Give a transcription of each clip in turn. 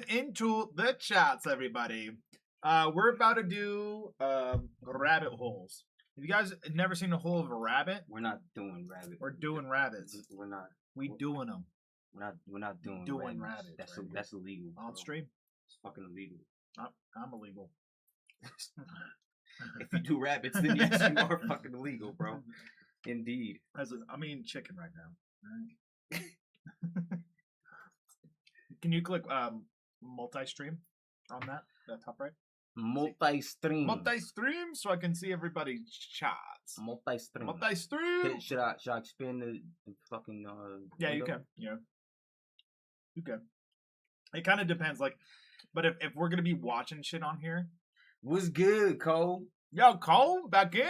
into the chats, everybody. We're about to do rabbit holes. Have you guys never seen a hole of a rabbit? We're not doing rabbit. We're doing rabbits. We're not. We doing them We're not doing rabbits. That's right that's illegal. Bro. on stream. It's fucking illegal. I'm illegal. If you do rabbits, then yes, you are fucking illegal, bro. Indeed. I mean chicken right now. Right? Can you click multi-stream on that top right? Multi-stream. Multi-stream, so I can see everybody's chats. Multi-stream. Multi-stream. Should I expand the fucking Yeah, you can. Yeah. You can. It kind of depends, like, but if we're gonna be watching shit on here. What's good, Cole? Yo, Cole, back in?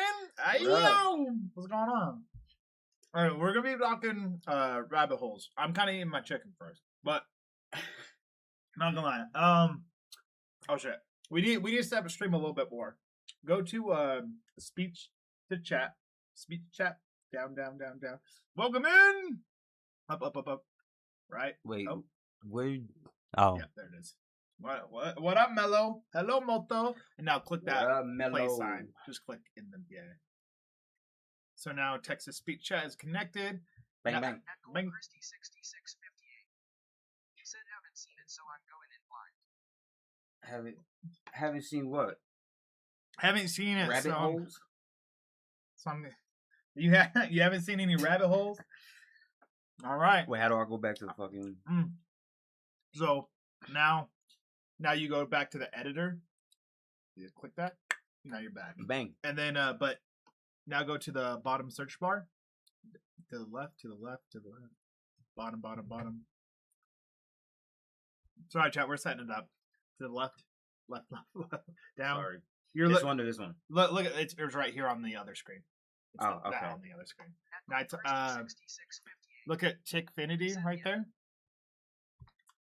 Hey, Right. yo! What's going on? Alright, we're gonna be talking rabbit holes. I'm kinda eating my chicken first, but not gonna lie. Oh shit. We need to set up a stream a little bit more. Go to speech to chat. Speech to chat. Down. Welcome in. Up. Right? Wait, Oh. where? Oh, Yeah, there it is. What up, Mello? Hello, Moto. And now click that play Mellow. sign. Just click in the So now Texas speech chat is connected. Bang Now- bang. Bang. Christie 6658. He said haven't seen it, so I'm going in blind. Haven't seen what? Haven't seen it. Rabbit holes. You haven't seen any rabbit holes? All right. Wait, how do I go back to the fucking? So now you go back to the editor. You click that. Now you're back. Bang. And then but now go to the bottom search bar. To the left. Bottom. Sorry, chat. We're setting it up. To the left. Left. Down. Sorry. You're This one to this one. Look at it's right here on the other screen. It's Oh, that okay. on the other screen. Echo Now it's, Christie 6658. Look at Tickfinity right there.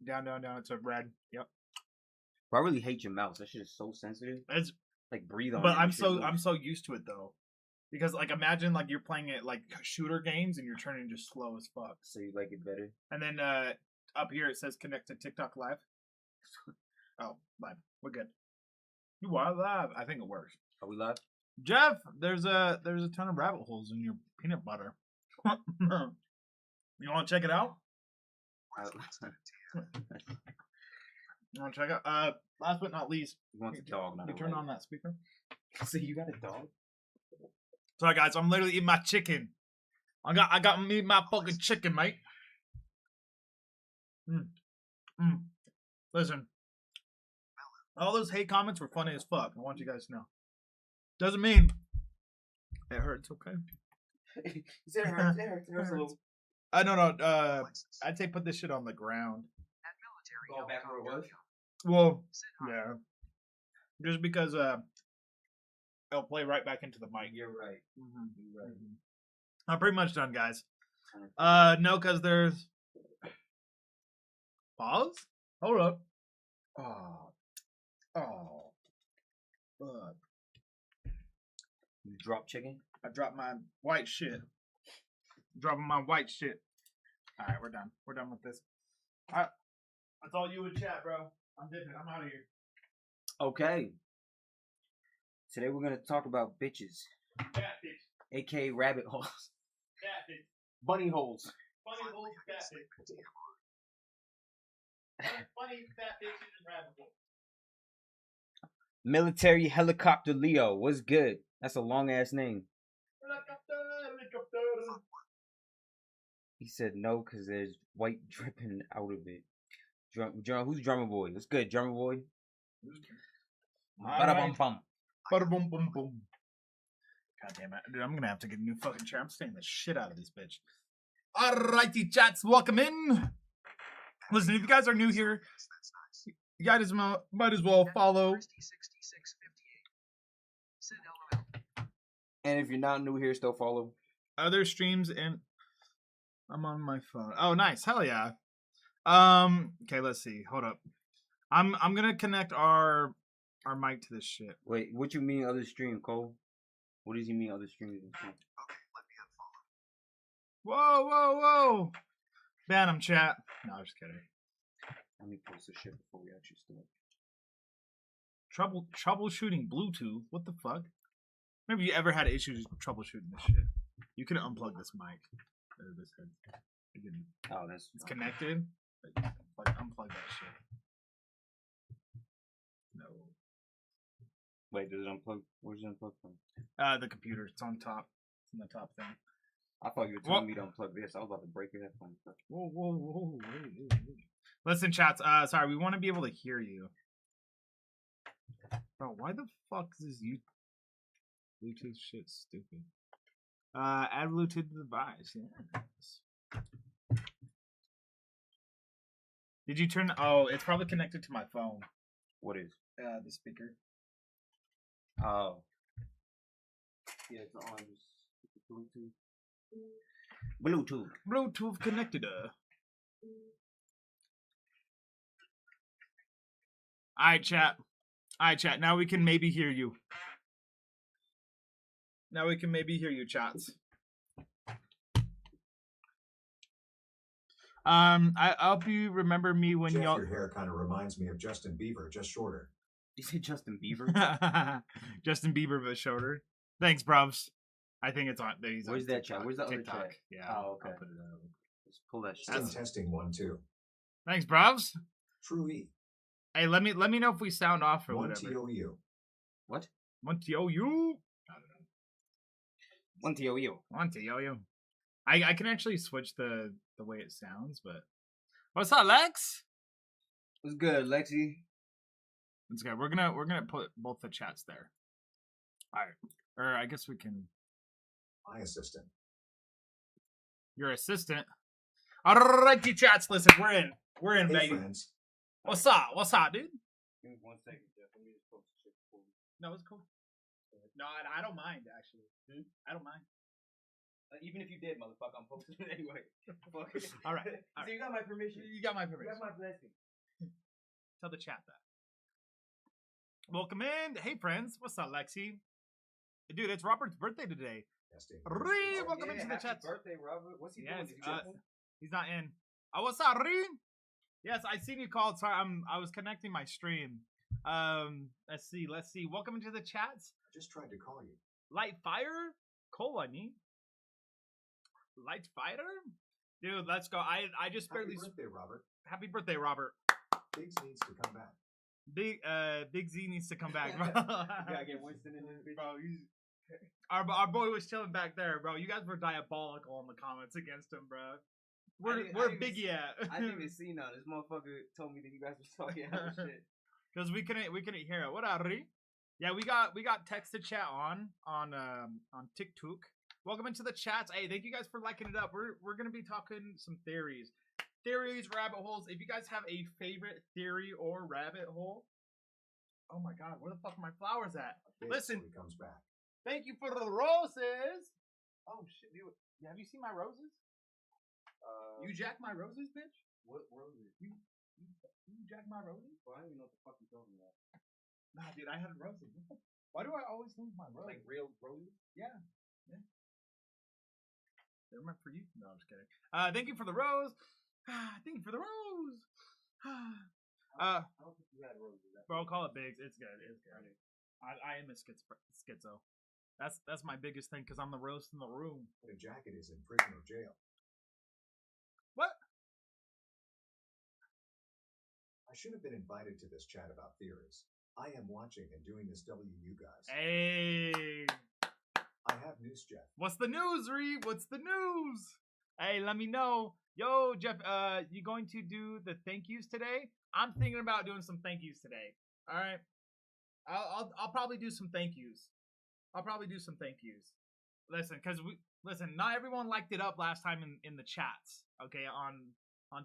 Down. It's a red. Yep. But I really hate your mouse. That shit is so sensitive. It's Like breathe on. but it, I'm you should move. so used to it though, because like imagine like you're playing it like shooter games and you're turning just slow as fuck. So you like it better? And then up here it says connect to TikTok live. Oh, live. We're good. You are live. I think it works. Are we live? Jeff, there's a ton of rabbit holes in your peanut butter. You want to check it out? You want to check out? Last but not least, You want the dog? Not you a turn rabbit. on that speaker. So you got a dog? Sorry guys, I'm literally eating my chicken. I got me my fucking chicken, mate. Listen, all those hate comments were funny as fuck. I want you guys to know. Doesn't mean it hurts. Okay. It hurts. It hurts a little. I don't know. I'd say put this shit on the ground. At military Go back where it was? Well, Said hi. yeah. Just because it'll play right back into the mic. You're right. You're right. I'm pretty much done, guys. No, because there's pause. Hold up. Oh, fuck. You drop chicken? I dropped my white shit. Dropping my white shit. All right, we're done. We're done with this. All right, that's all you in chat, bro. I'm dipping. I'm out of here. Okay. Today we're gonna talk about bitches, Catfish. aka rabbit holes, Catfish. bunny holes. Funny holes. Catfish. Funny fat bitches and rabbit holes. Military helicopter Leo. What's good? That's a long ass name. Helicopter. He said no because there's white dripping out of it. Who's Drummer Boy? What's good, Drummer Boy? Bada bum bum. Bada boom boom boom. God damn it. Dude, I'm gonna have to get a new fucking chair. I'm staying the shit out of this bitch. Alrighty, chats, welcome in. Listen, if you guys are new here, That's nice. you guys might as well follow. Christie 6658. Said LOL. And if you're not new here, still follow. Other streams and I'm on my phone. Oh, nice. Hell yeah. Okay, let's see. Hold up. I'm gonna connect our mic to this shit. Wait, what you mean other stream, Cole? What does he mean other streams? Okay, let me unfollow. Whoa. Ban him, chat. No, I'm just kidding. Let me post the shit before we actually start. Troubleshooting Bluetooth. What the fuck? Maybe you ever had issues troubleshooting this shit. You can unplug this mic. Or this head. You can, Oh, that's it's connected. Like unplug that shit. No. Wait, does it unplug? Where's it unplug from? The computer. It's on top. It's in the top thing. I thought you were telling me to unplug this. I was about to break your headphones. Whoa. Wait. Listen, chats. Sorry, we want to be able to hear you. Bro, why the fuck is this Bluetooth shit stupid? Add Bluetooth device. Yes. Did you turn? Oh, it's probably connected to my phone. What is? The speaker. Oh. Yeah, it's on Bluetooth. Bluetooth connected. Alright, chat. Now we can maybe hear you. Chats. I hope you remember me when Jeff, y'all. your hair kind of reminds me of Justin Bieber, just shorter. You say Justin Bieber? Justin Bieber, but shorter. Thanks, bruvs. I think it's on. He's Where's on that TikTok. chat? Where's the other TikTok. chat? Yeah. Oh, okay. I'll put it up. Let's pull that shit. Skin up. testing 1, 2. Thanks, bruvs. True E. Hey, let me know if we sound off or 1 whatever. TOU. What? 1 TOU. I don't know. 1 TOU. 1 TOU. I can actually switch the way it sounds, but what's up, Lex? What's good, Lexi? It's good. We're gonna put both the chats there. All right. Or I guess we can. My assistant. Your assistant. Alrighty, chats. Listen, we're in, Hey, baby. friends. What's up, dude? Give me 1 second, Jeff. Let me just post the shit before we... No, it's cool. No, I don't mind actually. I don't mind. Even if you did, motherfucker, I'm posting it anyway. Fuck it. All right. So you got my permission. You got my You permission. got my blessing. Tell the chat that. Welcome in. Hey, friends. What's up, Lexi? Dude, it's Robert's birthday today. Testing. Ree, welcome into the happy chat. birthday, Robert. What's he Yes, doing? Did you check him? he's not in. Oh, what's up, Ree? Yes, I seen you called. Sorry, I was connecting my stream. Let's see. Welcome into the chats. Just tried to call you. Light Fire? Kolani? Light Fighter? Dude, let's go. I just Happy barely. birthday, Robert. Happy birthday, Robert. Biggs needs to come back. Big Z needs to come back, bro. Gotta get Winston in this bitch. Bro, our boy was chilling back there, bro. You guys were diabolical in the comments against him, bro. Where Biggie at? I didn't even see none. This motherfucker told me that you guys were talking about shit. Because we couldn't hear it. What up, Ri? Yeah, we got text to chat on TikTok. Welcome into the chats. Hey, thank you guys for liking it up. We're gonna be talking some theories, rabbit holes. If you guys have a favorite theory or rabbit hole, oh my god, where the fuck are my flowers at? Biggs Listen. till he comes back. Thank you for the roses. Oh shit, dude. Have you seen my roses? You jacked my roses, bitch. What roses? You jacked my roses? Well, I don't even know what the fuck you're talking about. Nah, dude, I had roses. Why do I always lose my roses? Like real roses? Yeah. They're meant for you. No, I'm just kidding. Thank you for the rose. Thank you for the rose. I don't think you had roses. Bro, call it Biggs. It's good. I am a schizo. That's my biggest thing because I'm the roast in the room. The jacket is in prison or jail. What? I should have been invited to this chat about theories. I am watching and doing this WU, guys. Hey. I have news, Jeff. What's the news, Ree? What's the news? Hey, let me know. Yo, Jeff, you going to do the thank yous today? I'm thinking about doing some thank yous today. All right. I'll probably do some thank yous. Listen, not everyone liked it up last time in the chats, okay, on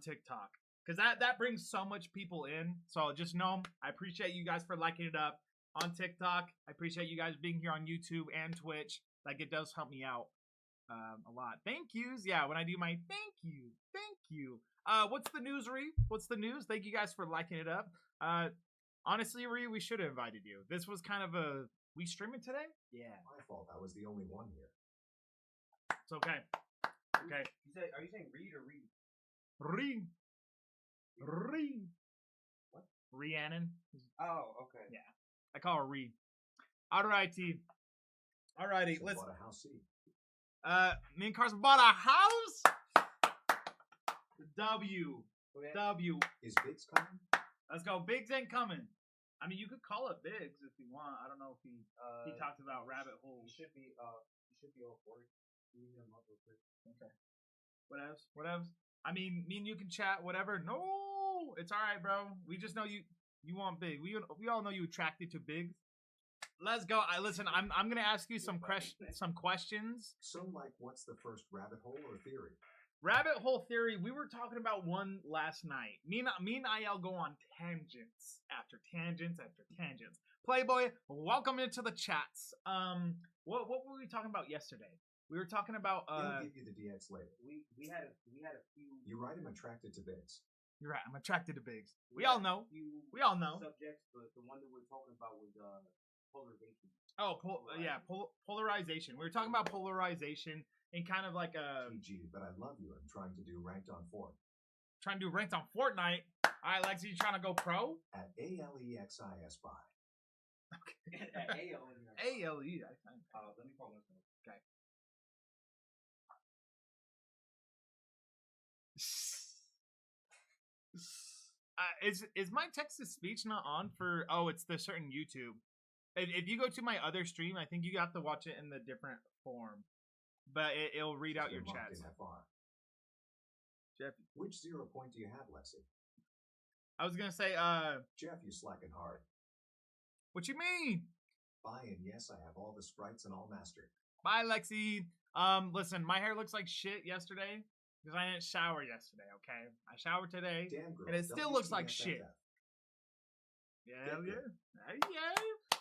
TikTok. Because that brings so much people in. So just know I appreciate you guys for liking it up on TikTok. I appreciate you guys being here on YouTube and Twitch. Like, it does help me out a lot. Thank yous. Yeah, when I do my thank you. What's the news, Ree? What's the news? Thank you guys for liking it up. Honestly, Ree, we should have invited you. This was kind of a... We streaming today? Yeah. My fault. I was the only one here. It's okay. Okay. Are you saying read or read? Ree. Rhiannon. Oh, okay. Yeah. I call her Ree. Alrighty. Alrighty. So Let's. bought a house seat. Me and Carson bought a house. W. W. Is Biggs coming? Let's go. Biggs ain't coming. I mean, you could call it Biggs if you want. I don't know if he talked about rabbit holes. He should be all for it. Leave him up real quick. Okay. Whatevs. Whatevs. I mean, me and you can chat. Whatever. No, it's all right, bro. We just know you want Big. We all know you attracted to Biggs. Let's go. Listen. I'm gonna ask you some questions. So, like, what's the first rabbit hole or theory? Rabbit hole theory. We were talking about one last night. Me and IL go on tangents after tangents after tangents. Playboy, welcome into the chats. What were we talking about yesterday? We were talking about. He'll give you the DX later. We had a few. You're right. I'm attracted to Biggs. You're right. I'm attracted to Biggs. We all know. We all know. Subjects, but the one that we're talking about was polarization. Oh, polarization. We were talking about polarization and kind of like a GG, but I love you. I'm trying to do ranked on Fort. trying to do ranked on Fortnite. All right, Lexi, you trying to go pro? At ALEXISBY. At ALE. ALE, I think. Let me call myself. Okay. Is my text to speech not on for? Oh, it's the certain YouTube. If you go to my other stream, I think you have to watch it in the different form, but it'll read out your chats. Jeff, Which 0 point do you have, Lexi? I was gonna say, Jeff, you slacking hard. what you mean? Bye, and yes, I have all the sprites and all mastered. Bye, Lexi. Listen, my hair looks like shit yesterday because I didn't shower yesterday. Okay, I showered today, Damn girl. and it still looks like shit. Yeah, yeah.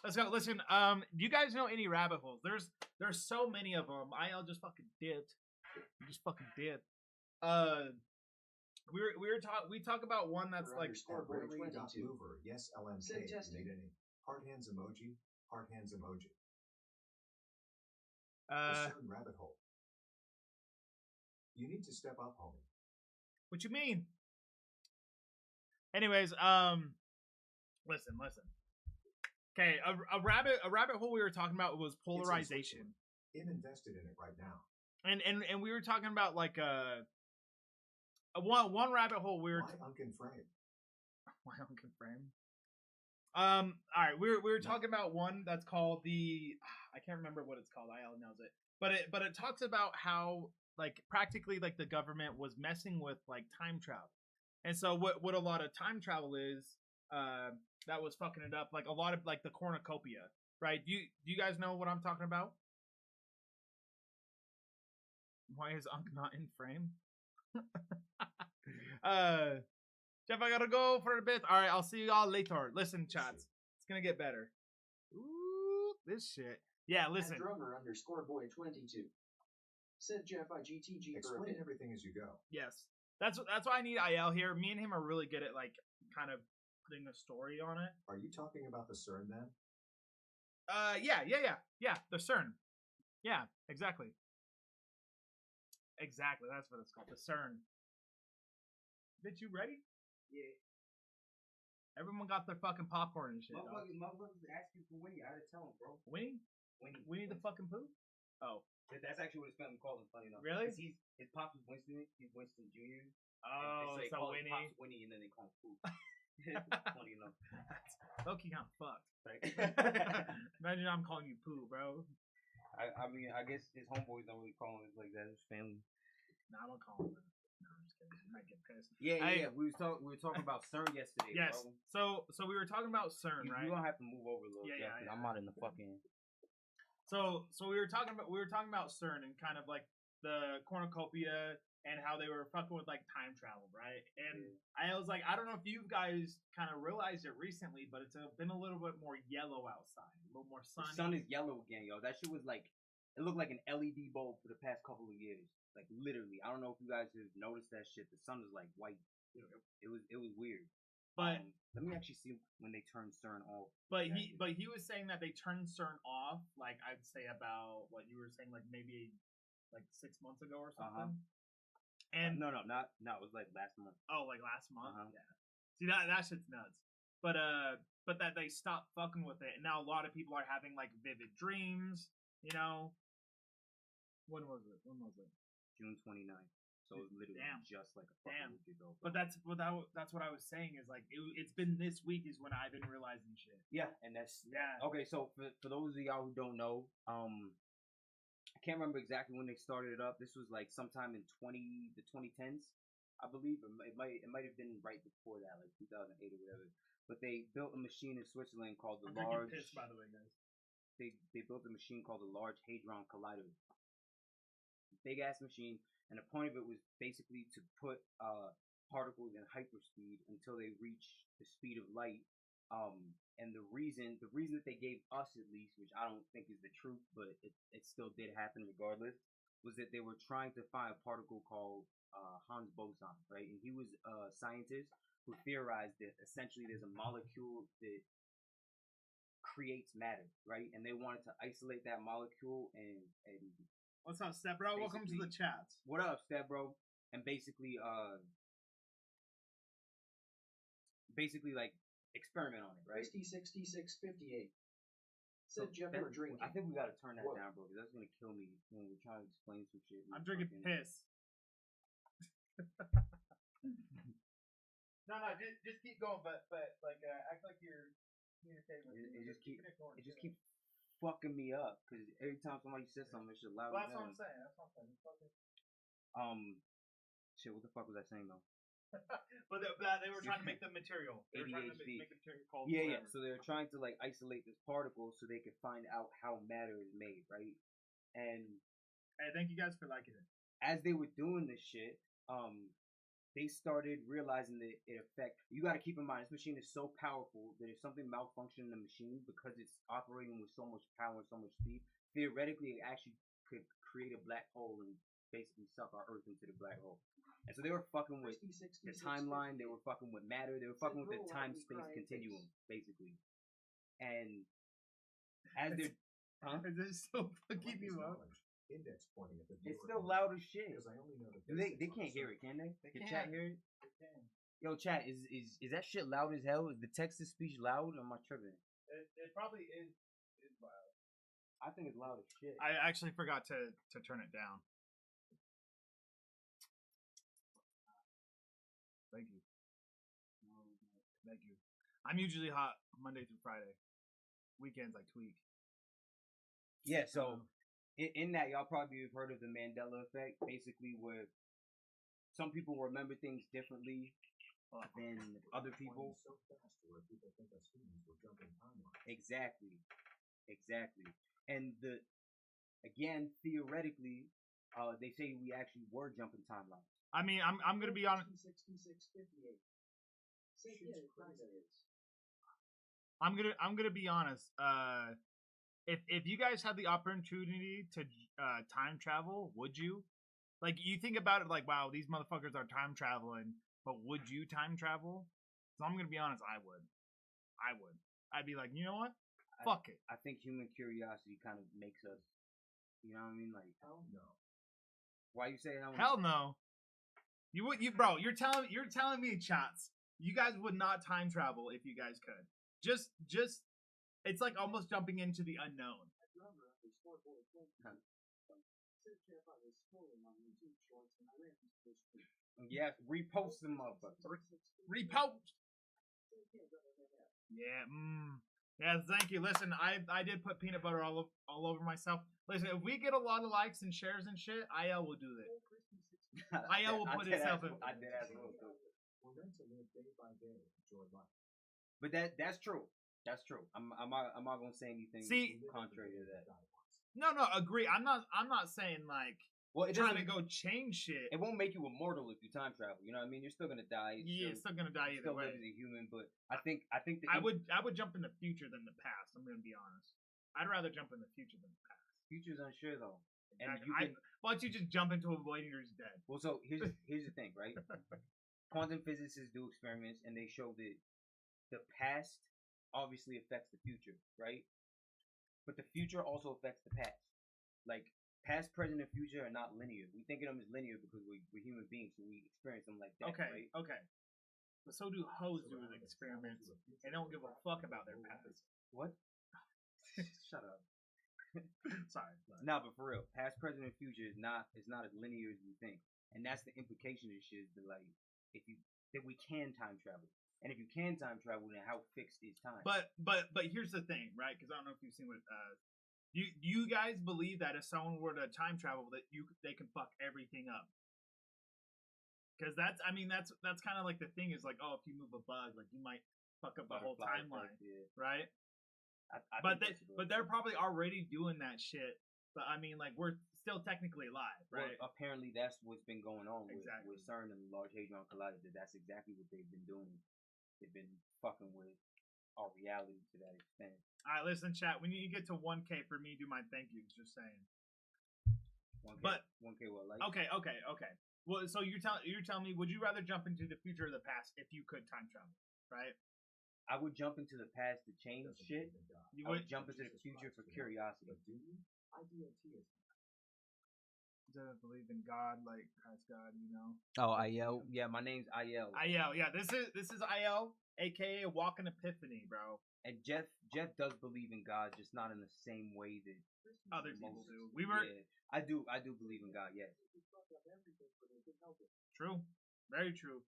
Let's go. Listen, do you guys know any rabbit holes? There's so many of them. IL just fucking dipped. You just fucking dipped. We talk about one that's like Mover. Yes, LMK. Need any heart hands emoji? Heart hands emoji. A certain rabbit hole. You need to step up, homie. What you mean? Anyways, listen. Okay, a rabbit hole we were talking about was polarization. I'm invested in it right now. And we were talking about like one rabbit hole we were Why Uncan Frame? Why Uncan Frame? All right, we were talking about one that's called I can't remember what it's called. IL knows it, but it talks about how like practically like the government was messing with like time travel, and so what a lot of time travel is that was fucking it up, like a lot of like the cornucopia, right? Do you guys know what I'm talking about? Why is Unc not in frame? Jeff, I gotta go for a bit. All right, I'll see you all later. Listen, chats, it's gonna get better. Ooh, this shit. Yeah, listen. Drummer _boy 22 said Jeff IGTG for a Explain bit. everything as you go. Yes, that's why I need IL here. Me and him are really good at like kind of putting a story on it. Are you talking about the CERN then? Yeah. The CERN. Yeah, exactly. Exactly. That's what it's called. The CERN. Bitch, you ready? Yeah. Everyone got their fucking popcorn and shit. Motherfuckers asking for Winnie. I had to tell him, bro. Winnie? Winnie the fucking poo? Oh. That's actually what his family calls him, funny enough. Really? His pops is Winston. He's Winston Jr. Oh, so they so call Winnie. his pops Winnie, and then they call him Pooh. Funny enough. Loki kind of fucked. Right? Imagine I'm calling you poo, bro. I mean, I guess his homeboys don't really call him like that. His family. Nah, I don't call him that. No, I'm just kidding. I get pissed. Yeah. We were talking about CERN yesterday. Yes. Bro. So we were talking about CERN, right? You're gonna have to move over a little. Yeah. I'm not in the fucking. So we were talking about CERN and kind of like the cornucopia and how they were fucking with like time travel, right? And I was like, I don't know if you guys kind of realized it recently, but it's been a little bit more yellow outside, a little more sunny. The sun is yellow again, yo. That shit was like, it looked like an LED bulb for the past couple of years. Like literally, I don't know if you guys have noticed that shit. The sun is like white. It was weird. But let me actually see when they turn CERN off. But he was saying that they turned CERN off, like I'd say about what you were saying, like maybe like 6 months ago or something. And no, it was like last month. Oh, like last month. Uh-huh. Yeah. See that shit's nuts. but that they stopped fucking with it, and now a lot of people are having like vivid dreams. You know, when was it? June 29th. So it was literally Damn. just like a Damn. fucking week ago. But that's what I was saying is like it's been this week is when I've been realizing shit. Yeah, and that's Yeah. okay. So for those of y'all who don't know, I can't remember exactly when they started it up. This was like sometime in the 2010s, I believe. It might have been right before that, like 2008 or whatever. But they built a machine in Switzerland called the I'm Large. drinking piss, by the way, guys. They built a machine called the Large Hadron Collider. Big ass machine, and the point of it was basically to put particles in hyperspeed until they reach the speed of light. And the reason that they gave us, at least, which I don't think is the truth, but it still did happen regardless, was that they were trying to find a particle called Higgs boson, right? And he was a scientist who theorized that essentially there's a molecule that creates matter, right? And they wanted to isolate that molecule and What's up, Step Bro? Welcome to the chats. what up, Step Bro? And basically like experiment on it, right? 606658. So Said Jeff that- we're drinking. I think we gotta turn that What? down, bro, because that's gonna kill me when we're trying to explain some shit. I'm drinking piss. No, just keep going, but like act like you're communicating with me. It just keeps fucking me up because every time somebody says something, it's just loud. Well, that's what I'm saying. Shit. What the fuck was I saying though? But they were trying to make the material. They were trying to ADHD. make a material called Yeah. whatever. So they're trying to like isolate this particle so they could find out how matter is made, right? And Hey, thank you guys for liking it. as they were doing this shit, they started realizing that it affect. You got to keep in mind, this machine is so powerful that if something malfunctions in the machine because it's operating with so much power and so much speed, theoretically, it actually could create a black hole and basically suck our Earth into the black hole. And so they were fucking with the timeline. They were fucking with matter. They were fucking with the time-space continuum, basically. And as they're, Is this still fucking you up? Index pointing at the it's viewer still loud as shit. because I only know the Do they basics on can't hear the it, can they? They Can can't. chat hear it? Yo, chat, is that shit loud as hell? Is the text to speech loud or am I tripping? It probably is loud. I think it's loud as shit. I actually forgot to turn it down. Thank you. Thank you. I'm usually hot Monday through Friday. Weekends I tweak. Yeah, so in that, y'all probably have heard of the Mandela effect, basically where some people remember things differently than other people. so fast to where people think us humans were jumping timelines. Exactly. And again, theoretically, they say we actually were jumping timelines. I mean, I'm gonna be honest. 6658. Say, Shit's yeah, it kinda crazy. is. I'm gonna be honest. If you guys had the opportunity to time travel, would you? Like, you think about it like, wow, these motherfuckers are time traveling, but would you time travel? So I'm gonna be honest, I would. I'd be like, you know what? Fuck it. I think human curiosity kind of makes us, you know what I mean? Like, Hell no. why you say Hell no. You would, bro. You're telling me, chats. You guys would not time travel if you guys could. Just, it's like almost jumping into the unknown. Yeah, repost them motherfuckers. Repost. Yeah. Yeah. Thank you. Listen, I did put peanut butter all over myself. Listen, if we get a lot of likes and shares and shit, IL will do that. IL will put itself in. I did as well too. We're meant to live day by day, enjoy life. But that's true. That's true. I'm not gonna say anything See- contrary to that. No, agree. I'm not saying like Well, it trying to doesn't. go change shit. It won't make you immortal if you time travel. You know what I mean? You're still gonna die. Yeah, it's still gonna die either still way. live as a human. But I think that I would jump in the future than the past. I'm gonna be honest. I'd rather jump in the future than the past. future's unsure though. And Exactly. you can, Why don't you just jump into a void and you're just dead? well, so here's the thing, right? Quantum physicists do experiments and they show that the past obviously affects the future, right? But the future also affects the past. Like past, present, and future are not linear. We think of them as linear because we're human beings, so we experience them like that, Okay, right? okay. But so do hoes do with experiments. They don't give a fuck about their past. What? Shut up. Sorry. Nah, but for real, past, present, and future is not as linear as you think, and that's the implication of this shit. Is that like that we can time travel, and if you can time travel, then how fixed is time? But here's the thing, right? Because I don't know if you've seen what you guys believe that if someone were to time travel, that they can fuck everything up. Because that's kind of like the thing is like, oh, if you move a bug, like you might fuck up the whole timeline, right? But they're probably already doing that shit. But I mean, like we're still technically alive, right? Well, apparently, that's what's been going on with Exactly. CERN and the Large Hadron Collider. That's exactly what they've been doing. They've been fucking with our reality to that extent. All right, listen, chat. We need to get to 1K for me to do my thank yous. Just saying. 1K, But 1K what, like? Okay. Well, so you're telling me, would you rather jump into the future or the past if you could time travel, right? I would jump into the past to change shit. You I would would jump into the future for curiosity. But do you? IDLT is doesn't believe in God, like Christ God, you know. Oh, IL. Yeah, my name's IL. IL, yeah. This is IL, aka Walking Epiphany, bro. And Jeff does believe in God, just not in the same way that Other people most- do. We were Yeah, I do believe in God. Yes. true, very true.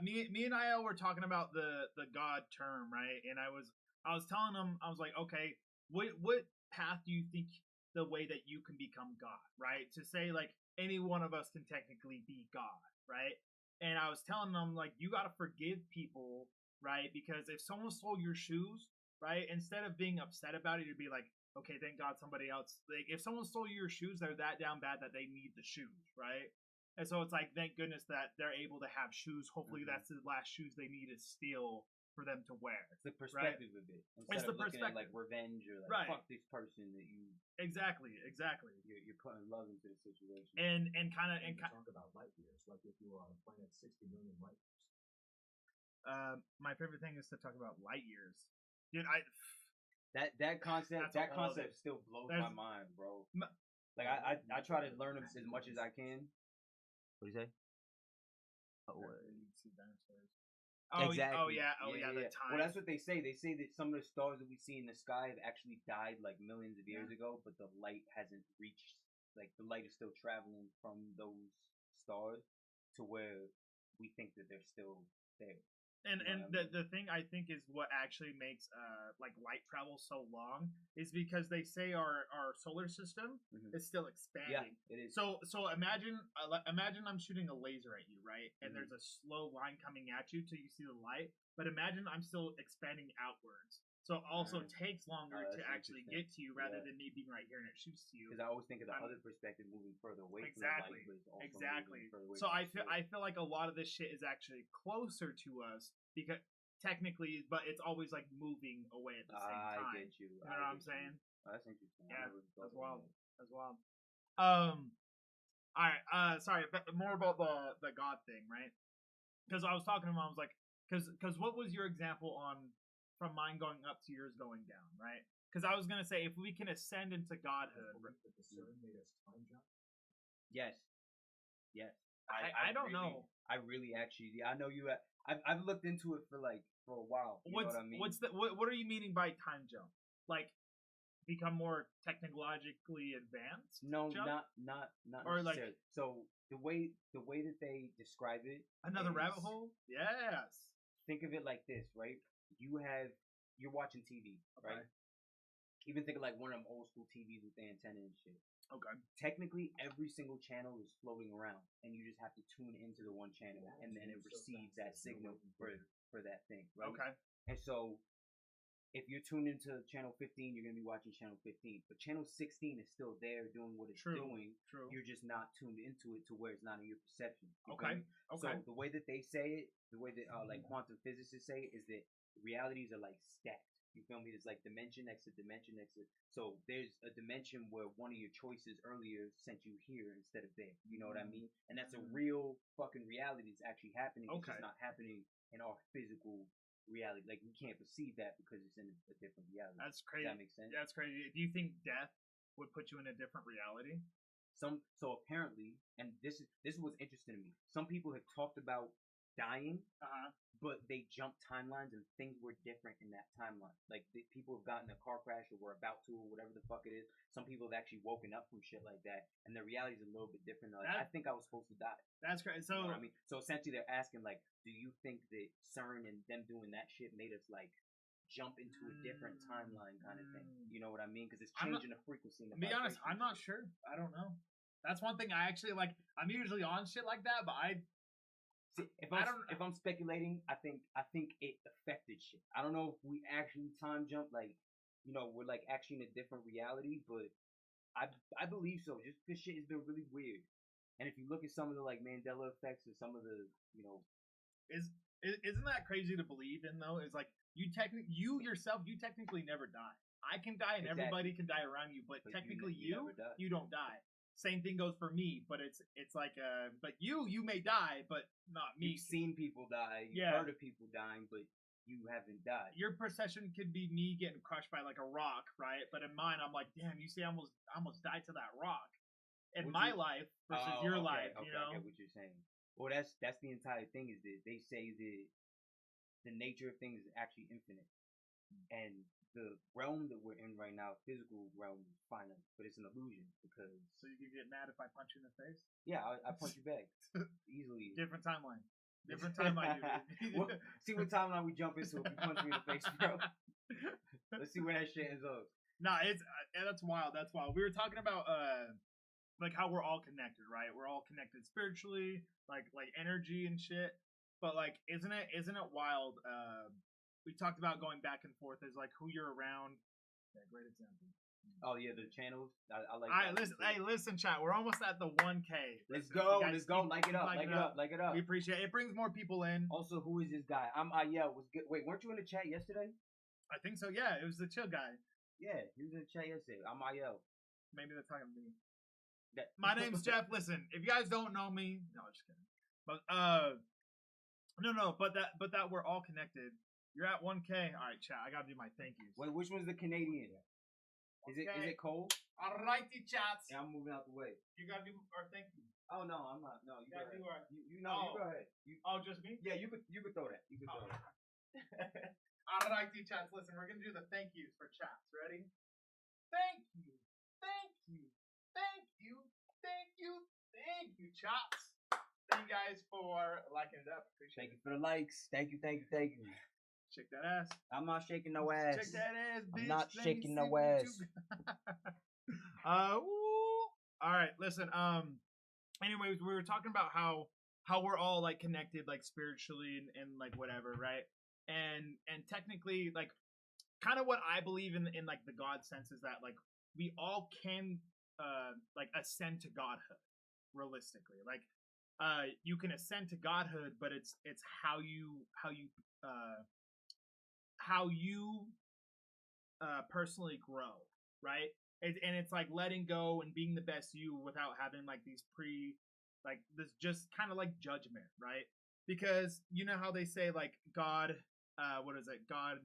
Me and IL were talking about the God term, right? And I was telling him, I was like, okay, what path do you think the way that you can become God, right? To say like any one of us can technically be God, right? And I was telling them like you got to forgive people, right? Because if someone stole your shoes, right, instead of being upset about it, you'd be like, okay, thank God somebody else. Like if someone stole your shoes, they're that down bad that they need the shoes, right? And so it's like, thank goodness that they're able to have shoes. Hopefully, that's the last shoes they need to steal for them to wear. It's the perspective of it. Instead It's the of looking at perspective. like revenge or like Right. fuck this person that you Exactly. you're putting love into the situation. And kind of And you talk about light years, like if you were on a planet 60 million light years. my favorite thing is to talk about light years, dude. That concept That's a whole other- still blows there's- my mind, bro. M- Like I try to learn them as much as I can. What do you say? Exactly. The time. Well, that's what they say. They say that some of the stars that we see in the sky have actually died like millions of years ago, but the light hasn't reached. Like the light is still traveling from those stars to where we think that they're still there. And You know what I mean? the thing I think is what actually makes like light travel so long is because they say our solar system Mhm. is still Yeah, expanding. it is. So imagine I'm shooting a laser at you, right? And Mhm. there's a slow line coming at you till you see the light. But imagine I'm still expanding outwards. So it also takes longer Oh, to that's actually interesting. get to you rather Yeah. than me being right here and it shoots to you. Because I always think of the I'm- other perspective, moving further away Exactly. from the light, but it's also Exactly. moving further away So from I the feel source. like a lot of this shit is actually closer to us because technically, but it's always like moving away at the same time. I get you. You know what I'm saying? Oh, that's interesting. I Yeah, never thought that's about wild. that. That's wild. All right. Sorry, but more about the God thing, right? Because I was talking to him, I was like, because what was your example on from mine going up to yours going down, right? Because I was gonna say if we can ascend into godhood, Believe that the CERN made us time jump. Yes. Yes. I don't really- know. I really actually. I know you. I've looked into it for a while. You know what I mean? What are you meaning by time jump? Like become more technologically advanced? No, jump? not Or, like- necessarily. So the way that they describe it, Another is- rabbit hole? Yes. Think of it like this, right? You're watching TV, right? Okay. Even think of like one of them old school TVs with the antenna and shit. Okay. Technically, every single channel is floating around, and you just have to tune into the one channel, and then it receives that signal for that thing, right? Okay. And so, if you're tuned into channel 15, you're gonna be watching channel 15, but channel 16 is still there doing what it's True. doing. True. You're just not tuned into it to where it's not in your perception. You feel Okay. me? Okay. So the way that they say it, the way that like quantum physicists say it, is that realities are like stacked. You feel me? It's like dimension next to dimension next to. So there's a dimension where one of your choices earlier sent you here instead of there. You know what I mean? And that's a real fucking reality that's actually happening. It's Okay. just not happening in our physical reality. Like we can't perceive that because it's in a different reality. That's Does crazy. that make sense? That's crazy. Do you think death would put you in a different reality? So apparently, and this is what's interesting to me. Some people have talked about dying, Uh-huh. but they jumped timelines and things were different in that timeline. Like people have gotten in a car crash or were about to or whatever the fuck it is. Some people have actually woken up from shit like that, and their reality is a little bit different. Like, I think I was supposed to die. That's crazy. So You know what I mean, so essentially they're asking like, do you think that CERN and them doing that shit made us like jump into a different timeline kind of thing? You know what I mean? Because it's changing the frequency. And the to be honest, I'm not sure. I don't know. That's one thing I actually like. I'm usually on shit like that, but See, if I'm speculating, I think it affected shit. I don't know if we actually time jump, like, you know, we're like actually in a different reality, but I believe so. Just because shit has been really weird, and if you look at some of the like Mandela effects and some of the, you know, isn't that crazy to believe in though? Is like you technically never die. I can die and everybody can die around you, but technically you don't die. Same thing goes for me, but it's like but you may die, but not me. You've seen people die, you've heard of people dying, but you haven't died. Your perception could be me getting crushed by like a rock, right? But in mine, I'm like, damn, you see, I almost died to that rock. In my life versus your life, you know. I get what you're saying. Well, that's the entire thing. Is that they say that the nature of things is actually infinite, and the realm that we're in right now, physical realm, is finite, but it's an illusion because. So you can get mad if I punch you in the face? Yeah, I punch you back easily. Different timeline. Different timeline. Well, see what timeline we jump into if you punch me in the face, bro. Let's see where that shit ends up. Nah, that's wild. That's wild. We were talking about like how we're all connected, right? We're all connected spiritually, like energy and shit. But like, isn't it wild? We talked about going back and forth as like who you're around. Yeah, great example. Oh yeah, the channels. I like. All right, listen. Hey, listen, chat. We're almost at the 1K. Let's go. Let's go. Like it up. Like it up. We appreciate it. It brings more people in. Also, who is this guy? I'm Ayel. Was good. Wait, weren't you in the chat yesterday? I think so. Yeah, it was the chill guy. Yeah, he was in the chat yesterday. I'm Ayel. Maybe that's talking to me. My name's Jeff. Listen, if you guys don't know me, no, I'm just kidding. But no, but that we're all connected. You're at 1K. All right, chat. I gotta do my thank yous. Wait, which one's the Canadian? Is it Cole? Alrighty, chats. Yeah, I'm moving out the way. You gotta do our thank you. Oh no, I'm not. No, you gotta do our. You go ahead. Just me? Yeah, you could throw that. You could throw that. Alrighty, chats. Listen, we're gonna do the thank yous for chats. Ready? Thank you, thank you, thank you, thank you, thank you, chats. Thank you guys for liking it up. Appreciate it. Thank you for the likes. Thank you. Shake that ass. I'm not shaking no ass. Shake that ass, bitch. I'm not shaking no ass. All right, listen. Anyways, we were talking about how we're all like connected, like spiritually and like whatever, right? And technically, like, kind of what I believe in like the God sense is that like we all can like ascend to godhood, realistically. Like, you can ascend to godhood, but it's how you personally grow, right? And it's like letting go and being the best you without having like these this just kind of like judgment, right? Because you know how they say like God, what is it? God,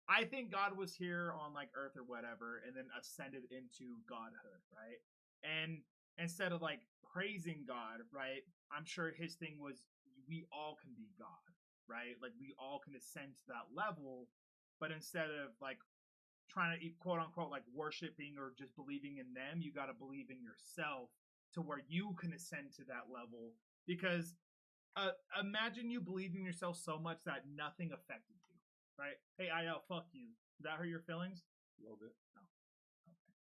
I think God was here on like earth or whatever, and then ascended into godhood, right? And instead of like praising God, right? I'm sure his thing was we all can be God, right? Like we all can ascend to that level, but instead of like trying to quote unquote like worshiping or just believing in them, you got to believe in yourself to where you can ascend to that level. Because imagine you believe in yourself so much that nothing affected you, right? Hey, IL, fuck you. Did that hurt your feelings? A little bit. No. Okay.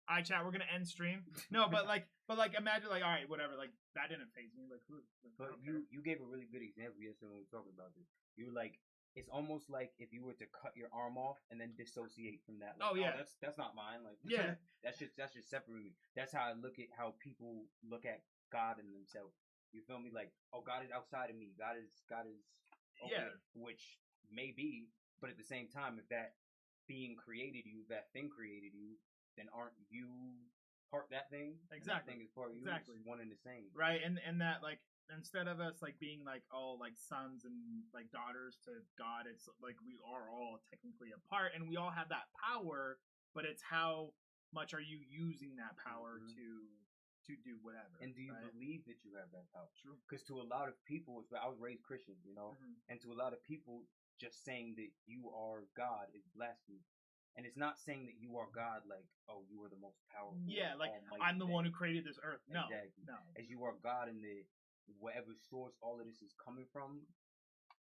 All right, chat. We're gonna end stream. No, but imagine like, all right, whatever. Like that didn't faze me. Like who? Like, but you gave a really good example yesterday when we were talking about this. You were like, it's almost like if you were to cut your arm off and then dissociate from that. Like, that's not mine. Like, yeah, that's just separate me. That's how I look at how people look at God and themselves. You feel me? Like, oh, God is outside of me. God is okay, which may be, but at the same time, if that being created you, that thing created you, then aren't you part that thing? Exactly. That thing is part of you. Exactly. It's one and the same. Right, and that like. Instead of us like being like all like sons and like daughters to God, it's like we are all technically a part, and we all have that power. But it's how much are you using that power to to do whatever. And do you right? believe that you have that power? True. Because to a lot of people, I was raised Christian, you know, Mhm. and to a lot of people, just saying that you are God is blasphemy. And it's not saying that you are God like, oh, you are the most powerful. Yeah, like almighty I'm the one who thing. created this earth. No, Exactly. no. As you are God in the whatever source all of this is coming from,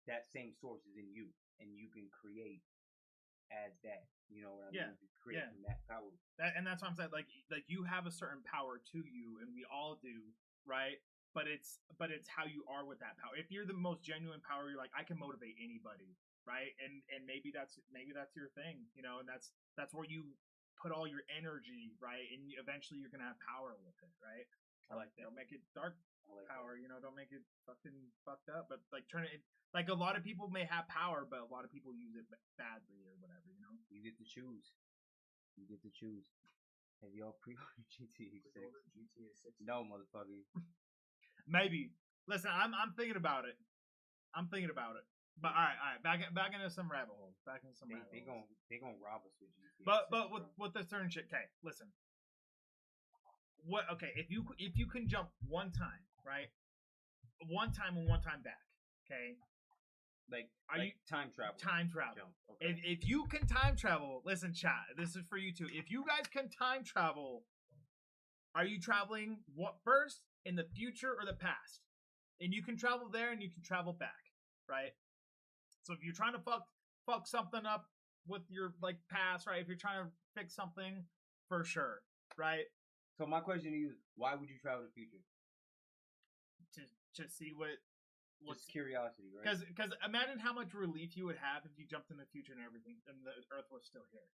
that same source is in you, and you can create as that. You know what I Yeah, mean? You create yeah. from that power. And that's what I'm saying. Like you have a certain power to you, and we all do, right? But it's how you are with that power. If you're the most genuine power, you're like I can motivate anybody, right? And maybe that's your thing, you know. And that's where you put all your energy, right? And eventually you're gonna have power with it, right? I like that. Don't make it dark I like power, you know. Don't make it fucking fucked up. But like turn it. Like a lot of people may have power, but a lot of people use it badly or whatever, you know. You get to choose. You get to choose. Have y'all pre-ordered GTA 6? Pre-ordered GTA 6? No, motherfucker. Maybe. Listen, I'm thinking about it. I'm thinking about it. But all right. Back into some rabbit holes. Back into some rabbit holes. They gonna rob us with GTA. But 6, with the certain shit. Okay, listen. What? Okay, if you can jump one time, right? One time and one time back. Okay. like Are like you time travel? time travel? Jump. Okay. If you can time travel, listen, chat. This is for you too. If you guys can time travel, are you traveling what first in the future or the past? And you can travel there and you can travel back, right? So if you're trying to fuck something up with your like past, right? If you're trying to fix something, for sure, right? So my question to you is, why would you travel to the future? To see what's Just curiosity, right? because imagine how much relief you would have if you jumped in the future and everything, and the Earth was still here,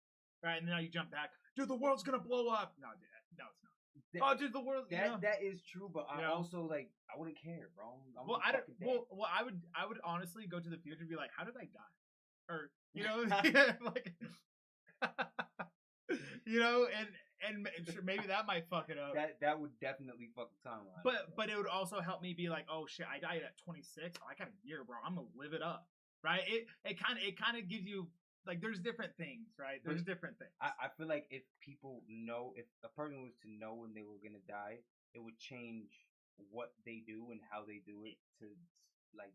right? And now you jump back, dude. The world's gonna blow up. No, dude, no, it's not. Oh, dude, the world. That is true, but I Yeah. also like I wouldn't care, bro. Well, I don't. Well, I would honestly go to the future and be like, how did I die? Or you know, like, you know, and sure, maybe that might fuck it up. That would definitely fuck the timeline. But it would also help me be like, oh shit, I died at 26. Oh, I got a year, bro. I'm gonna live it up, right? It kind of gives you like there's different things, right? There's different things. I feel like if people know, if a person was to know when they were gonna die, it would change what they do and how they do it to like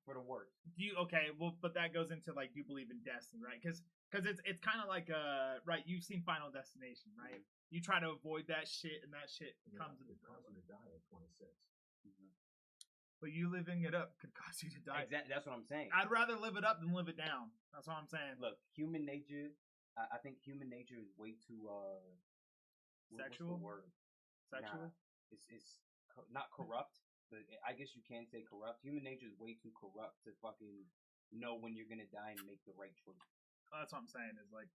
for the worse. Do you okay? Well, but that goes into like, do you believe in destiny, right? Because it's kind of like right. You've seen Final Destination, right? Mm-hmm. You try to avoid that shit, and that shit comes in. It caused you to die at 26. Mm-hmm. But you living it up could cause you to die. Exactly. That's what I'm saying. I'd rather live it up than live it down. That's what I'm saying. Look, human nature. I think human nature is way too Sexual. What's the word? Sexual. Nah, it's not corrupt, but I guess you can say corrupt. Human nature is way too corrupt to fucking know when you're gonna die and make the right choice. That's what I'm saying. Is like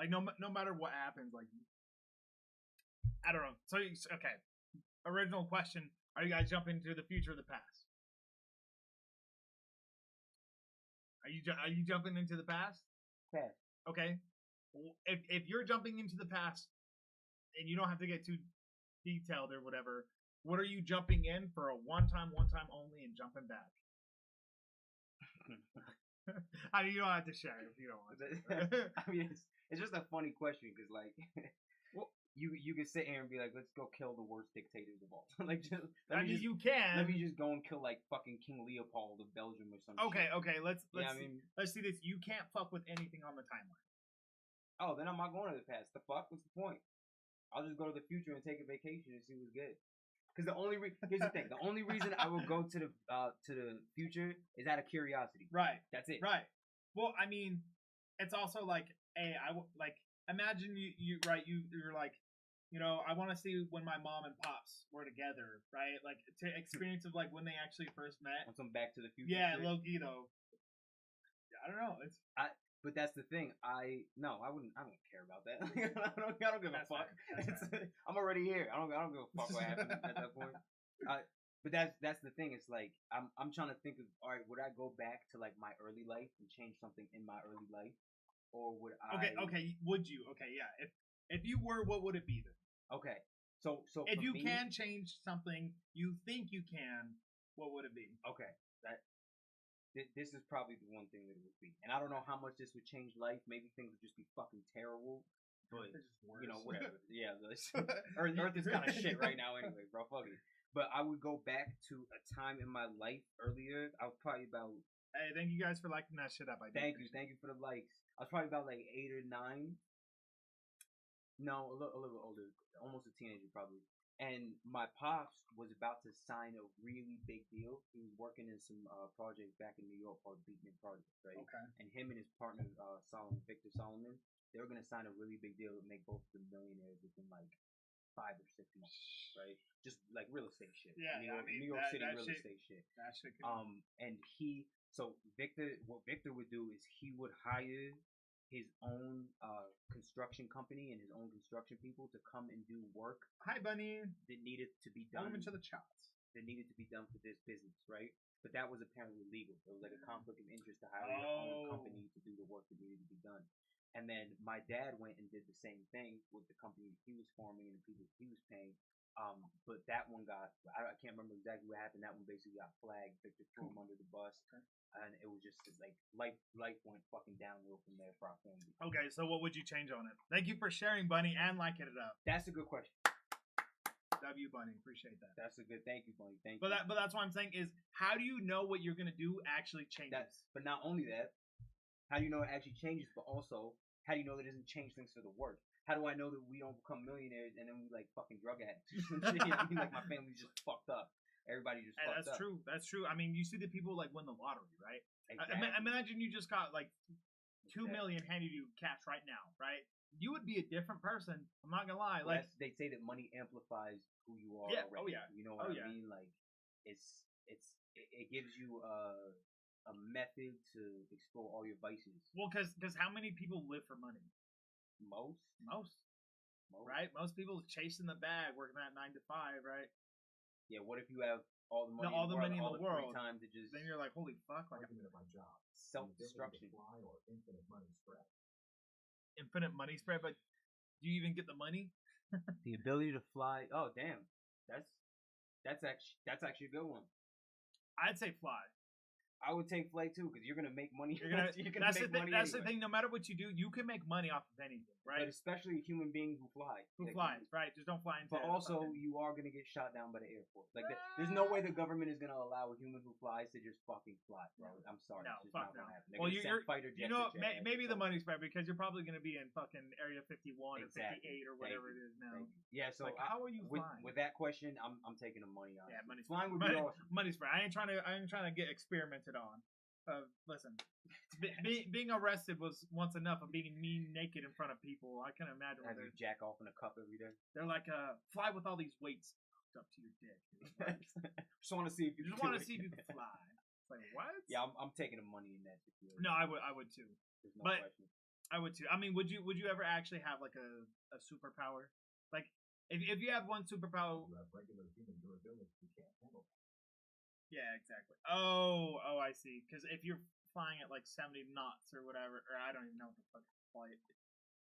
no matter what happens, like I don't know. So okay, original question: are you guys jumping to the future or the past? Are you jumping into the past? Past. Okay. If you're jumping into the past, and you don't have to get too detailed or whatever, what are you jumping in for a one time only, and jumping back? I mean, you don't have to share if you don't want to. I mean, it's just a funny question because like, well, you can sit here and be like, let's go kill the worst dictators of all time. Like, just let me just go and kill like fucking King Leopold of Belgium or something. Okay, let's yeah, I mean, let's see this. You can't fuck with anything on the timeline. Oh, then I'm not going to the past. The fuck? What's the point? I'll just go to the future and take a vacation and see what's good. Because here's the thing: the only reason I will go to the future is out of curiosity. Right. That's it. Right. Well, I mean, it's also like, hey, like imagine you're like, you know, I want to see when my mom and pops were together, right? Like to experience of like when they actually first met. Want some Back to the Future? Yeah, shit? low-key though. I don't know. But that's the thing. I don't care about that. I don't give a fuck. I'm already here. I don't give a fuck what happened at that point. But that's the thing. It's like I'm trying to think of, all right, would I go back to like my early life and change something in my early life, or would I? Okay. Would you? Okay, yeah. If you were, what would it be then? Okay. So if you can change something, you think you can, what would it be? Okay. This is probably the one thing that it would be. And I don't know how much this would change life. Maybe things would just be fucking terrible. But It's just you know, worse. whatever. Yeah, Earth is kind of shit right now anyway, bro. Fuck it. But I would go back to a time in my life earlier. I was probably about. Hey, thank you guys for liking that shit up. I do Thank you appreciate for the likes. I was probably about like 8 or 9. No, a little older, almost a teenager probably. And my pops was about to sign a really big deal. He was working in some project back in New York called Beekman Project, right? Okay. And him and his partner, Victor Solomon, they were gonna sign a really big deal to make both of them millionaires within like 5 or 6 months, right? Just like real estate shit. Yeah, New York City that real shit- estate shit. That shit could And what Victor would do is he would hire his own construction company and his own construction people to come and do work Hi, Bunny. that needed to be done. Welcome into the chats. That needed to be done for this business, right? But that was apparently illegal. It was like a conflict of interest to hire your own company to do the work that needed to be done. And then my dad went and did the same thing with the company he was forming and the people he was paying. But that one I can't remember exactly what happened. That one basically got flagged. Victor threw him under the bus. And it was just like life went fucking downhill from there for our family. Okay, so what would you change on it? Thank you for sharing, Bunny, and liking it up. That's a good question. W Bunny, appreciate that. That's a good. Thank you, Bunny. Thank But you. that's what I'm saying is, how do you know what you're gonna do actually changes? But not only that, how do you know it actually changes? But also, how do you know that it doesn't change things for the worse? How do I know that we don't become millionaires and then we like fucking drug addicts? You know what I mean? Like my family's just fucked up. Everybody just fucked That's up. true. That's true. I mean, you see the people like win the lottery, right? Exactly. Imagine you just got like 2 Exactly. million handed you cash right now, right? You would be a different person. I'm not gonna lie. Well, Like, they say that money amplifies who you are. Yeah, Already. oh, yeah. You know what Oh, I yeah. mean? Like it gives you a method to explore all your vices. well, because how many people live for money? Most. Right? Most people chasing the bag, working that 9 to 5, right? Yeah. What if you have all the money? all the money in all the free world. time to just Then you're like, holy fuck, like Argument of my job. self-destruction. The ability to fly or infinite money spread. infinite money spread, but do you even get the money? The ability to fly. Oh damn, that's actually a good one. I'd say fly. I would take flight too because you're gonna make money. You're gonna, that's the make thing. money That's the anyway. thing. No matter what you do, you can make money off of anything, But right? especially a human being who flies. Who Like, flies, right? Just don't fly into. But also, fucking- you are gonna get shot down by the Air Force. Like, there's no way the government is gonna allow a human who flies to just fucking fly, bro. I'm sorry, No, it's just fuck not gonna no. happen. They're Well, gonna you're send fighter jets. you know, at your ass maybe or the something. money's spread because you're probably going to be in fucking Area 51 Exactly. or 58 or Thank whatever you. it is now. Thank you. Yeah, so Like, how are you with, flying? with that question, I'm taking the money on. Yeah, money's flying would be awesome. Money's spread. I ain't trying to get experimented on. Listen, being arrested was once enough of being mean naked in front of people. I can imagine what Have you jack off in a cup every day? they're like, fly with all these weights hooked up to your dick. You're like, what? Just want to see if You you just can want do to see it. if you can fly. It's like, what? Yeah, I'm taking the money in that situation. No, I would too. There's no but- question. I would too. I mean, would you ever actually have like a superpower? Like, if you have one superpower, You have regular human durability. You can't handle that. yeah, exactly. Oh, I see. Because if you're flying at like 70 knots or whatever, or I don't even know what the fuck flight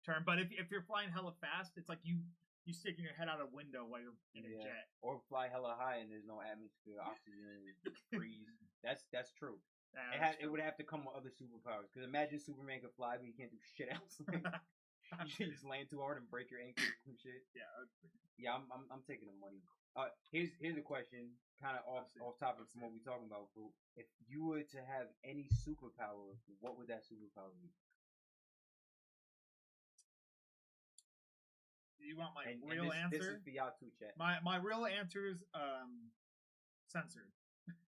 term, but if you're flying hella fast, it's like you sticking your head out a window while you're in a Yeah. jet. Or fly hella high and there's no atmosphere, oxygen, freeze. That's true. It would have to come with other superpowers. Because imagine Superman could fly, but he can't do shit else. You just land too hard and break your ankle and shit. Yeah, I'm taking the money. Here's a question, kind of off topic from what we're talking about. But if you were to have any superpower, what would that superpower be? You want my And real this answer? is for y'all too, chat. My real answer is censored.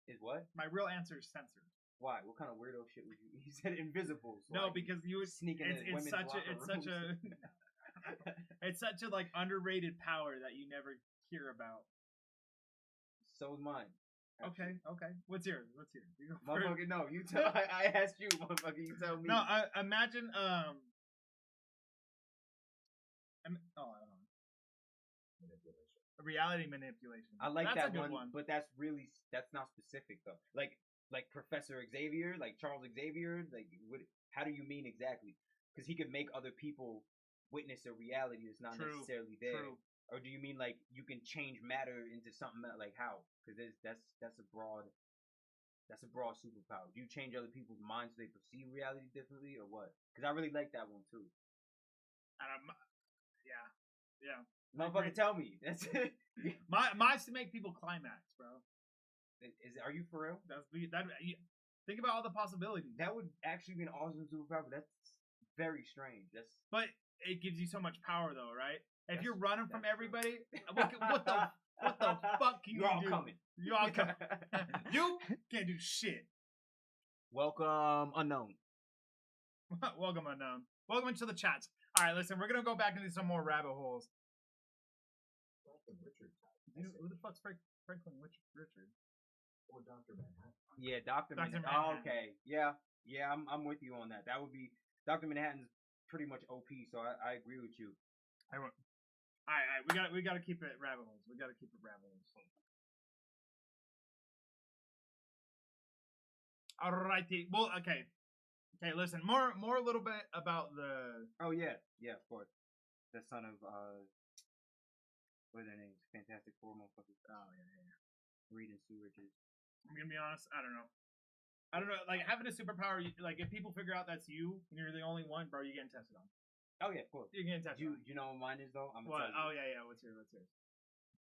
Is what? My real answer is censored. Why? What kind of weirdo shit would you? He said invisible. So No, like, because you would sneaking in women's locker it's such a rooms. it's such a like underrated power that you never hear about. So is mine. Okay. What's yours? You go first. Motherfucker, no, you tell. I asked you, motherfucker. You tell me. No, imagine I don't know. Manipulation. Reality manipulation. I like That's that a good one, but that's not specific though. Like Professor Xavier, like Charles Xavier. Like, how do you mean exactly? Because he could make other people witness a reality that's not True, necessarily there. true. Or do you mean like you can change matter into something else? Like how? Because that's a broad superpower. Do you change other people's minds so they perceive reality differently, or what? Because I really like that one too. And Yeah. Motherfucker, tell me. That's it. Mine's to make people climax, bro. Are you for real? Think about all the possibilities. That would actually be an awesome superpower, but that's very strange. But it gives you so much power, though, right? If you're That's- running from that's everybody, what the fuck can you You're all do? coming. You all coming. You can't do shit. Welcome, unknown. Welcome, unknown. Welcome into the chats. All right, listen, we're gonna go back into some more rabbit holes. Franklin Richard type. Who the fuck's Franklin Richard? Or Dr. Manhattan. Yeah, Dr. Dr. Manhattan. Manhattan. Oh, okay. Yeah, I'm with you on that. That would be Dr. Manhattan's pretty much OP, so I agree with you. All right, we gotta keep it rabbit holes. We gotta keep it rabbit holes. Alrighty. Well, okay. Okay, listen. More a little bit about the. Oh yeah, of course. The son of what are their names? Fantastic Four motherfuckers. Oh yeah. Reed and Sue Richards. I'm gonna be honest. I don't know. Like having a superpower. Like if people figure out that's you and you're the only one, bro, you're getting tested on. Oh yeah, of course. You're getting tested on. Do you know what mine is though? I'm What? gonna tell you. Oh yeah. What's yours?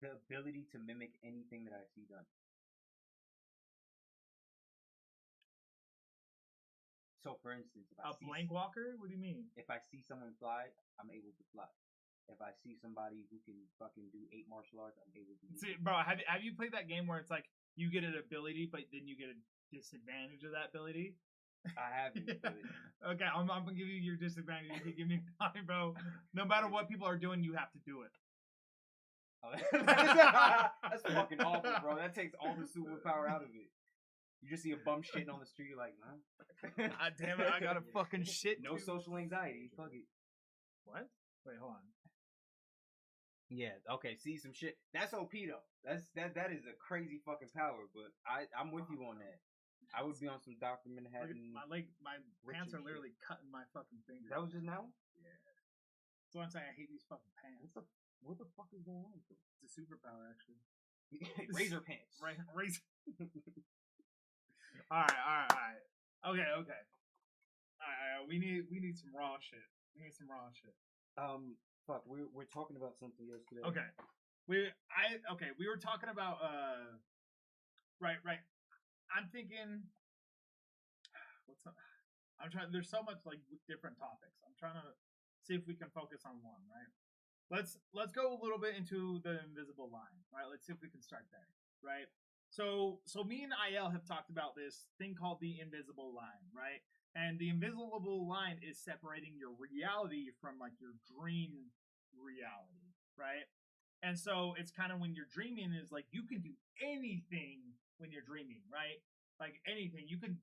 The ability to mimic anything that I see done. So, for instance, if A blank walker? What do you mean? if I see someone fly, I'm able to fly. If I see somebody who can fucking do 8 martial arts, I'm able to do See, it. bro, have you played that game where it's like you get an ability, but then you get a disadvantage of that ability? I haven't. but Okay, I'm gonna give you your disadvantage. You can give me mine, bro. No matter what people are doing, you have to do it. that's fucking awful, bro. That takes all the superpower out of it. You just see a bum shitting on the street, you're like, huh? God damn it, I got a fucking shit. No too. social anxiety. Fuck it. What? Wait, hold on. Yeah. Okay. See some shit. That's OP though. That is a crazy fucking power. But I'm with you on that. I would be on some Dr. Look at Manhattan. my pants are Richard literally cutting my fucking fingers. That was just now. That's why I'm saying I hate these fucking pants. What the fuck is going on? It's a superpower, actually. Razor pants. Right, razor. All right. Okay. All right. We need some raw shit. Fuck. We're talking about something yesterday. Okay. We were talking about right. I'm thinking I'm trying there's so much like different topics. I'm trying to see if we can focus on one, right? Let's go a little bit into the invisible line, right? Let's see if we can start there, right? So me and IL have talked about this thing called the invisible line, right? And the invisible line is separating your reality from like your dream reality, right? And so it's kind of when you're dreaming is like you can do anything when you're dreaming, right? Like anything. You could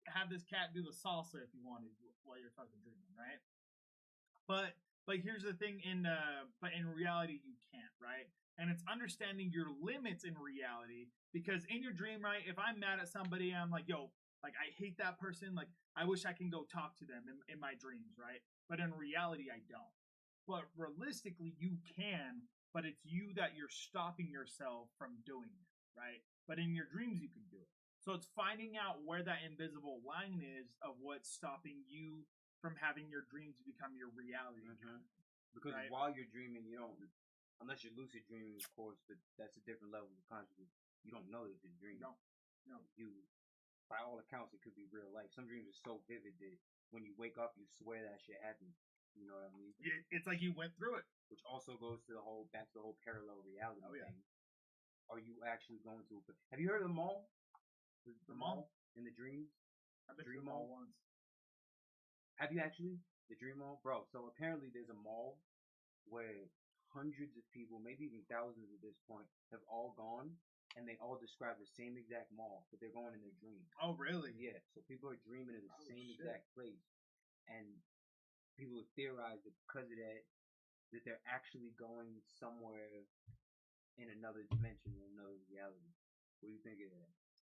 have this cat do the salsa if you wanted while you're fucking dreaming, right? But here's the thing but in reality you can't, right? And it's understanding your limits in reality because in your dream, right, if I'm mad at somebody, I'm like, yo, like I hate that person, like I wish I can go talk to them in my dreams, right? But in reality I don't. But realistically you can, but it's you that you're stopping yourself from doing it, right? But in your dreams you can do it. So it's finding out where that invisible line is of what's stopping you from having your dreams become your reality. Because Right. while you're dreaming, you don't, unless you're lucid dreaming, of course, but that's a different level of consciousness. You don't know that you're dreaming. No. You, by all accounts, it could be real life. Some dreams are so vivid that when you wake up, you swear that shit happened. You know what I mean? It's like you went through it. Which also goes to back to the whole parallel reality thing. Are you actually going to? Have you heard of the mall? The mall in the dreams. I've been Dream through Mall? all once. Have you actually? The Dream Mall? Bro, so apparently there's a mall where hundreds of people, maybe even thousands at this point, have all gone, and they all describe the same exact mall, but they're going in their dreams. Oh, really? Yeah, so people are dreaming of the same shit. exact place, and people have theorized that because of that they're actually going somewhere in another dimension, in another reality. What do you think of that?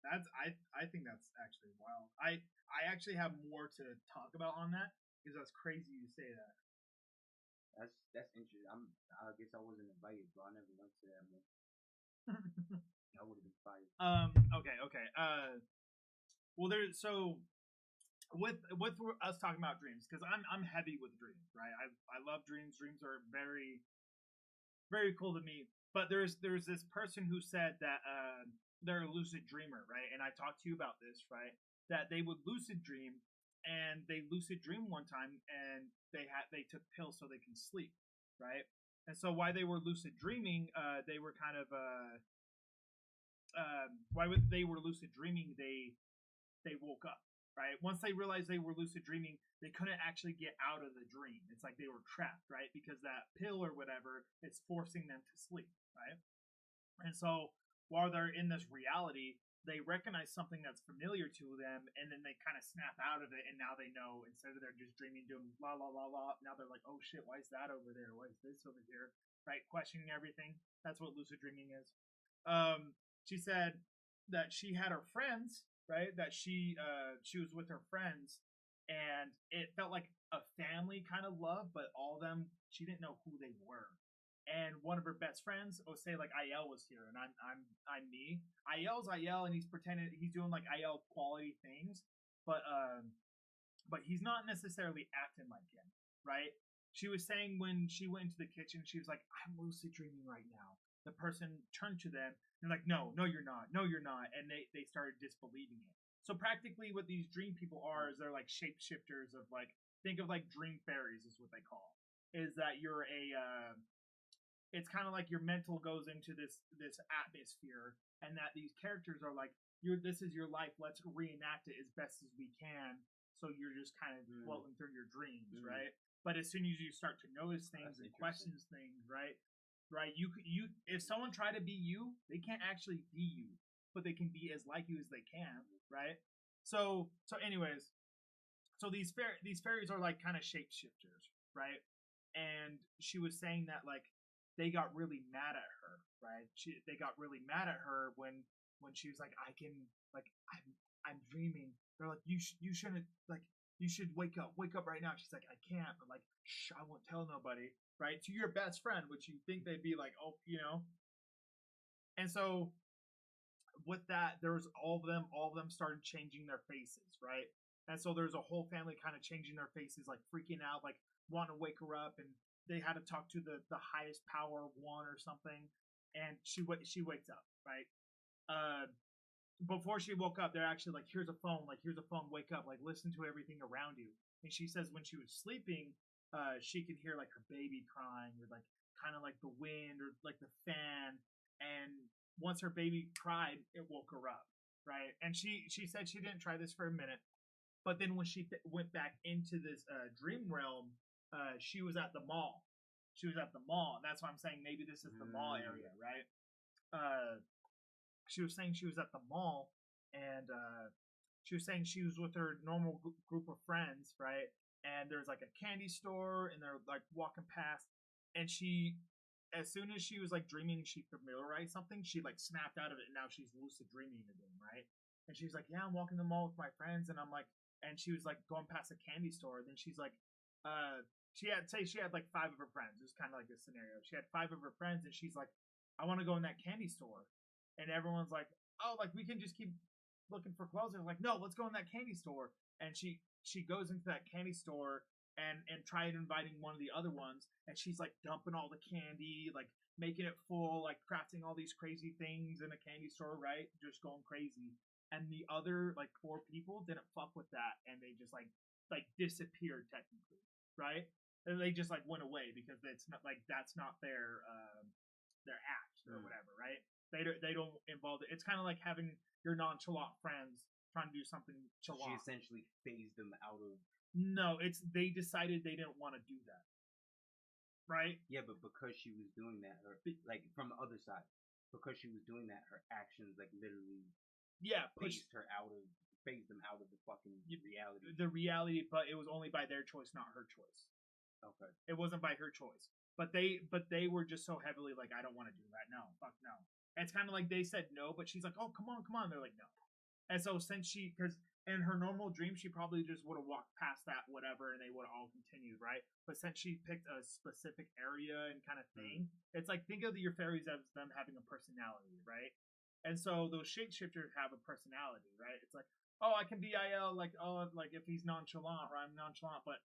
I think that's actually wild. I actually have more to talk about on that because that's crazy you say that. That's interesting. I guess I wasn't invited, bro. I never went to that one. I would have been fired. Okay. Well, with us talking about dreams, because I'm heavy with dreams, right? I love dreams. Dreams are very very cool to me. But there's this person who said that they're a lucid dreamer, right? And I talked to you about this, right? That they would lucid dream, and they lucid dream one time, and they took pills so they can sleep, right? And so while they were lucid dreaming, they were kind of they were lucid dreaming, they woke up, right? Once they realized they were lucid dreaming, they couldn't actually get out of the dream. It's like they were trapped, right? Because that pill or whatever is forcing them to sleep, right? And so while they're in this reality, they recognize something that's familiar to them, and then they kind of snap out of it, and now they know, instead of they're just dreaming, doing la la la la, now they're like, oh shit, why is that over there? Why is this over here? Right? Questioning everything. That's what lucid dreaming is. She said that she had her friends, right? That she was with her friends, and it felt like a family kind of love, but all of them, she didn't know who they were. And one of her best friends, oh, say like Aiel was here, and I'm me. Aiel's Aiel, and he's pretending he's doing like Aiel quality things, but he's not necessarily acting like him, right? She was saying when she went into the kitchen, she was like, "I'm lucid dreaming right now." The person turned to them and like, "No, no, you're not. No, you're not," and they started disbelieving it. So practically, what these dream people are is they're like shapeshifters of like, think of like dream fairies is what they call. Is that you're a it's kind of like your mental goes into this atmosphere, and that these characters are like, this is your life, let's reenact it as best as we can, so you're just kind of floating through your dreams, right? But as soon as you start to notice things and questions things, right, you if someone try to be you, they can't actually be you, but they can be as like you as they can, right? So anyways, so these fairies are like kind of shapeshifters, right? And she was saying that like they got really mad at her, right? They got really mad at her when she was like, I can, like, I'm dreaming. They're like, you shouldn't, like, you should wake up right now. She's like, I can't, but like, shh, I won't tell nobody, right? To your best friend, which you think they'd be like, oh, you know. And so with that, there was all of them started changing their faces, right? And so there's a whole family kind of changing their faces, like freaking out, like wanting to wake her up, and they had to talk to the highest power one or something, and she wakes up, right? Before she woke up, they're actually like, here's a phone, wake up, like listen to everything around you. And she says when she was sleeping, she could hear like her baby crying, or like kind of like the wind or like the fan. And once her baby cried, it woke her up, right? And she said she didn't try this for a minute, but then when she went back into this dream realm, she was at the mall. She was at the mall, and that's why I'm saying maybe this is the mall area, right? She was saying she was at the mall, and she was saying she was with her normal group of friends, right? And there's like a candy store, and they're like walking past, and she, as soon as she was like dreaming, she familiarized something. She like snapped out of it, and now she's lucid dreaming again, right? And she's like, "Yeah, I'm walking the mall with my friends," and I'm like, and she was like going past a candy store. And then she's like, she had like 5 of her friends. It was kind of like this scenario. She had 5 of her friends, and she's like, "I want to go in that candy store," and everyone's like, "Oh, like we can just keep looking for clothes." And like, "No, let's go in that candy store." And she goes into that candy store and tried inviting one of the other ones, and she's like dumping all the candy, like making it full, like crafting all these crazy things in a candy store, right? Just going crazy. And the other like 4 people didn't fuck with that, and they just like disappeared technically, right? And they just like went away because it's not like that's not their act or whatever, right? They don't involve it. It's kind of like having your nonchalant friends trying to do something chalant. She essentially phased them out of. No, it's they decided they didn't want to do that, right? Yeah, but because she was doing that, or like from the other side, because she was doing that, her actions like literally phased them out of the fucking reality. The reality, but it was only by their choice, not her choice. Okay. It wasn't by her choice. But they were just so heavily like, I don't want to do that. No, fuck no. And it's kind of like they said no, but she's like, oh, come on. They're like, no. And so since because in her normal dream, she probably just would have walked past that, whatever, and they would have all continued, right? But since she picked a specific area and kind of thing, it's like, think of your fairies as them having a personality, right? And so those shapeshifters have a personality, right? It's like, oh, I can BIL like, oh, like if he's nonchalant or I'm nonchalant, but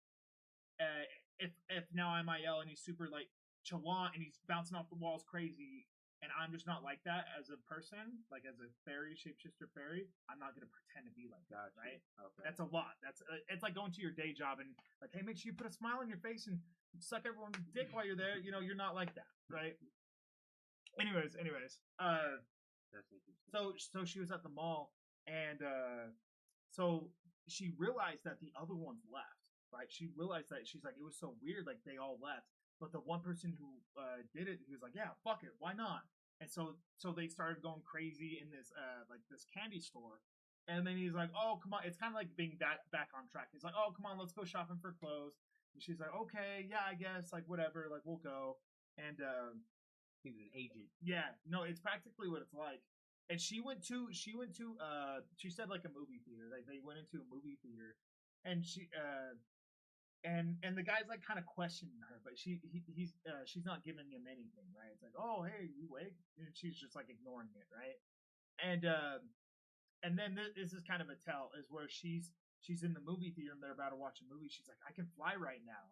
if now I'm IL and he's super like chalant and he's bouncing off the walls crazy, and I'm just not like that as a person, like as a fairy shapeshifter fairy, I'm not gonna pretend to be like that, Gotcha. right? Okay. That's a lot. That's it's like going to your day job and like, hey, make sure you put a smile on your face and suck everyone's dick while you're there. You know, you're not like that, right? Anyways, That's interesting. so she was at the mall and so she realized that the other ones left, right? She realized that she's like, it was so weird, like they all left. But the one person who did it, he was like, yeah, fuck it, why not? And so they started going crazy in this like this candy store. And then he's like, oh come on, it's kind of like being back on track. He's like, oh come on, let's go shopping for clothes. And she's like, okay, yeah, I guess, like whatever, like we'll go. And He was an agent. yeah, no, it's practically what it's like. And she said like a movie theater. Like they went into a movie theater, and and the guy's like kind of questioning her, but she's not giving him anything, right? It's like, oh hey, you awake? And she's just like ignoring it, right? And then this is kind of a tell is where she's in the movie theater and they're about to watch a movie. She's like, I can fly right now.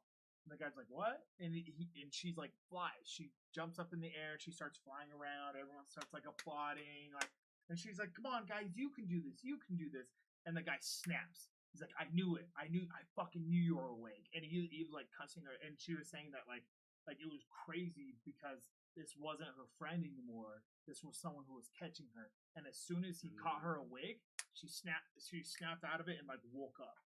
And the guy's like, what? And and she's like, flies. She jumps up in the air. She starts flying around. Everyone starts like applauding, like, and she's like, come on, guys, you can do this. You can do this. And the guy snaps. He's like, I knew it. I fucking knew you were awake. And he was like cussing her. And she was saying that like it was crazy because this wasn't her friend anymore. This was someone who was catching her. And as soon as he caught her awake, she snapped out of it and like woke up.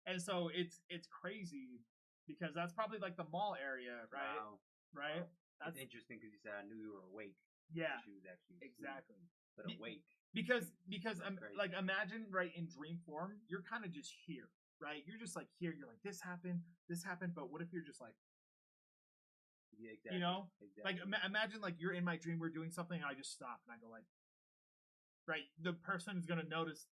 And so it's crazy because that's probably like the mall area, right? Wow. Right? That's interesting because you said I knew you were awake. Yeah. She was actually asleep, exactly. but awake. Because Crazy. like imagine right in dream form, you're kind of just here, right? You're just like here. You're like this happened, but what if you're just like, Yeah, exactly. you know, exactly. like imagine like you're in my dream, we're doing something, and I just stop and I go like, right? The person's gonna notice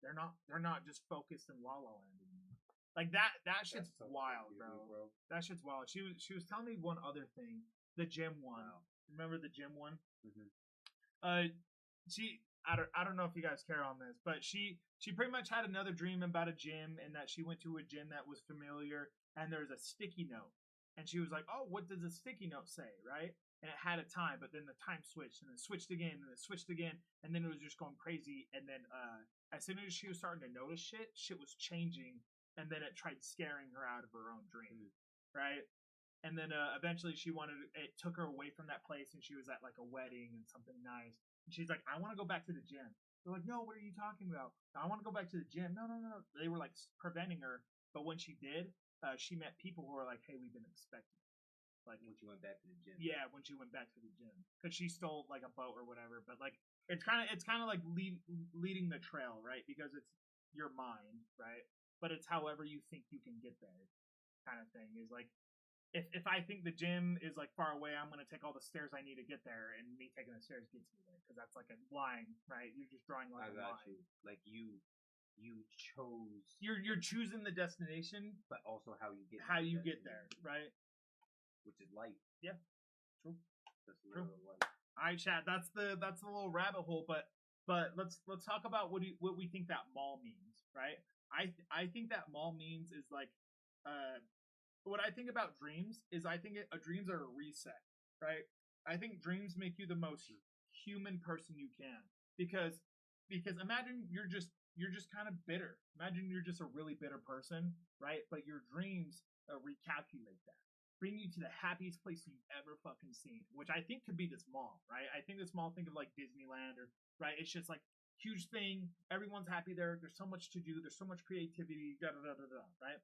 they're not just focused in La La Land anymore. Like that shit's so wild, crazy, bro. That shit's wild. She was telling me one other thing, the gym one. Wow. Remember the gym one? Mm-hmm. I don't know if you guys care on this, but she pretty much had another dream about a gym and that she went to a gym that was familiar and there's a sticky note. And she was like, oh, what does the sticky note say, right? And it had a time, but then the time switched and it switched again and it switched again and then it was just going crazy. And then as soon as she was starting to notice shit was changing and then it tried scaring her out of her own dream, right? And then eventually it took her away from that place and she was at like a wedding and something nice. And she's like, I want to go back to the gym. They're like, no, what are you talking about? I want to go back to the gym. No. They were like preventing her. But when she did, she met people who were like, hey, we've been expecting. Like when she went back to the gym. Yeah, when she went back to the gym. Because she stole like a boat or whatever. But like, it's kind of like leading the trail, right? Because it's your mind, right? But it's however you think you can get there kind of thing. Is like, if I think the gym is like far away, I'm gonna take all the stairs I need to get there, and me taking the stairs gets me there because that's like a line, right? You're just drawing like I a got line. you. Like you chose. You're choosing the destination, but also how you get there, right? Which is life. Yeah, true. That's literal life. All right, Chad. That's the little rabbit hole, but let's talk about what we think that mall means, right? I think that mall means is like what I think about dreams is I think dreams are a reset, right? I think dreams make you the most human person you can because imagine you're just kind of bitter. Imagine you're just a really bitter person, right? But your dreams recalculate that, bring you to the happiest place you've ever fucking seen, which I think could be this mall, right? I think this mall, think of like Disneyland or right. It's just like huge thing. Everyone's happy there. There's so much to do. There's so much creativity. Right?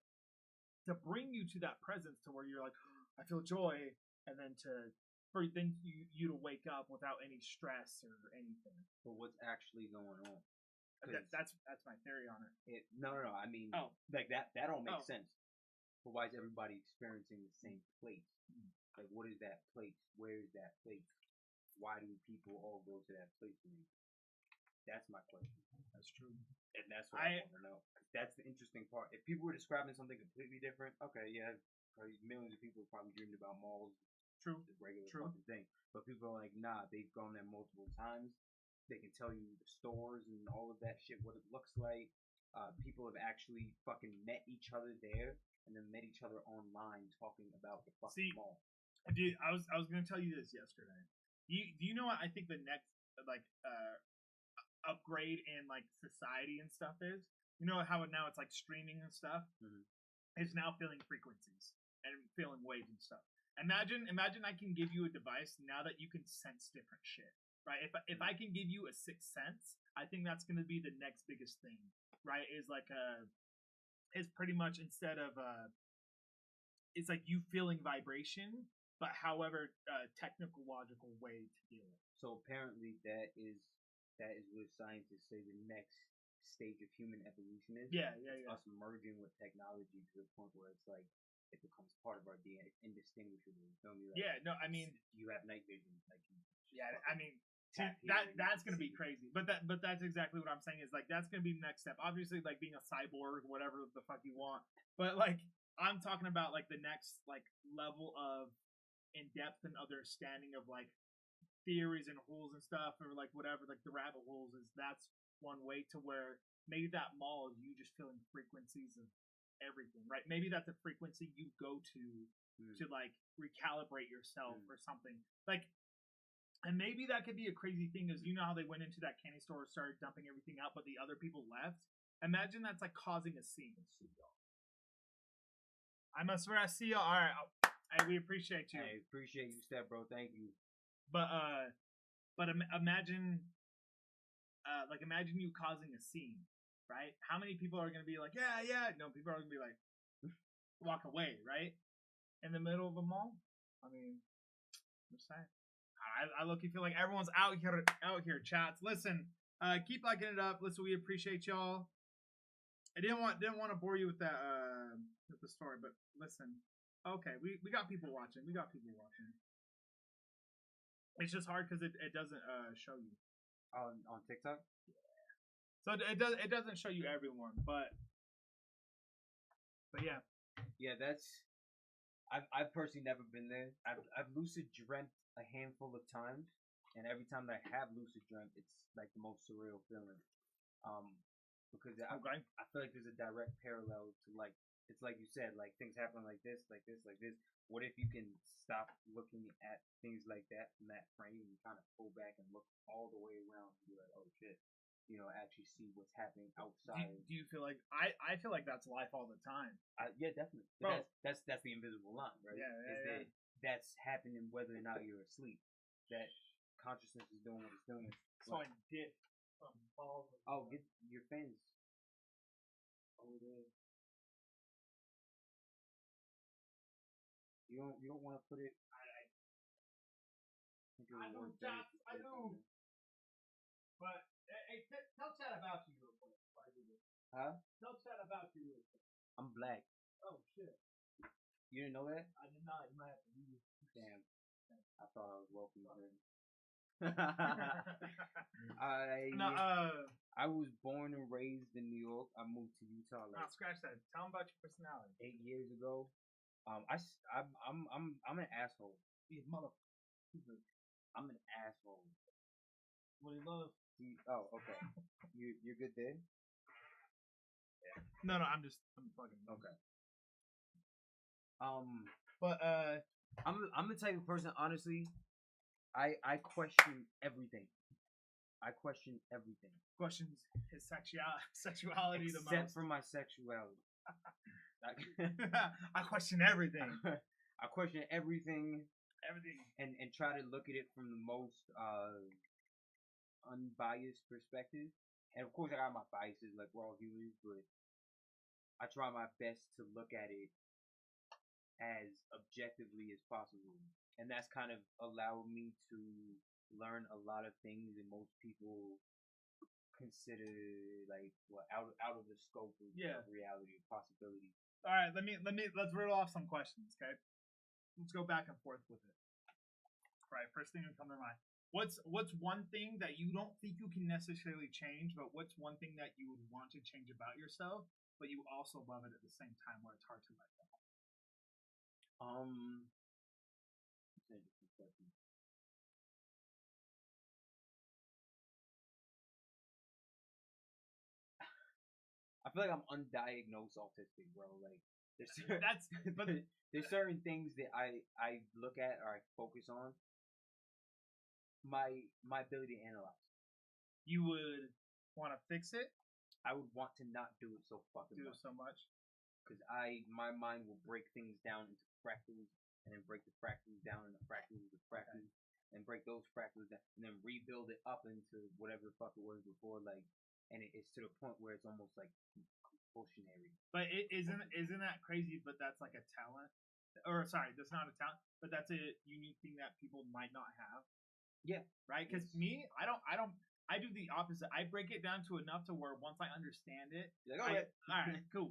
To bring you to that presence to where you're like, I feel joy, and then for you to wake up without any stress or anything. But what's actually going on? That's my theory on it. No. I mean, like that don't make sense. But why is everybody experiencing the same place? Like, what is that place? Where is that place? Why do people all go to that place? That's my question. That's true. And that's what I want to know. That's the interesting part. If people were describing something completely different, okay, yeah, millions of people probably dreamed about malls. True. The regular fucking thing. But people are like, nah, they've gone there multiple times. They can tell you the stores and all of that shit, what it looks like. People have actually fucking met each other there and then met each other online talking about the fucking mall. Dude, I was gonna tell you this yesterday. Do you know what I think the next like upgrade in like society and stuff is? You know how now it's like streaming and stuff. Mhm. It's now feeling frequencies and feeling waves and stuff. Imagine I can give you a device now that you can sense different shit. Right? If I can give you a sixth sense, I think that's gonna be the next biggest thing. Right? Is like is pretty much instead of it's like you feeling vibration, but however technological way to do it. So apparently that is what scientists say the next stage of human evolution is. Yeah. Us merging with technology to the point where it's like it becomes part of our DNA, indistinguishable. You feel me? Like, yeah, no, I mean, you have night vision, like I mean, that's gonna be crazy. But that's exactly what I'm saying is like that's gonna be the next step. Obviously, like being a cyborg, whatever the fuck you want. But like I'm talking about like the next like level of in depth and understanding of like theories and holes and stuff, or like whatever, like the rabbit holes is that's one way to where maybe that mall is you just feeling frequencies of everything, right? Maybe that's a frequency you go to like recalibrate yourself or something. Like, and maybe that could be a crazy thing is you know how they went into that candy store and started dumping everything out, but the other people left? Imagine that's like causing a scene. I must wear a seal. All right. We appreciate you. I appreciate you, Step Bro. Thank you. But imagine imagine you causing a scene, right? How many people are gonna be like, yeah? No, people are gonna be like, walk away, right? In the middle of a mall. I mean, I'm just saying. I look, you feel like everyone's out here, chats. Listen, keep liking it up. Listen, we appreciate y'all. I didn't want to bore you with that with the story, but listen. Okay, we got people watching. It's just hard because it doesn't show you on TikTok. So it doesn't show you everyone, but yeah. Yeah, I've personally never been there. I've lucid dreamt a handful of times, and every time that I have lucid dreamt, it's like the most surreal feeling. Because I feel like there's a direct parallel to like it's like you said, like things happen like this. What if you can stop looking at things like that from that frame and kind of pull back and look all the way around and be like, oh shit, actually see what's happening outside. Do you feel like I feel like that's life all the time? Yeah, definitely. But that's the invisible line, right? Yeah. That's happening whether or not you're asleep. That consciousness is doing what it's doing. So I did. Oh, get your fans over there. You don't want to put it. I know, Josh, I know. But hey, tell chat about you real quick. Huh? Tell chat about you real quick. I'm black. Oh shit. You didn't know that? I did not. You might have to leave. Damn. I thought I was welcome here. I was born and raised in New York. I moved to Utah. Like, scratch that. Tell them about your personality. 8 years ago. I'm an asshole. These mother. I'm an asshole. What do you love? Oh, okay. You're good there? Yeah. No, I'm fucking okay. But I'm the type of person, honestly, I question everything. Questions his sexuality the most. Except for my sexuality. I question everything. I question everything. Everything. And try to look at it from the most unbiased perspective. And of course I got my biases, like we're all humans, but I try my best to look at it as objectively as possible. And that's kind of allowed me to learn a lot of things that most people consider like out of the scope of reality or possibility. All right, let's riddle off some questions, okay? Let's go back and forth with it. All right, first thing that comes to mind. What's one thing that you don't think you can necessarily change, but what's one thing that you would want to change about yourself, but you also love it at the same time where it's hard to let go? feel like I'm undiagnosed autistic, bro. Like there's That's but there's certain things that I look at or I focus on. My ability to analyze. you would want to fix it, I would want to not do it so fucking do much. so much. Because my mind will break things down into fractals and then break the fractals down into fractals to fractals and break those fractals down and then rebuild it up into whatever the fuck it was before, like, and it's to the point where it's almost like compulsionary. But it isn't that crazy? But that's like a talent, or sorry, that's not a talent, but that's a unique thing that people might not have. Yeah, right. Because me, I do the opposite. I break it down to enough to where once I understand it, you're like, all right, cool.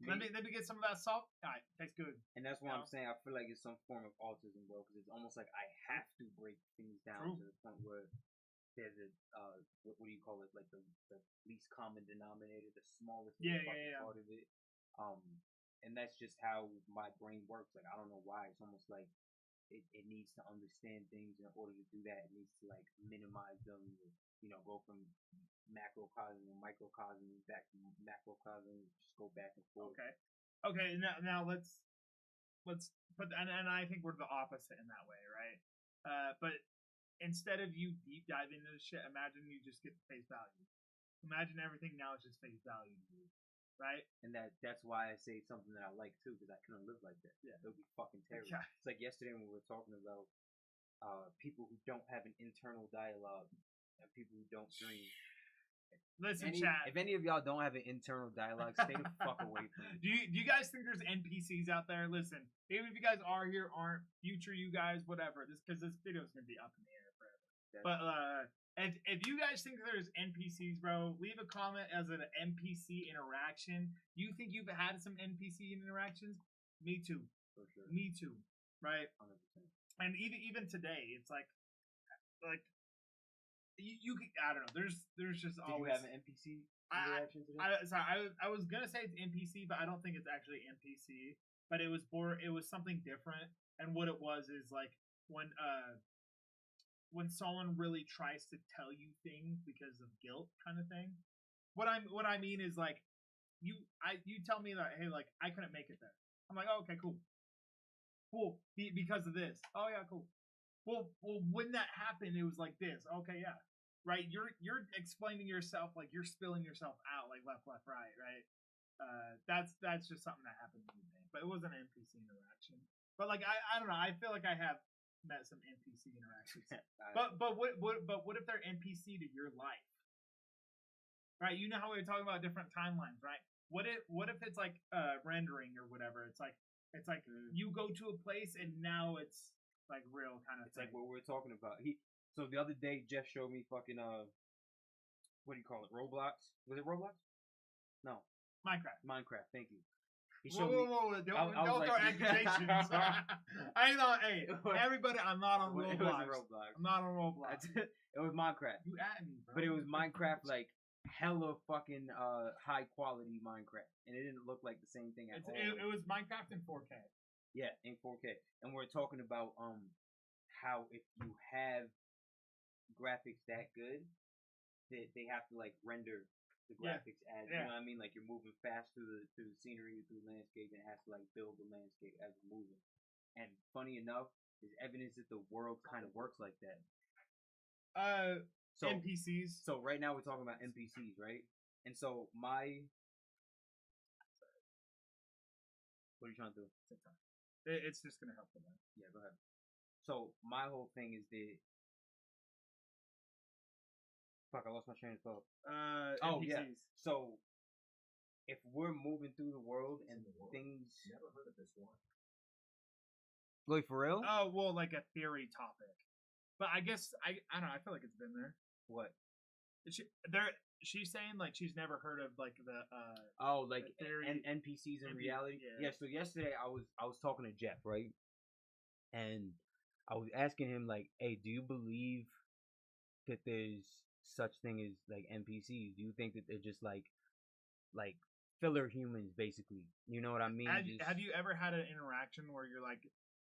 Let me get some of that salt. All right, tastes good. And that's why I'm saying I feel like it's some form of autism, bro. Because it's almost like I have to break things down True. to the point where there's a what do you call it? Like the least common denominator, the smallest part of it. And that's just how my brain works. Like I don't know why. It's almost like it needs to understand things in order to do that. It needs to like minimize them, go from macrocosm and microcosm back to macrocosm, just go back and forth. Okay. Now let's put and I think we're the opposite in that way, right? But instead of you deep dive into this shit, imagine you just get the face value. Imagine everything now is just face value to you, right? And that's why I say something that I like too, because I couldn't live like that. Yeah, it would be fucking terrible. Yeah. It's like yesterday when we were talking about people who don't have an internal dialogue and people who don't dream. Listen, chat. If any of y'all don't have an internal dialogue, stay the fuck away from me. Do you guys think there's NPCs out there? Listen, even if you guys are here, aren't, future you guys, whatever. Because this video is gonna be up in the air forever. But if you guys think there's NPCs, bro, leave a comment as an NPC interaction. Do you think you've had some NPC interactions? Me too. For sure. Me too. Right. 100%. And even today, it's like you could, I don't know. There's just Did always. you have an NPC interaction today? I was gonna say it's NPC, but I don't think it's actually NPC. But it was something different. And what it was is like when someone really tries to tell you things because of guilt, kind of thing. What I mean is like you tell me that, hey, like I couldn't make it there. I'm like, oh, okay, cool, because of this. Oh yeah, cool. Well, when that happened, it was like this. Okay, yeah, right. You're explaining yourself, like you're spilling yourself out, like left, right, right. That's just something that happened to me, but it wasn't an NPC interaction. But like I don't know. I feel like I have met some NPC interactions. but what if they're NPC to your life? Right? You know how we were talking about different timelines, right? What if it's like rendering or whatever? It's like you go to a place and now it's like real kind of it's thing. Like what we're talking about. So the other day Jeff showed me fucking what do you call it? Roblox? Was it Roblox? No. Minecraft, thank you. He showed me. Whoa. Don't throw accusations. I know, hey, everybody, I'm not on Roblox. It wasn't Roblox. I'm not on Roblox. It was Minecraft. You at me, bro. But it was Minecraft, like hella fucking high quality Minecraft, and it didn't look like the same thing at all. It was Minecraft in 4K. Yeah, in 4K, and we're talking about how if you have graphics that good, that they have to like render the graphics as you know what I mean, like you're moving fast through the scenery, through the landscape, and it has to like build the landscape as you're moving. And funny enough, there's evidence that the world kind of works like that. So NPCs. So right now we're talking about NPCs, right? And so what are you trying to do? It's just gonna help them. Yeah, go ahead. So my whole thing is that. Fuck, I lost my train of thought. NPCs. Yeah. So if we're moving through the world and things. Never heard of this one. Wait, for real? Oh, well, like a theory topic. But I guess I don't know. I feel like it's been there. What? She's saying like she's never heard of like the like the theory, NPCs in reality. Yeah. So yesterday I was talking to Jeff, right, and I was asking him like, hey, do you believe that there's such thing as like NPCs? Do you think that they're just like filler humans, basically? You know what I mean? Have you ever had an interaction where you're like,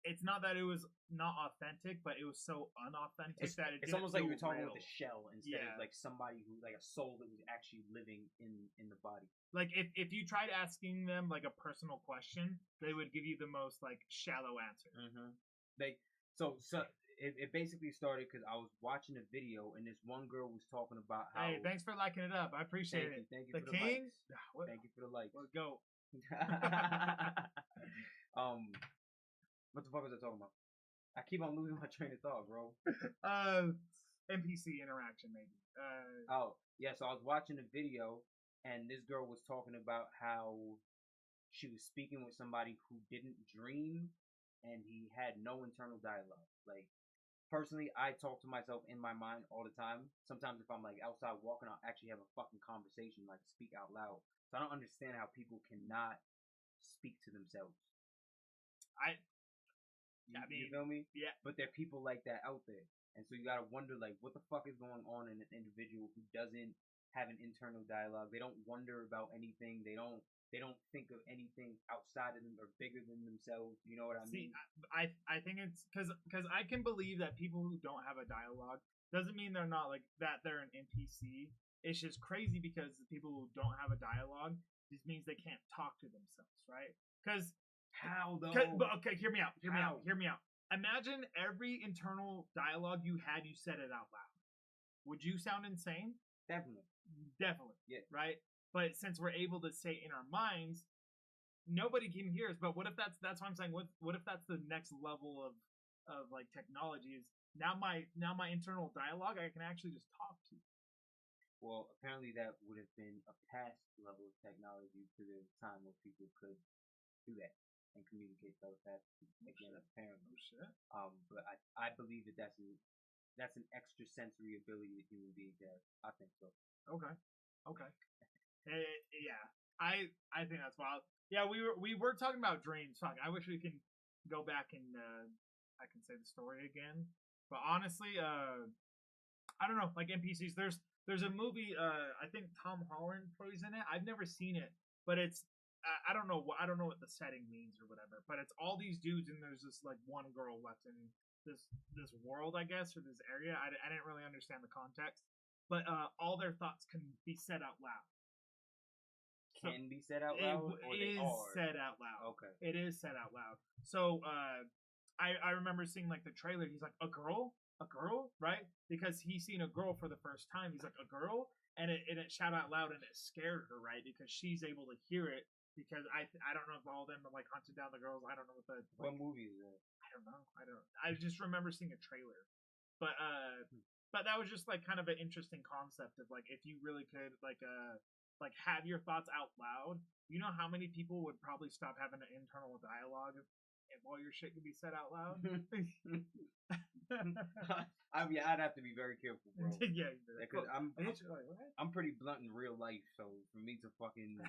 it's not that it was not authentic, but it was so unauthentic that it It's didn't almost like you were feel talking real. with a shell instead Yeah. of like somebody who like a soul that was actually living in the body. Like if you tried asking them like a personal question, they would give you the most like shallow answer. Mm-hmm. Like so it basically started because I was watching a video and this one girl was talking about how. Hey, thanks for liking it up. I appreciate it. Thank you The for king. the likes. Thank you for the likes. Let's go. What the fuck was I talking about? I keep on losing my train of thought, bro. NPC interaction maybe. Oh yeah, so I was watching a video and this girl was talking about how she was speaking with somebody who didn't dream and he had no internal dialogue. Like personally, I talk to myself in my mind all the time. Sometimes if I'm like outside walking, I'll actually have a fucking conversation, like speak out loud. So I don't understand how people cannot speak to themselves. I mean, you feel me? yeah. But there are people like that out there, and so you gotta wonder like, what the fuck is going on in an individual who doesn't have an internal dialogue? They don't wonder about anything. They don't think of anything outside of them or bigger than themselves. You know what I mean? I think it's because I can believe that people who don't have a dialogue doesn't mean they're not like that. They're an NPC. It's just crazy because the people who don't have a dialogue just means they can't talk to themselves, right? Because how though? Okay, hear me out. Hear me out. Imagine every internal dialogue you had, you said it out loud. Would you sound insane? Definitely. Yeah. Right. But since we're able to say it in our minds, nobody can hear us. But what if that's what I'm saying? What if that's the next level of like technology? Is now my internal dialogue I can actually just talk to. Well, apparently that would have been a past level of technology to the time where people could do that and communicate telepathically. Again, apparently. Oh shit. But I believe that that's an extra sensory ability that human beings have. I think so. Okay. Yeah. I think that's wild. Yeah, we were talking about dreams. Fuck, I wish we can go back and I can say the story again. But honestly, I don't know. Like NPCs, there's a movie. I think Tom Holland plays in it. I've never seen it, but it's I don't know what the setting means or whatever. But it's all these dudes and there's this like one girl left in this world, I guess, or this area. I didn't really understand the context, but all their thoughts can be said out loud. Can be said out loud, or they are said out loud. Okay, it is said out loud. So I remember seeing like the trailer. He's like, a girl, right? Because he's seen a girl for the first time. He's like, a girl, and it shout out loud, and it scared her, right? Because she's able to hear it. Because I don't know if all of them are like hunted down the girls. I don't know what movie is that? I don't know. I just remember seeing a trailer, but that was just like kind of an interesting concept of like if you really could like have your thoughts out loud. You know how many people would probably stop having an internal dialogue if all your shit could be said out loud? I mean, I'd have to be very careful, bro. Yeah, because I'm pretty blunt in real life, so for me to fucking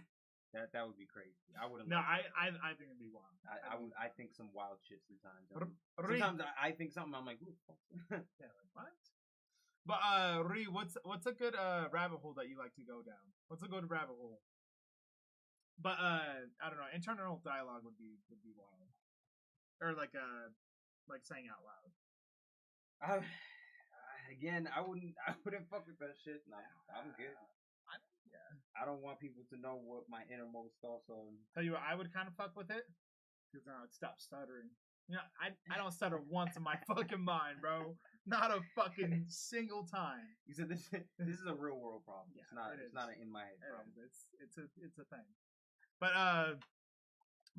that would be crazy. I wouldn't. No, I think it'd be wild. I think some wild shit sometimes. Sometimes I think something. I'm like, ooh. Yeah, like what? But Ree, what's a good rabbit hole that you like to go down? What's a good rabbit hole? But I don't know. Internal dialogue would be wild, or like saying out loud. Again, I wouldn't fuck with that shit. No, I'm good. I don't want people to know what my innermost thoughts are. Tell you what, I would kind of fuck with it because then I would stop stuttering. You know, I don't stutter once in my fucking mind, bro. Not a fucking single time. You said this is a real world problem. Yeah, it's not an in my head problem. It's a thing. But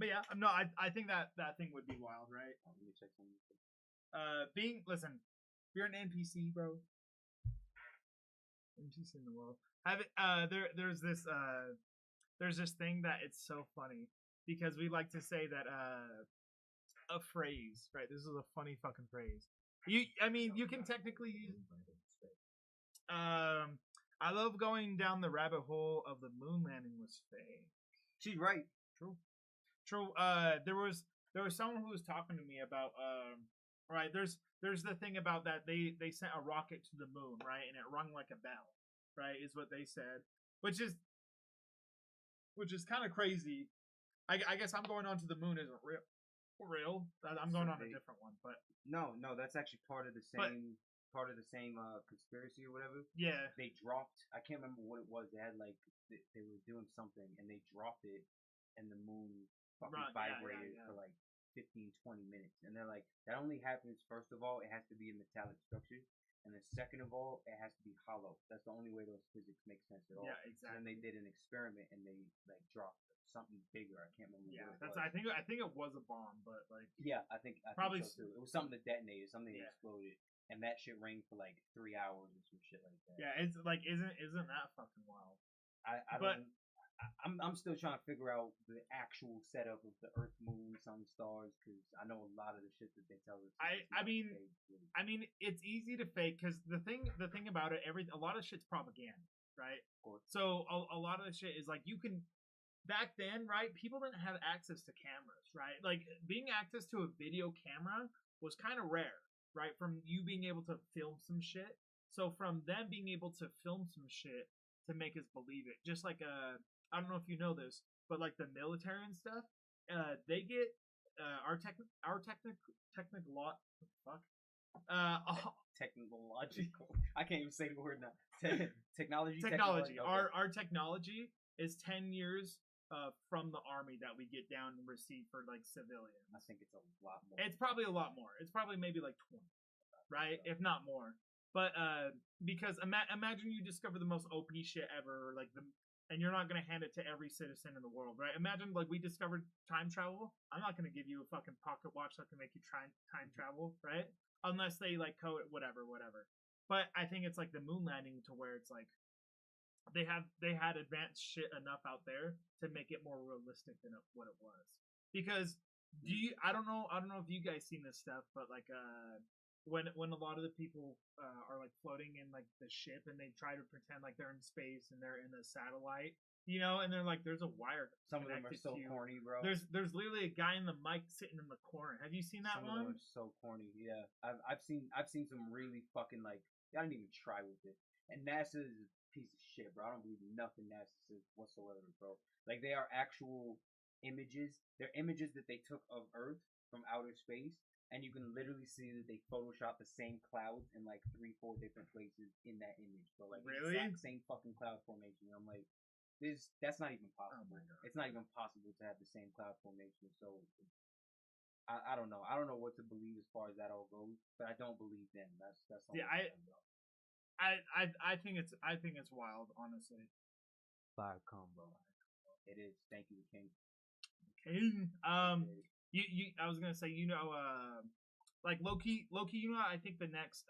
yeah, no, I think that thing would be wild, right? Let me check something. Listen, if you're an NPC, bro. NPC in the world. There's this thing that it's so funny because we like to say that a phrase, right? This is a funny fucking phrase. You can technically use. I love going down the rabbit hole of the moon landing was fake. She's right. True. There was someone who was talking to me about right. There's the thing about that they sent a rocket to the moon, right, and it rung like a bell. Right, is what they said, which is kind of crazy. I guess I'm going on to the moon isn't real. For real? I'm going So on a they- different one, but No, that's actually part of the But- same conspiracy or whatever. yeah, They dropped. I can't remember what it was. They had like they were doing something and they dropped it, and the moon fucking Right, yeah, vibrated yeah. for like 15, 20 minutes. And they're like, that only happens, first of all, it has to be a metallic structure, and then second of all, it has to be hollow. That's the only way those physics make sense at all. yeah, And then they exactly. did an experiment and they like dropped something bigger. I can't remember. Yeah, what it that's. was. I think it was a bomb, but like, Yeah, I think Probably so too. It was something that detonated, something that Yeah. exploded, and that shit rang for like 3 hours or some shit like that. yeah, it's like, isn't that fucking wild? I But- don't. I'm still trying to figure out the actual setup of the Earth, Moon, Sun, stars, because I know a lot of the shit that they tell us. is I not mean, fake, really. I mean, it's easy to fake because the thing about it, a lot of shit's propaganda, right? Of course. So a lot of the shit is like you can. Back then, right? People didn't have access to cameras, right? Like being access to a video camera was kind of rare, right? From you being able to film some shit. So from them being able to film some shit to make us believe it, just like I don't know if you know this, but like the military and stuff, they get our technical lot. What the fuck? Technological. I can't even say the word now. Technology. Technology. Okay. Our technology is 10 years from the army that we get down and receive for like civilians. I think it's a lot more. It's probably a lot more. It's probably maybe like 20, right? If not more. But because imagine you discover the most OP shit ever, like and you're not gonna hand it to every citizen in the world, right? Imagine like we discovered time travel. I'm not gonna give you a fucking pocket watch that can make you try time travel, right? Unless they like code whatever. But I think it's like the moon landing to where it's like they had advanced shit enough out there to make it more realistic than what it was. Because I don't know if you guys seen this stuff, but like when a lot of the people are like floating in like the ship and they try to pretend like they're in space and they're in a satellite, and they're like there's a wire. Some of them are connected so to you. corny, bro. There's literally a guy in the mic sitting in the corner. Have you seen that Some of them one? are so corny. Yeah, I've seen some really fucking like. I didn't even try with it. And NASA is a piece of shit, bro. I don't believe nothing NASA says whatsoever, bro. Like they are actual images. They're images that they took of Earth from outer space, and you can literally see that they photoshopped the same clouds in like 3-4 different places in that image, bro. Like Really? the exact same fucking cloud formation. And I'm like, that's not even possible. my God. It's not even possible to have the same cloud formation. So I don't know. I don't know what to believe as far as that all goes, but I don't believe them. That's the only Yeah, thing, bro. I think it's wild, honestly. Fire combo. It is. Thank you, King. King. Appreciate it. You I was gonna say, like Loki, I think the next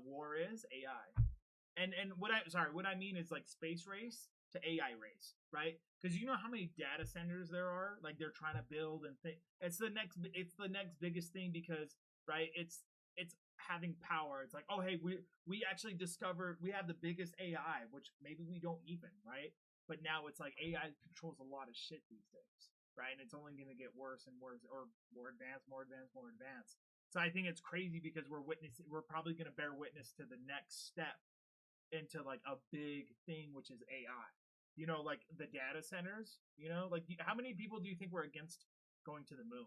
war is AI. And what I mean is like space race to AI race, right? Because you know how many data centers there are, like they're trying to build and it's the next biggest thing because right, it's having power. It's like, oh hey, we actually discovered we have the biggest AI, which maybe we don't even, right? But now it's like AI controls a lot of shit these days, right? And it's only going to get worse and worse, or more advanced. So I think it's crazy because we're probably going to bear witness to the next step into like a big thing, which is AI. Like the data centers. Like how many people do you think were against going to the moon?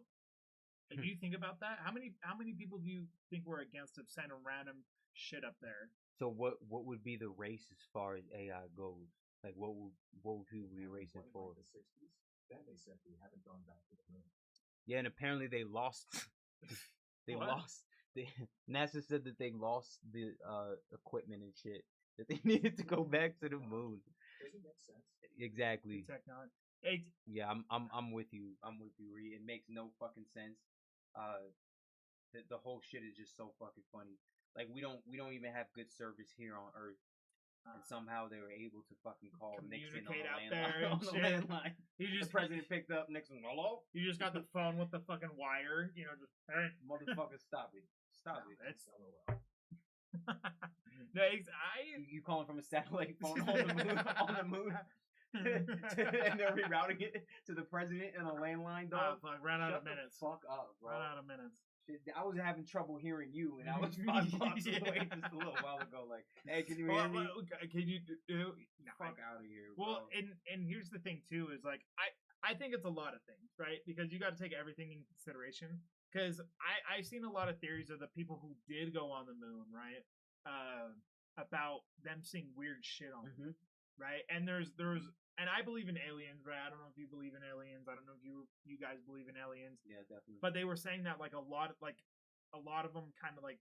Like, do you think about that? How many people do you think were against of sending random shit up there? So what would be the race as far as AI goes? Like what would people be racing for? Like the 60s. Then they said we haven't gone back to the moon. Yeah, and apparently they lost. What? NASA said that they lost the equipment and shit that they needed to go back to the moon. Doesn't make sense. Exactly. Technology. Yeah, I'm with you. I'm with you, Ree. It makes no fucking sense. The whole shit is just so fucking funny. Like we don't even have good service here on Earth, and somehow they were able to fucking call Nixon on Communicate the out landline. there and On the shit. landline. You The just president picked up Nixon. Hello, You just got the phone with the fucking wire. Just hey. motherfucker, stop it, stop it. It's LOL. no, You calling from a satellite phone on the moon? On the moon. And they're rerouting it to the president in a landline, Oh, dog. fuck, ran out Shut of minutes. The fuck up, bro. Ran out of minutes. Shit, I was having trouble hearing you, and I was 5 blocks Yeah. away just a little while ago. Like, hey, can you hear me? Can you do? No, Fuck out of here, well, bro. and here's the thing too is like I think it's a lot of things, right? Because you got to take everything in consideration. Because I've seen a lot of theories of the people who did go on the moon, right? About them seeing weird shit on the moon, right? And there's and I believe in aliens, right? I don't know if you believe in aliens. I don't know if you guys believe in aliens. Yeah, definitely. But they were saying that like a lot of them kind of like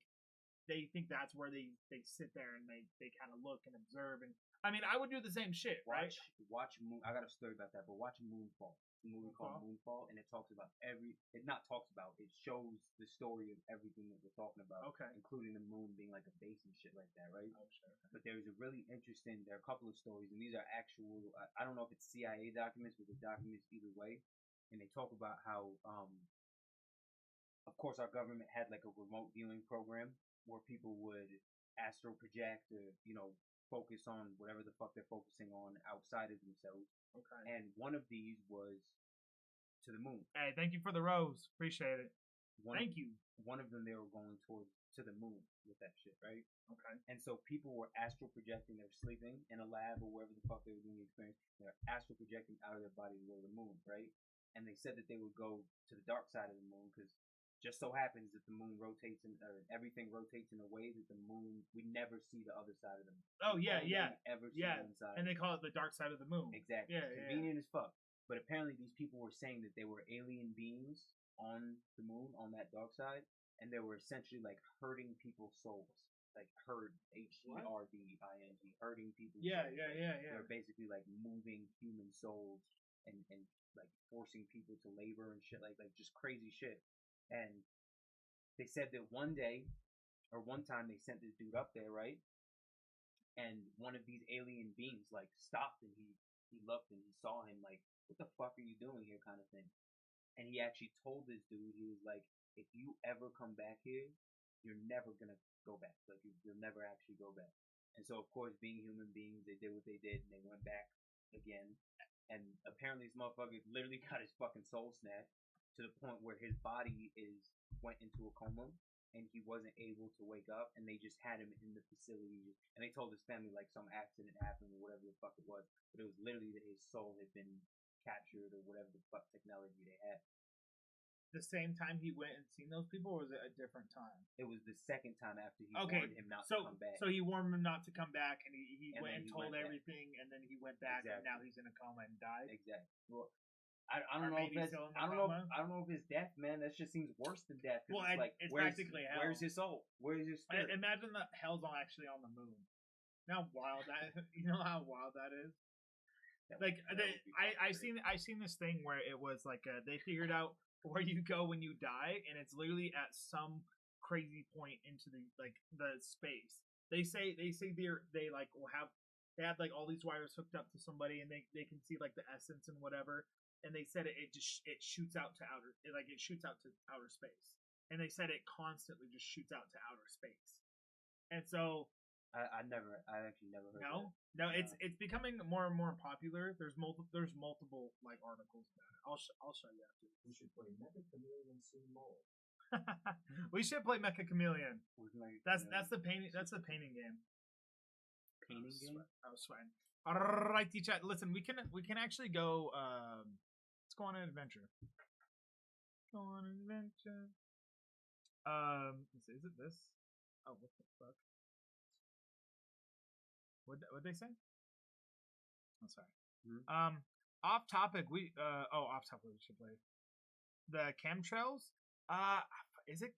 they think that's where they sit there and they kind of look and observe. And I mean, I would do the same shit, right? Watch Moon. I got a story about that, but watch Moonfall. It's a movie called Moonfall, and it talks about it not talks about, it shows the story of everything that we're talking about, Okay. including the moon being like a base and shit like that, right? Oh, sure. But there's a really interesting. There are a couple of stories, and these are actual. I don't know if it's CIA documents, but the documents either way, and they talk about how, of course, our government had like a remote viewing program where people would astral project or focus on whatever the fuck they're focusing on outside of themselves. Okay. And one of these was to the moon. Hey, thank you for the rose. Appreciate it. Thank you. One of them, they were going to the moon with that shit, right? Okay. And so people were astral projecting. They were sleeping in a lab or wherever the fuck they were doing the experience. They were astral projecting out of their body to go to the moon, right? And they said that they would go to the dark side of the moon because just so happens that the moon rotates everything rotates in a way that the moon, we never see the other side of the moon. Oh yeah, yeah. Ever see one side. And they call it the dark side of the moon. Exactly. Yeah, convenient as fuck. But apparently these people were saying that they were alien beings on the moon, on that dark side, and they were essentially like hurting people's souls. Like herd, HERDING, hurting people's souls. Yeah. They're basically like moving human souls and like forcing people to labor and shit, like just crazy shit. And they said that one time they sent this dude up there, right? And one of these alien beings like stopped, and he looked and he saw him like, what the fuck are you doing here, kind of thing. And he actually told this dude, he was like, if you ever come back here, you're never gonna go back. Like you'll never actually go back. And so of course, being human beings, they did what they did and they went back again. And apparently this motherfucker literally got his fucking soul snatched to the point where his body went into a coma and he wasn't able to wake up, and they just had him in the facility, and they told his family like some accident happened or whatever the fuck it was, but it was literally that his soul had been captured or whatever the fuck technology they had. The same time he went and seen those people, or was it a different time? It was the second time after he warned him not to come back. So he warned him not to come back, and he And went and told everything, and then he went back, and now he's in a coma and died. Exactly. Well, I don't know if that's, I don't know if it's death, man. That just seems worse than death. Well, it's like, it's practically hell. Where's his soul? Where's his spirit? Imagine that hell's actually on the moon. How wild that! You know how wild that is. I seen this thing where it was like they figured out where you go when you die, and it's literally at some crazy point into the space. They say they have like all these wires hooked up to somebody, and they can see like the essence and whatever. And they said it shoots out to outer space. And they said it constantly just shoots out to outer space. And so I actually never heard that. No, it's becoming more and more popular. There's multiple like articles about it. I'll show you after. We should play Mecha Chameleon Sea Mole. We should play Mecha Chameleon. That's the painting game. Painting game? I was sweating. Alrighty, chat. Listen, we can actually go. Let's go on an adventure. Go on an adventure. Is it this? Oh, what the fuck? What'd they say? Oh, sorry. Mm-hmm. Off topic. Off topic. We should play the chemtrails. Is it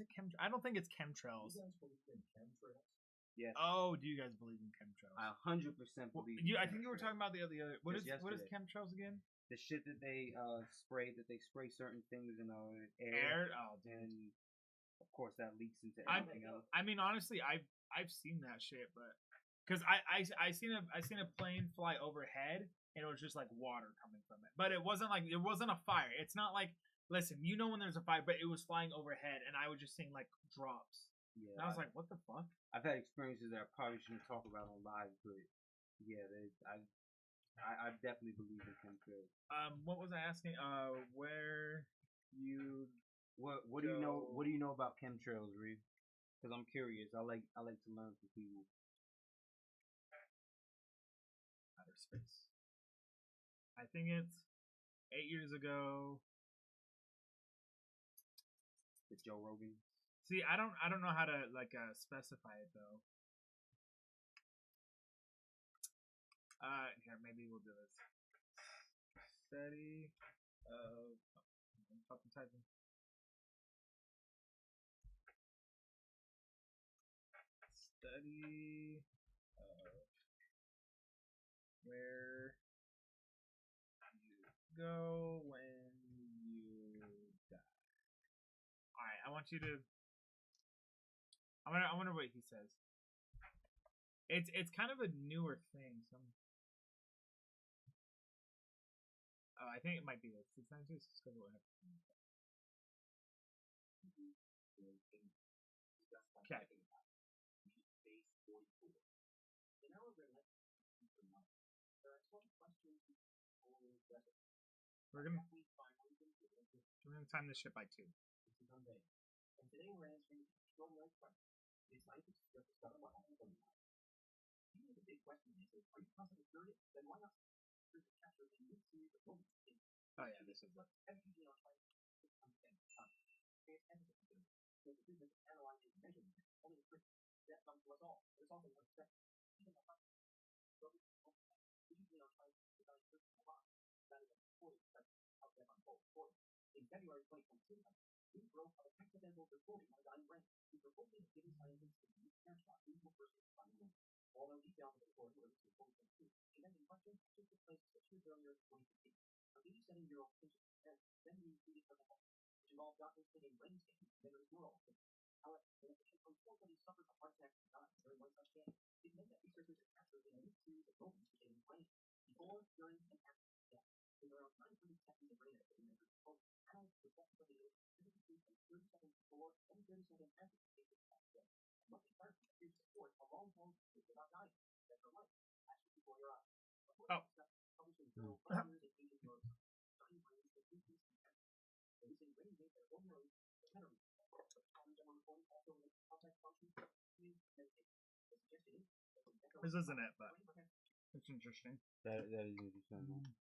chem? I don't think it's chemtrails. You guys believe in chemtrails? Yes. Oh, do you guys believe in chemtrails? I 100% believe. I think you were talking about the other. What is chemtrails again? The shit that they spray certain things in our air. Oh, dude. And of course that leaks into everything else. I mean, honestly, I've seen that shit, but because I seen a plane fly overhead, and it was just like water coming from it, but it wasn't a fire. It's not like, listen, you know when there's a fire, but it was flying overhead, and I was just seeing like drops. Yeah, and I was like, what the fuck? I've had experiences that I probably shouldn't talk about on live, but yeah, I definitely believe in chemtrails. What was I asking? Where you? What do you know? What do you know about chemtrails, Reed? Because I'm curious. I like to learn from people. Outer space. I think it's 8 years ago. The Joe Rogan. See, I don't know how to like specify it though. Here maybe we'll do this. Study of I'm fucking typing. Study of where you go when you die. All right, I want you to. I wonder what he says. It's kind of a newer thing. Oh, I think it might be this. It's not just discover what happened. Okay. We're gonna time this shit by 2. And today we're answering an extraordinary question. Did scientists just discover what happened when we died? Usually the big question is, are you constantly curious? Then why not series of captures a new series of moments in Oh yeah, this is what every trying to understand the sun. There's empathy to it. There's a business of analyzing and measuring it. Only the truth. That comes to us all. There's also one step. Even the heart. So this is usually trying to design personal lives. Rather than recording steps out there on full recording. In February 2022, we broke our accidental recording on dying brain. We proposed it giving scientists a unique snapshot into a person's dying brain. Although details of the recording were released in 2022, the event in question actually took place 6 years earlier in 2015. An 87-year-old patient then being treated for mental health, which involved doctors taking brain scans and measuring neural activity. However, when the patient unfortunately suffered a heart attack and died during one such scan, it meant that researchers had captured a unique series of moments in his brain before, during, and after his death. With around 900 seconds of brain activity measured in total, analysts reflected the data specifically from 30 seconds before and 30 seconds after the patient passed away. And what they found appears to support a long-term truth about dying. That's your life. Actually before your eyes. Oh. Published in the journal Frontiers in Ancient Neuroscience. Dying brains can increase in capacity. Releasing brain waves that ordinarily cannot reach. But comments on recording also relates to contact functions, meditation. The suggestion is that This isn't it, but it's interesting. That is interesting.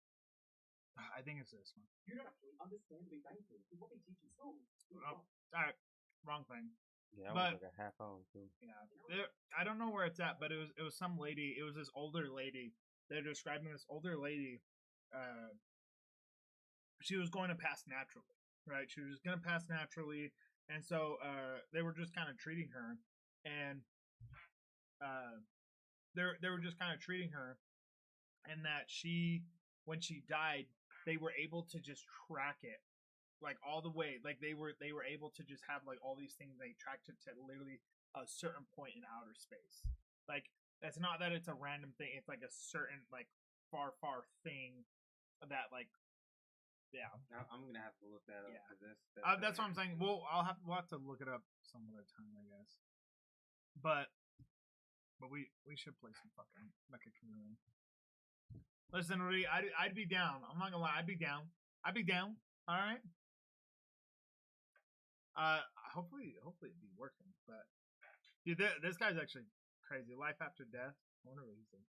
I think it's this one. You're not actually understand Big Bang Theory. What they teach in school. Oh, alright, wrong thing. Yeah, that But- was like a half hour too. Yeah, I don't know where it's at, but it was some lady. It was this older lady. They're describing this older lady. She was going to pass naturally, right? She was going to pass naturally, and so they were just kind of treating her, and they were just kind of treating her, and that when she died, they were able to just track it like all the way, like they were able to just have like all these things. They tracked it to literally a certain point in outer space. Like it's not that it's a random thing, it's like a certain like far thing that like yeah. I'm gonna have to look that up. Yeah. 'Cause That's what I'm saying. We'll have to look it up some other time, I guess. But we should play some fucking Mecha Chameleon. Listen, Rudy, I'd be down. I'm not gonna lie, I'd be down. All right. Hopefully it'd be working. But dude, this guy's actually crazy. Life after death. I wonder what he said.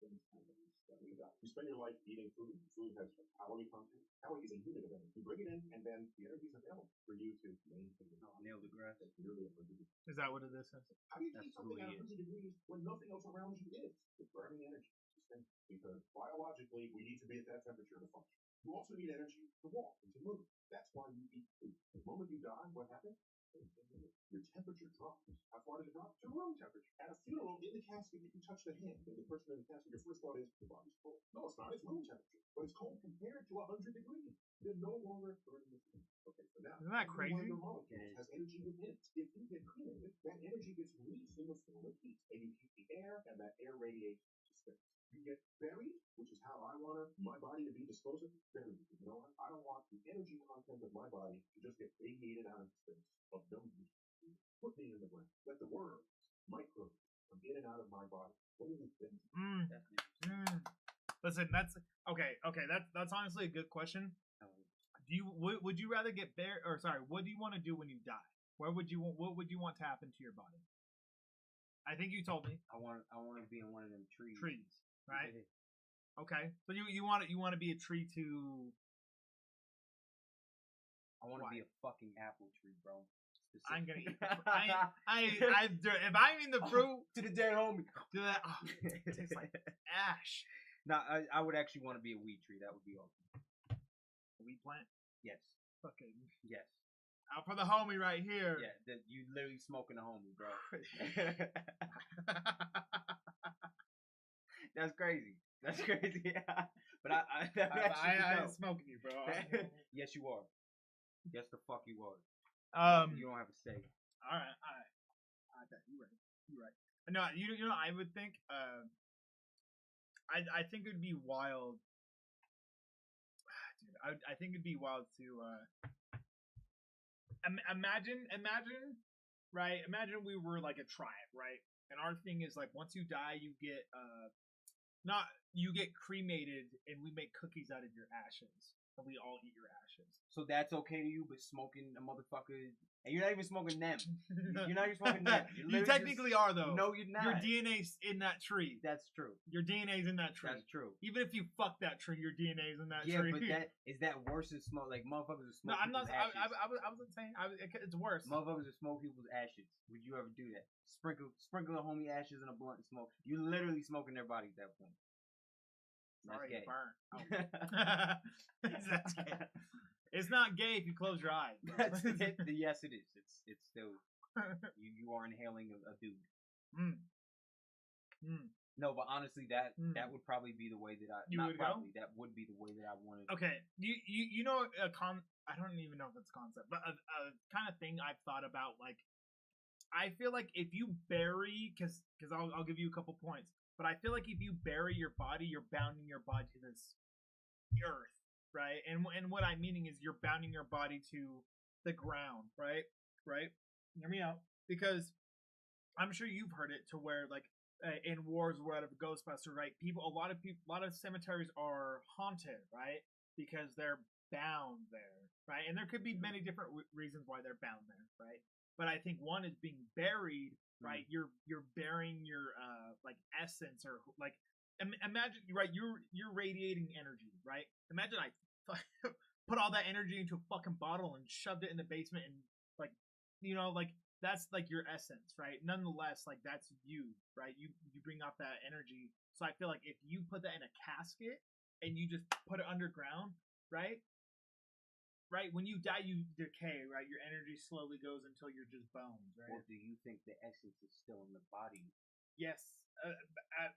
You spend your life eating food. Food has calorie content. Calorie is a unit of energy. You bring it in, and then the energy is available for you to maintain it. Neil deGrasse. That's nearly 100 degrees. Is that what it is? How do you keep That's something who at he 100 degrees when nothing else around you is? It's burning energy. Because biologically, we need to be at that temperature to function. You also need energy to walk and to move. That's why you eat food. The moment you die, what happens? Your temperature drops. How far does it drop? To room temperature. At a funeral, in the casket, if you touch the hand of the person in the casket, your first thought is, the body's cold. No, it's not. It's room temperature. But it's cold compared to 100 degrees. You're no longer burning the food. Okay, so now, Isn't that every one of crazy? your molecules has energy within it. If you get cremated, that energy gets released in the form of heat. And you heat the air, and that air radiates to space. You get buried, which is how I want my body to be disposed of. Buried. You know what? I don't want the energy content of my body to just get radiated out into space of no use. Put me in the ground. Let the worms, microbes, come in and out of my body. What do you think? Listen, that's okay. That's honestly a good question. Would you rather get buried, or sorry, what do you want to do when you die? What would you want to happen to your body? I think you told me I want to be in one of them trees. trees, right? Okay, so you want to be a tree to Why? be a fucking apple tree, bro. I'm gonna eat. Specific- If I'm eating the fruit, to the dead homie. do that. Oh, it tastes like ash. Nah, I would actually want to be a weed tree. That would be awesome. A weed plant. Yes, Fucking yes, out for the homie right here. yeah. That you literally smoking a homie, bro. That's crazy. That's crazy. But I that would actually be I dope. ain't smoking you, bro. Yes, you are. Yes, the fuck you are. You don't have a say. All right. I bet you right. You right. No, you know, I would think. I think it'd be wild. Dude, I think it'd be wild to imagine, right? Imagine we were like a tribe, right? And our thing is like once you die, you get not you get cremated, and we make cookies out of your ashes, and we all eat your ashes. So that's okay to you, but smoking a motherfucker, and you're not even smoking them. You're not even smoking them. You're You literally technically are though. No, you're not. Your DNA's in that tree. That's true. Your DNA's in that tree. That's true. Even if you fuck that tree, your DNA's in that Yeah, tree. but is that worse than smoke? Like motherfuckers who No, smoke I'm not. people's ashes. I wasn't saying. It's worse. Motherfuckers who smoke people's ashes. Would you ever do that? Sprinkle a homie ashes in a blunt and smoke. You literally smoking their body at that point. That's Sorry, gay. burn. Oh. That's gay. It's not gay if you close your eyes. bro. Yes, it is. It's still you are inhaling a dude. Mm. Mm. No, but honestly, that Mm. would probably be the way that I. You not would go? probably. That would be the way that I wanted. Okay, you know I don't even know if it's a concept, but a kind of thing I've thought about. Like, I feel like if you bury, because I'll give you a couple points, but I feel like if you bury your body, you're bounding your body to this earth, right? And what I'm meaning is you're bounding your body to the ground, right? Right? Hear me out, because I'm sure you've heard it to where like in wars, whatever, Ghostbusters, right? A lot of cemeteries are haunted, right? Because they're bound there, right? And there could be many different reasons why they're bound there, right? But I think one is being buried, right? You're burying your like essence, or like imagine, right? You're radiating energy, right? Imagine I put all that energy into a fucking bottle and shoved it in the basement, and like, you know, like that's like your essence, right? Nonetheless, like that's you, right? You bring out that energy. So I feel like if you put that in a casket and you just put it underground, right? Right, when you die, you decay, right? Your energy slowly goes until you're just bones, right? Or do you think the essence is still in the body? Yes,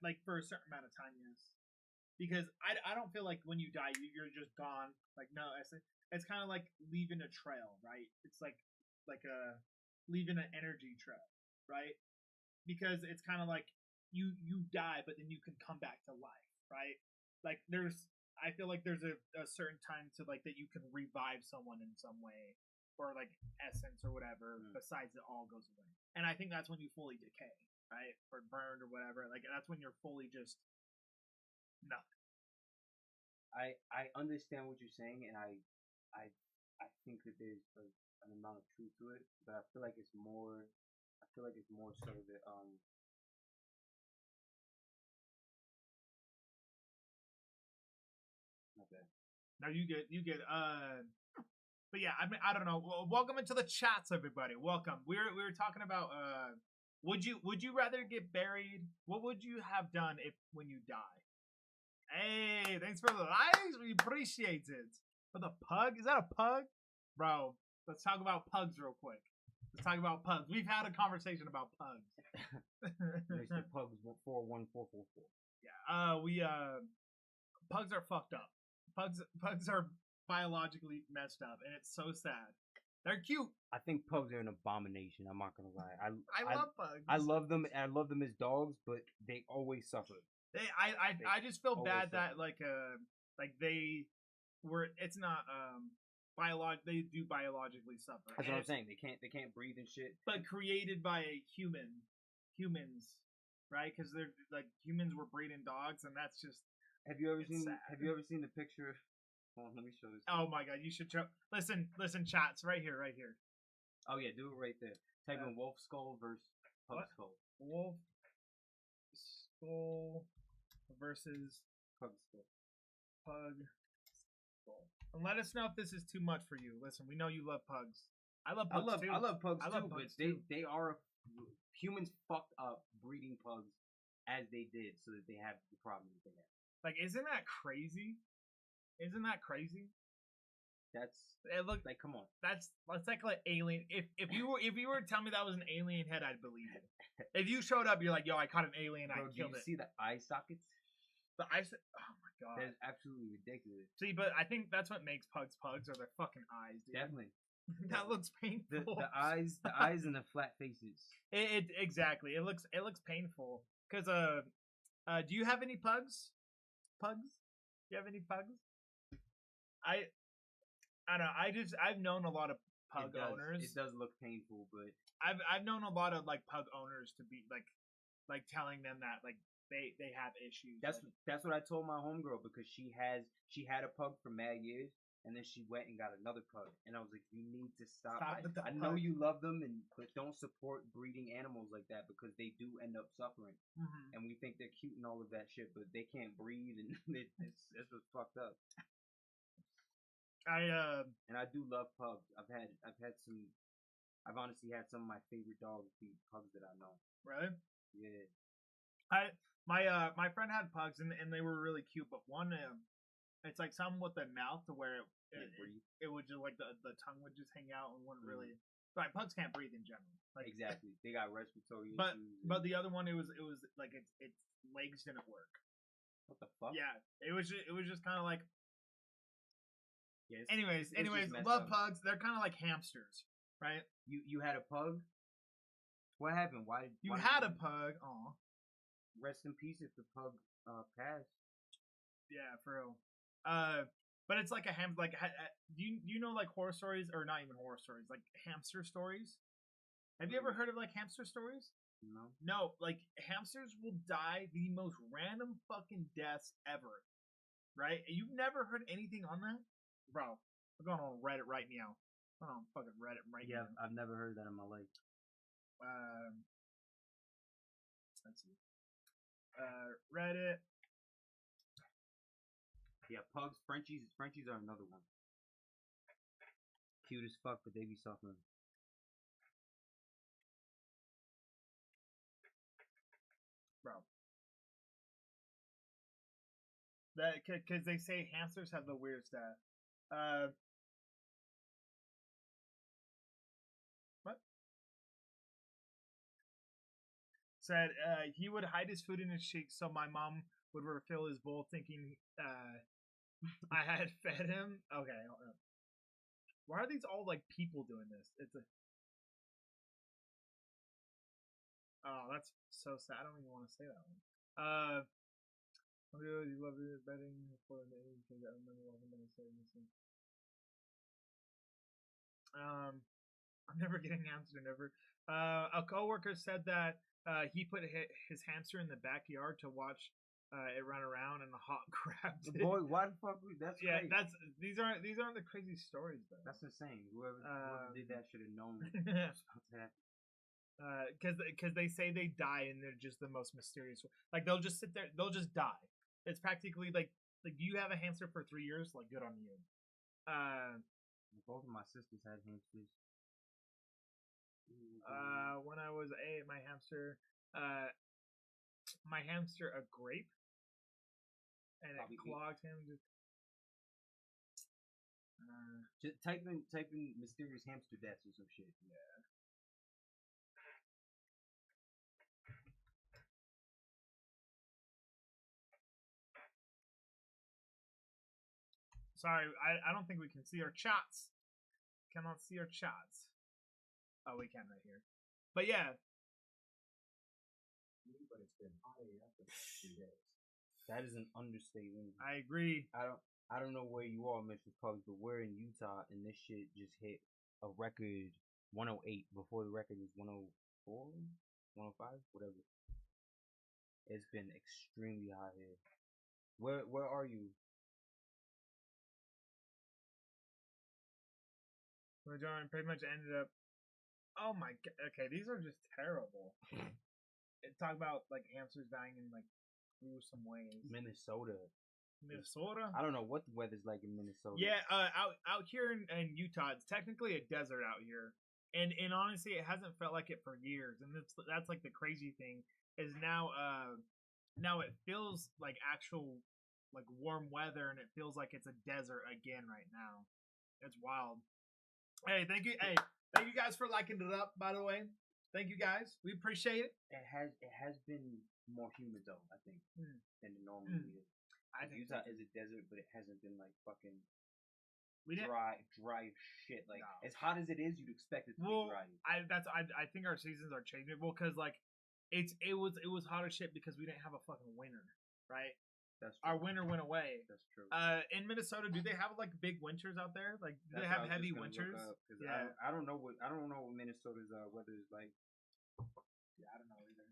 like for a certain amount of time, yes. Because I don't feel like when you die, you're just gone. Like, no, it's kind of like leaving a trail, right? It's like a leaving an energy trail, right? Because it's kind of like you die, but then you can come back to life, right? Like I feel like there's a certain time to like that you can revive someone in some way, or like essence or whatever. Besides, it all goes away, and I think that's when you fully decay, right? Or burned or whatever. Like that's when you're fully just nothing. I understand what you're saying, and I think that there's an amount of truth to it, but I feel like it's more. I feel like it's more so that Okay. No, you get but yeah, I mean, I don't know. Well, welcome into the chats, everybody. Welcome. We were talking about would you rather get buried? What would you have done if when you die? Hey, thanks for the likes. We appreciate it. For the pug, is that a pug, bro? Let's talk about pugs real quick. Let's talk about pugs. We've had a conversation about pugs. Mr. Pugs 41444. Yeah. Pugs are fucked up. Pugs are biologically messed up, and it's so sad. They're cute. I think pugs are an abomination. I'm not gonna lie. I love pugs. I love them. And I love them as dogs, but they always suffer. I just feel always bad that suffer. like they were. It's not They do biologically suffer. That's what I'm saying. They can't breathe and shit. But created by humans, right? Because they're like humans were breeding dogs, and that's just. Have you ever seen? sad. Have you ever seen the picture? Hold on, let me show this. Oh my god, you should show. Listen, chats right here. Oh yeah, do it right there. Type in wolf skull versus pug what? skull. Wolf skull versus Pug skull. pug goal. And let us know if this is too much for you. Listen, we know you love pugs. I love pugs too. I love pugs I love too, pugs but too. they are humans fucked up breeding pugs as they did, so that they have the problem that they have. Like, isn't that crazy? Isn't that crazy? That's It look like, come on. that's like alien. If you were to tell me that was an alien head, I'd believe it. If you showed up, you're like, yo, I caught an alien, Bro, I do killed you it. see the eye sockets? But I said, oh my god, That's absolutely ridiculous. see, but I think that's what makes pugs are their fucking eyes, dude. Definitely. That looks painful. The eyes and the flat faces. It exactly. It looks painful. Cause do you have any pugs? Pugs? Do you have any pugs? I don't know. I've known a lot of pug owners. It does look painful, but I've known a lot of like pug owners to be like telling them that like they have issues. that's what I told my homegirl, because she had a pug for mad years, and then she went and got another pug, and I was like, you need to stop. Stop with the I know pug. you love them, but don't support breeding animals like that, because they do end up suffering. Mhm. And we think they're cute and all of that shit, but they can't breathe, and it's what's fucked up. And I do love pugs. I've honestly had some of my favorite dogs be pugs that I know. Really? Yeah. My friend had pugs and they were really cute, but one it's like some with the mouth to where it would just like the tongue would just hang out and wouldn't really. Right, pugs can't breathe in general. Like Exactly. They got respiratory But issues. but the other one it was like its legs didn't work. What the fuck? Yeah, it was just kind of like. Yes. Anyways, It's just messed love up. pugs. They're kind of like hamsters, right? You had a pug? What happened? Why You why- had a pug. Aw. Rest in peace if the pug passed. Yeah, for real. But it's like a ham. Like, do you know like horror stories, or not even horror stories, like hamster stories? Have you ever heard of like hamster stories? No. No, like hamsters will die the most random fucking deaths ever, right? You've never heard anything on that, bro? We're going on Reddit right now. I'm on fucking Reddit right Yeah, now. I've never heard that in my life. Let's see. Reddit. Yeah, pugs, Frenchies are another one. Cute as fuck, but they be suffering. Bro. That because they say hamsters have the weirdest death. What? Said he would hide his food in his cheeks so my mom would refill his bowl, thinking I had fed him. Okay. Hold on. Why are these all like people doing this? It's a. Oh, that's so sad. I don't even want to say that one. You love it betting for the age because I remember walking down the stairs. I'm never getting hamster. Never. A coworker said that he put his hamster in the backyard to watch it run around, and the hawk grabbed it. Boy, why the fuck? That's Yeah, crazy. these aren't the crazy stories though. That's insane. Whoever did that should have known. Because they say they die and they're just the most mysterious. Like they'll just sit there, they'll just die. It's practically like you have a hamster for 3 years, like good on you. Both of my sisters had hamsters. When I was my hamster a grape, and Probably it clogged him. Just type in mysterious hamster deaths or some shit. Yeah. Sorry, I don't think we can see our chats. Cannot see our chats. Oh, we can right here. But yeah. But it's been hot AF for the past 3 days. That is an understatement. I agree. I don't know where you are, Mr. Pugs, but we're in Utah, and this shit just hit a record 108 before the record was 104, 105, whatever. It's been extremely hot here. Where are you? We're doing pretty much ended up. Oh my god. Okay, these are just terrible. Talk about like hamsters dying in like gruesome ways. Minnesota. Minnesota. I don't know what the weather's like in Minnesota. Yeah, out here in Utah, it's technically a desert out here, and honestly, it hasn't felt like it for years. And that's like the crazy thing is now it feels like actual like warm weather, and it feels like it's a desert again right now. It's wild. Hey, thank you guys for liking it up. By the way, thank you guys. We appreciate it. It has been more humid though, I think, than it normally is. I think Utah is a desert, but it hasn't been like fucking we didn't. dry shit. Like No. as hot as it is, you'd expect it to Well, be dry. I think our seasons are changing. Well, because like it was hot as shit because we didn't have a fucking winter, right? That's Our true. winter went away. That's true. In Minnesota, do they have like big winters out there? Like, do they That's have what I was heavy just gonna look winters? up, 'cause Yeah. I don't know what Minnesota's weather is like. Yeah, I don't know either.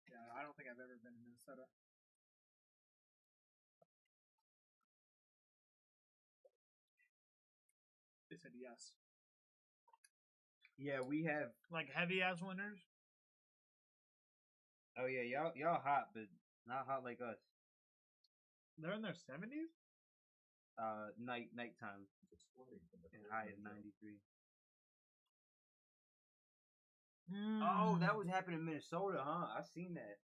Yeah, I don't think I've ever been to Minnesota. They said yes. Yeah, we have. Like heavy ass winters. Oh yeah, y'all hot, but not hot like us. They're in their 70s. Nighttime It's exploding from the and cold high at winter. 93. Mm. Oh, that was happening in Minnesota, huh? I seen that.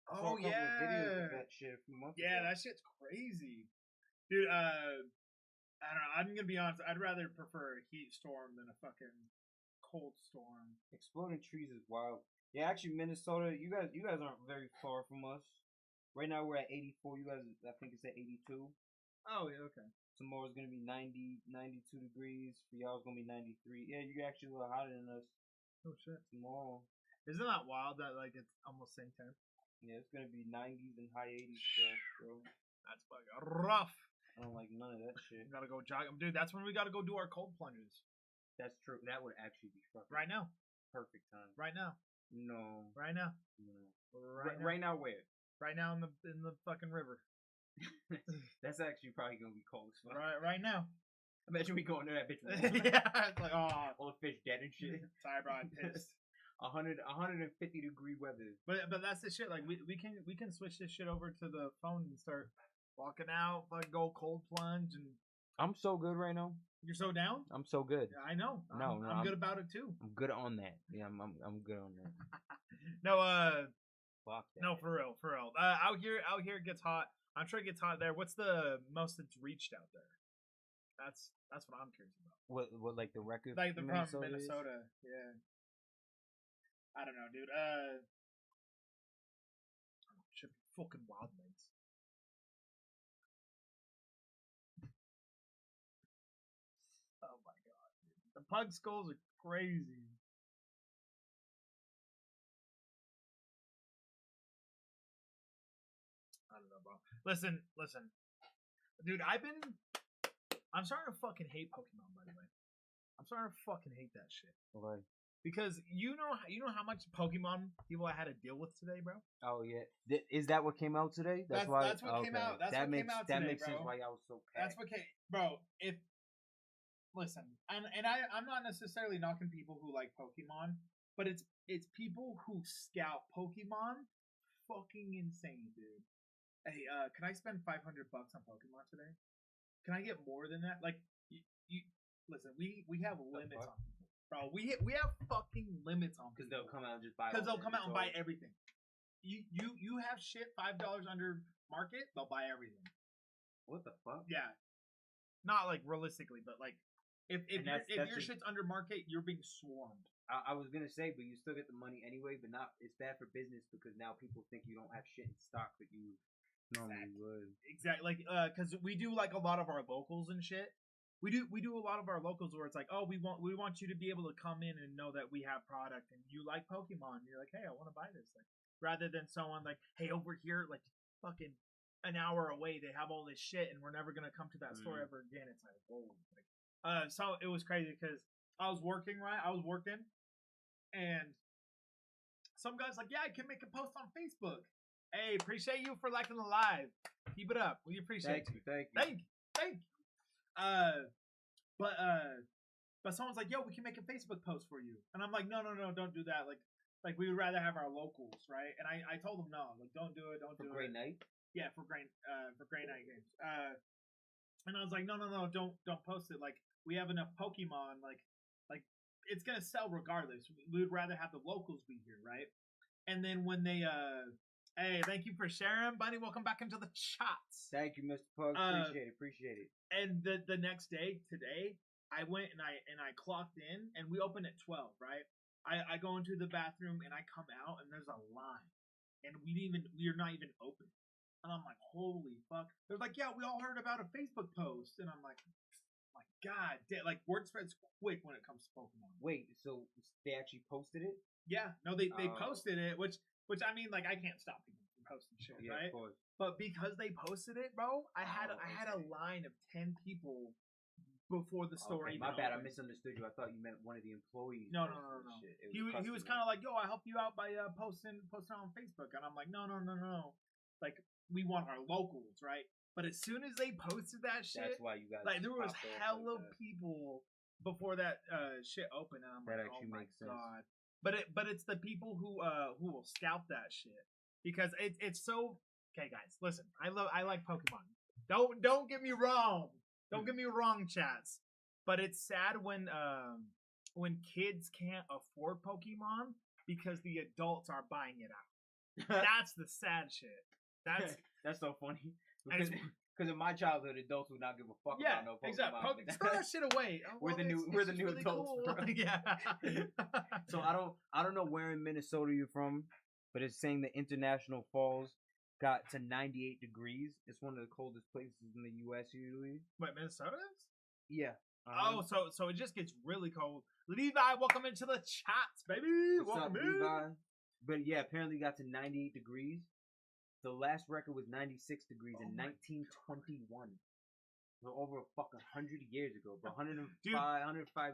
I saw a couple of videos of that shit a few months Yeah, ago. that shit's crazy, dude. I don't know. I'm gonna be honest. I'd rather prefer a heat storm than a fucking cold storm. Exploding trees is wild. Yeah, actually, Minnesota, you guys aren't very far from us. Right now we're at 84. You guys, I think it's at 82. Oh yeah, okay. Tomorrow's gonna be 90, 92 degrees. For y'all, it's gonna be 93. Yeah, you're actually a little hotter than us Oh shit. tomorrow. Isn't that wild that like it's almost same time? Yeah, it's gonna be 90s and high 80s stuff, bro. That's fucking rough. I don't like none of that shit. We gotta go jog, dude. That's when we gotta go do our cold plunges. That's true. That would actually be fucking Right now. perfect time. Right now. No, Right now. no. Right now. Right now, where? Right now in the fucking river. That's actually probably gonna be cold as fuck. Right now. Imagine we going to that bitch. Yeah, it's like oh, All the fish dead and shit. sorry, bro, I'm pissed. 150 degree weather. But that's the shit. Like we can switch this shit over to the phone and start walking out, like go cold plunge, and I'm so good right now. you're so down. I'm so good. Yeah, I know. No, I'm good about it too. I'm good on that. Yeah, I'm good on that. No, Fuck that. no, for real. Out here it gets hot. I'm sure it gets hot there. What's the most it's reached out there? That's what I'm curious about. What like the record? Like the for from is? Minnesota, yeah. I don't know, dude. Should be fucking wild nights. Oh my god, dude. The pug skulls are crazy. I don't know, bro. Listen, dude. I'm starting to fucking hate Pokemon. By the way, I'm starting to fucking hate that shit. Like, Because you know how much Pokemon people I had to deal with today, bro. oh yeah, is that what came out today? That's what came okay. out. That's that what makes came out that today, makes sense bro. why y'all was so That's packed. what came, bro. If listen, and I'm not necessarily knocking people who like Pokemon, but it's people who scout Pokemon, fucking insane, dude. Hey, can I spend $500 on Pokemon today? Can I get more than that? Like, you listen. We have limits fuck? on people, bro. We have fucking limits on Because people. they'll come out and just buy. Because all they'll the come out and buy inventory. everything. You have shit $5 under market, they'll buy everything. What the fuck? Yeah, not like realistically, but like if And your that's just- shit's under market, you're being swarmed. I was gonna say, but you still get the money anyway. But not it's bad for business because now people think you don't have shit in stock that you normally Exactly. would. Exactly, like because we do like a lot of our locals and shit. We do a lot of our locals where it's like, oh, we want you to be able to come in and know that we have product and you like Pokemon. And you're like, hey, I want to buy this. Like rather than someone like, hey, over here, like fucking an hour away, they have all this shit and we're never gonna come to that store ever again. It's like, whoa. Like, so it was crazy because I was working, and some guy's like, yeah, I can make a post on Facebook. Hey, appreciate you for liking the live. Keep it up. We appreciate Thank you. Thank you. But someone's like, yo, we can make a Facebook post for you. And I'm like, no, don't do that. Like we would rather have our locals, right? And I told them, no, like, don't do it. For Great Night. Yeah, for Grey Night Games. And I was like, no, don't post it. Like, we have enough Pokemon. Like it's gonna sell regardless. We would rather have the locals be here, right? And then when they hey, thank you for sharing, buddy. Welcome back into the chats. Thank you, Mr. Pug. Appreciate it. And the next day, today, I went and I clocked in, and we opened at 12, right? I go into the bathroom and I come out and there's a line, and we're not even open. And I'm like, holy fuck! They're like, yeah, we all heard about a Facebook post, and I'm like, my god, like word spreads quick when it comes to Pokemon. Wait, so they actually posted it? Yeah, no, they posted it, which I mean, like, I can't stop people from posting shit, Yeah, right? of course. But because they posted it, bro, I had a okay. line of 10 people before the store. Okay, even my bad. I opened. misunderstood you. I thought you meant one of the employees. No. posted this shit. It He was customer. kind of like, yo, I help you out by posting on Facebook, and I'm like, no. Like, we want our locals, right? But as soon as they posted that shit, That's why you guys like there was popped off hella like that. people before that shit opened, and I'm That like, actually oh my makes sense. god. But it's the people who will scalp that shit because it's so. Okay, guys, listen. I like Pokemon. Don't get me wrong. Don't get me wrong, chats. But it's sad when kids can't afford Pokemon because the adults are buying it out. That's the sad shit. That's so funny. And it's- Because in my childhood, adults would not give a fuck Yeah, about no Pokemon. exactly. Throw that shit away. Oh, We're the new- it's we're the just new really adults, cool. bro. Yeah. So I don't know where in Minnesota you're from, but it's saying the International Falls got to 98 degrees. It's one of the coldest places in the U.S. usually. Wait, Minnesota? Yeah. Oh, so it just gets really cold. Levi, welcome into the chats, baby. What's Welcome up, in. Levi? But yeah, apparently got to 98 degrees. The last record was 96 degrees in 1921. So over a fucking 100 years ago, bro. 105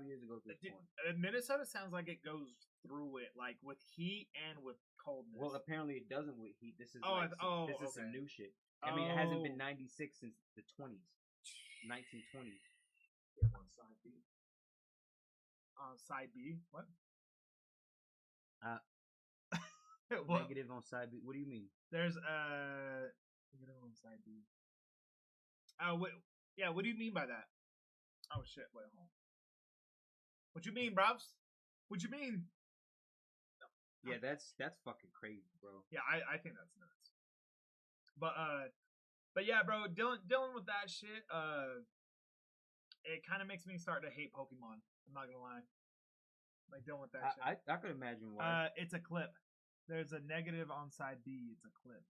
years ago at this Dude, point. Minnesota sounds like it goes through it, like with heat and with coldness. Well, apparently it doesn't with heat. This is this is some okay. new shit. I mean, it hasn't been Oh. 96 since the 20s, 1920s. Get one side B. Side B. What? Uh, What? Negative on side B. What do you mean? There's negative on side B. Wait, yeah. What do you mean by that? Oh shit! Wait, hold on. What you mean, bruvs? What you mean? Yeah, that's fucking crazy, bro. Yeah, I think that's nuts. But yeah, bro, dealing with that shit, it kind of makes me start to hate Pokemon. I'm not gonna lie. Like dealing with that shit. I could imagine why. It's a clip. There's a negative on side B. It's a clip.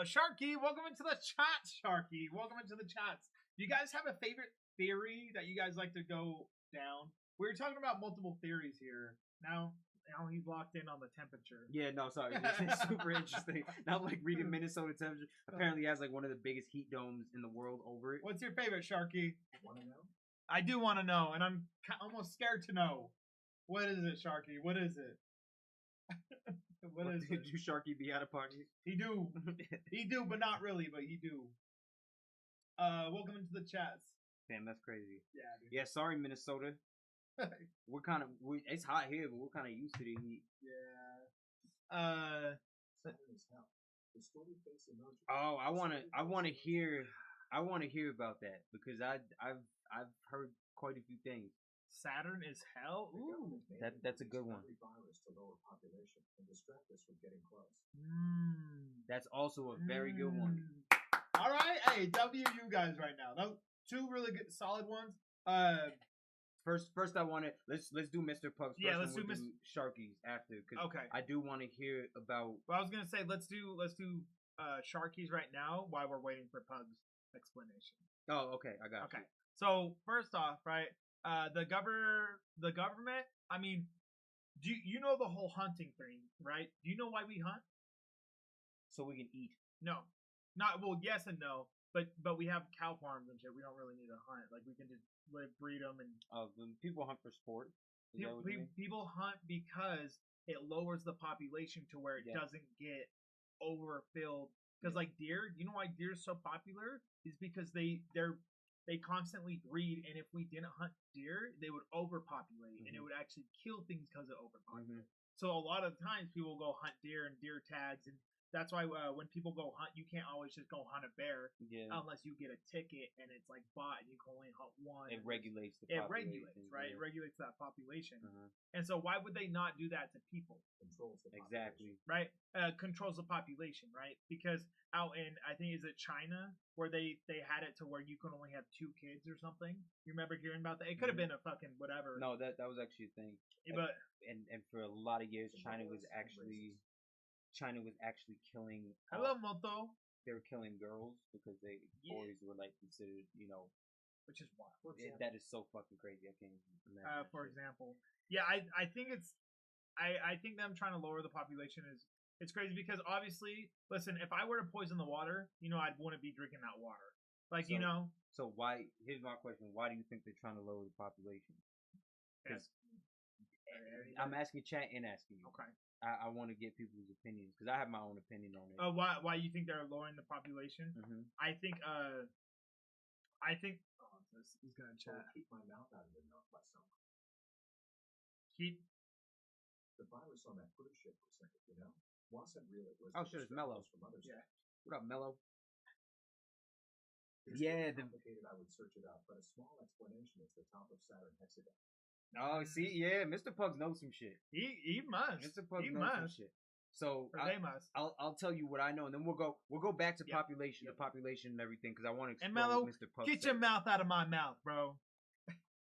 Sharky, welcome into the chat. Sharky, welcome into the chats. Do you guys have a favorite theory that you guys like to go down? We were talking about multiple theories here. Now he's locked in on the temperature. Yeah, no, sorry. It's super interesting. Now I'm like reading Minnesota temperature. Apparently, it has like one of the biggest heat domes in the world over it. What's your favorite, Sharky? Want to know? I do want to know, and I'm almost scared to know. What is it, Sharky? What is it? What is it? Do Sharky be out of pocket? He do, but not really. But he do. Welcome into the chats. Damn, that's crazy. Yeah, dude. Yeah, sorry, Minnesota. It's hot here, but we're kind of used to the heat. Yeah. Saturn is hell. The story face emoji. Oh, I want to hear about that because I've heard quite a few things. Saturn is hell. The Ooh. government may That's a use good one. every virus to lower population and distract us from getting close. That's also a very good one. All right, hey, W you guys right now. Those two really good, solid ones. First I want to let's do Mr. Pugs. Yeah, first, let's and do we'll Sharkies after because Okay. I do want to hear about. Well, I was gonna say let's do Sharkies right now while we're waiting for Pug's explanation. Oh, okay, I got Okay. you. So first off, right, the government. I mean, do you know the whole hunting thing, right? Do you know why we hunt? So we can eat. No, not well. Yes and no, but we have cow farms and shit. We don't really need to hunt. Like we can just breed them and. People hunt for sport. Is that what you mean? People hunt because it lowers the population to where it Yeah. doesn't get overfilled. Because like deer, you know why deer is so popular is because they constantly breed, and if we didn't hunt deer, they would overpopulate, and it would actually kill things because of overpopulation. So a lot of times people go hunt deer and deer tags, and that's why when people go hunt, you can't always just go hunt a bear Yeah. unless you get a ticket and it's like bought and you can only hunt one. It and regulates the it population. regulates, right? It Yeah. regulates that population. Uh-huh. And so why would they not do that to people? Controls the Exactly. Right? Controls the population, right? Because out in, I think, is it China, where they had it to where you can only have 2 kids or something. You remember hearing about that? It could have been a fucking whatever. No, that was actually a thing. But And for a lot of years, It's China always was actually killing. hello, Moto, They were killing girls because Yeah. boys were like considered, which is wild. that is so fucking crazy. I can't even imagine. that For shit. example, yeah, I think it's, I think them trying to lower the population is, it's crazy because obviously, listen, if I were to poison the water, I'd want to be drinking that water. Like, So- So why? Here's my question: why do you think they're trying to lower the population? Because I'm asking chat and asking you. Okay. I want to get people's opinions because I have my own opinion on it. Why you think they're lowering the population? Hmm. I think oh, this is gonna So chat. keep my mouth out of your mouth by someone. Keep The virus on that cruise ship was saying, wasn't real. It was Oh, the shit, it's Mello. extrapolates from other Yeah. stuff. What up, Mello? It's Yeah, so complicated. I would search it up, but a small explanation is the top of Saturn hexagon. Oh, see, yeah, Mr. Pugs knows some shit. he must. Mr. Pugs He knows some must. shit. So Or they must. I'll tell you what I know, and then we'll go back to Yep. population, Yep. the population and everything, because I want to explore And Mello, what Mr. Pugs Get said. your mouth out of my mouth, bro.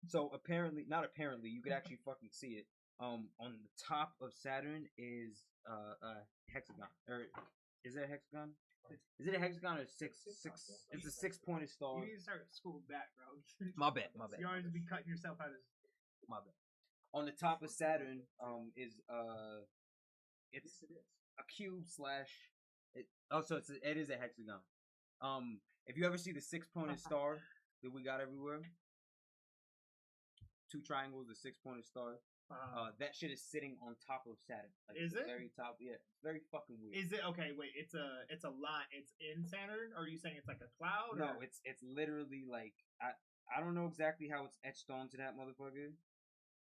So not apparently, you could actually fucking see it. On the top of Saturn is a hexagon, or is it a hexagon? Is it a hexagon or six? It's a 6-pointed star. You need to start school back, bro. My bad. You always be cutting yourself out of. My bad. On the top of Saturn, is it's Yes, it is. a cube slash. It is a hexagon. If you ever see the 6-pointed star that we got everywhere, 2 triangles, a 6-pointed star. That shit is sitting on top of Saturn. Like, Is the it? Very top. Yeah, it's very fucking weird. Is it okay? Wait, it's a line. It's in Saturn, or are you saying it's like a cloud? No, or? it's literally like I don't know exactly how it's etched onto that motherfucker.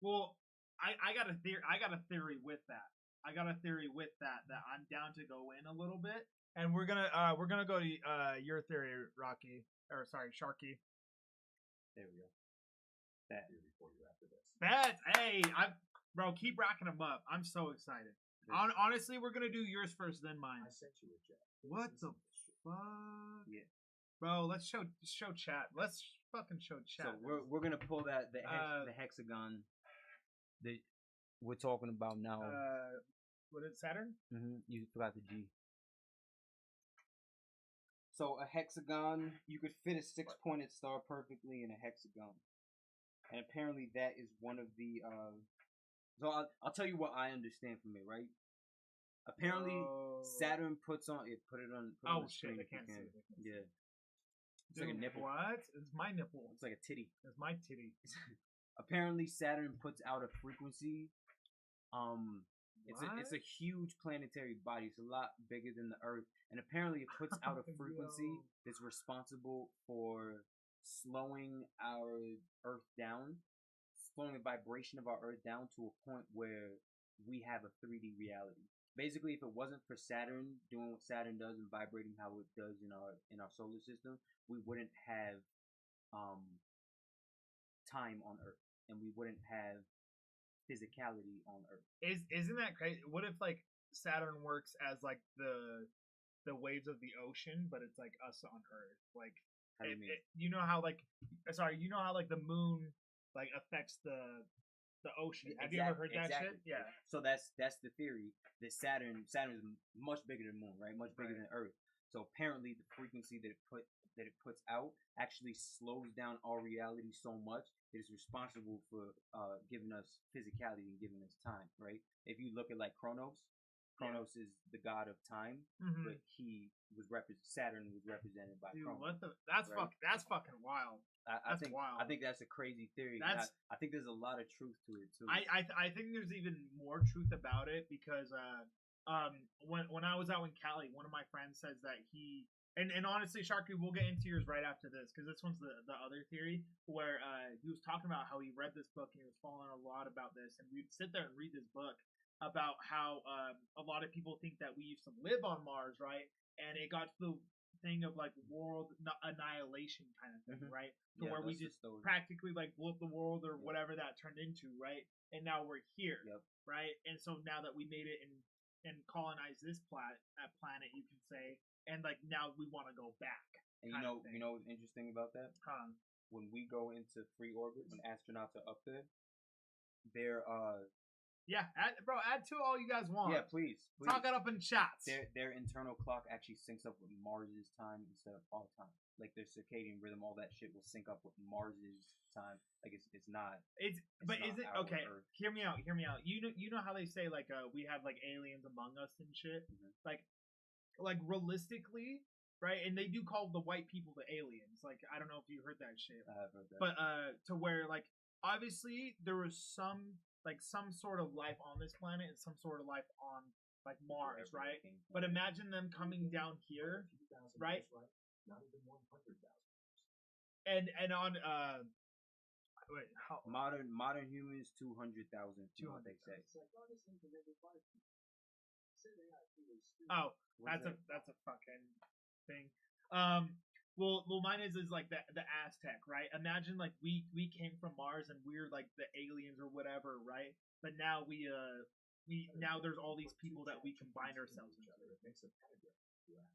Well, I got a theory. I got a theory with that. That I'm down to go in a little bit, and we're gonna go to your theory, Rocky, or sorry, Sharky. There we go. That. Here before you after this. Bro, keep racking them up. I'm so excited. Honestly, we're gonna do yours first, then mine. I sent you a jet. What the fuck? Yeah. Bro, let's show chat. Let's fucking show chat. So we're gonna pull that the hexagon that we're talking about now. What is Saturn? You forgot the G. So a hexagon, you could fit a 6-pointed star perfectly in a hexagon, and apparently that is one of the. So I'll tell you what I understand from it, right? Apparently, Saturn puts on it. Put it on. Put it on Oh the shit! screen I if you can't see can. it. Yeah, it's like a Dude, nipple. What? It's my nipple. It's like a titty. It's my titty. Apparently, Saturn puts out a frequency. It's a huge planetary body. It's a lot bigger than the Earth, and apparently, it puts out a frequency Yo. that's responsible for slowing our Earth down, slowing the vibration of our Earth down to a point where we have a 3D reality. Basically, if it wasn't for Saturn doing what Saturn does and vibrating how it does in our solar system, we wouldn't have time on Earth, and we wouldn't have physicality on Earth. Isn't that crazy? What if like Saturn works as like the waves of the ocean, but it's like us on Earth? Like, How do you mean? you know how like the moon like affects the ocean. Have you ever heard that shit? Exactly. Yeah. So that's the theory that Saturn is much bigger than Moon, right? Much bigger than Earth. So apparently the frequency that it puts out actually slows down our reality so much that it's responsible for giving us physicality and giving us time, right? If you look at like Kronos is the god of time, Mhm. but Saturn was represented by Dude, Kronos. what the? That's Right. That's fucking wild. I That's think wild. I think that's a crazy theory. That's- I think there's a lot of truth to it too. I think there's even more truth about it because when I was out in Cali, one of my friends says that he and honestly, Sharky, we'll get into yours right after this because this one's the other theory where he was talking about how he read this book and he was following a lot about this, and we'd sit there and read this book, about how a lot of people think that we used to live on Mars, right? And it got to the thing of like world annihilation kind of thing, Mhm. right? To Yeah, where we that's the just story. practically like blew up the world or Yeah. whatever that turned into, right? And now we're here, Yep. right? And so now that we made it and colonized this planet, you can say, and like now we want to go back. And kind of thing. you know what's interesting about that? Huh. When we go into free orbit, when astronauts are up there, they're Yeah, add to all you guys want. yeah, please. Talk it up in chats. Their internal clock actually syncs up with Mars's time instead of our time. Like their circadian rhythm, all that shit will sync up with Mars's time. Like it's not. But not is it our okay? Earth. Hear me out. You know how they say like we have like aliens among us and shit. Mhm. Like realistically, right? And they do call the white people the aliens. Like I don't know if you heard that shit. I have heard that. But to where like obviously there was some sort of life on this planet and some sort of life on like Mars, Wherever right? it came from. But imagine them coming down here, 2,000 right? years, Not even 100,000 years. and on wait, how modern humans 200,000. 200 they say. oh What's that's that? a fucking thing. Well, mine is like the Aztec, right? Imagine like we came from Mars and we're like the aliens or whatever, right? But now we now there's all these people that we combine ourselves into. It makes a pentagram, you ask.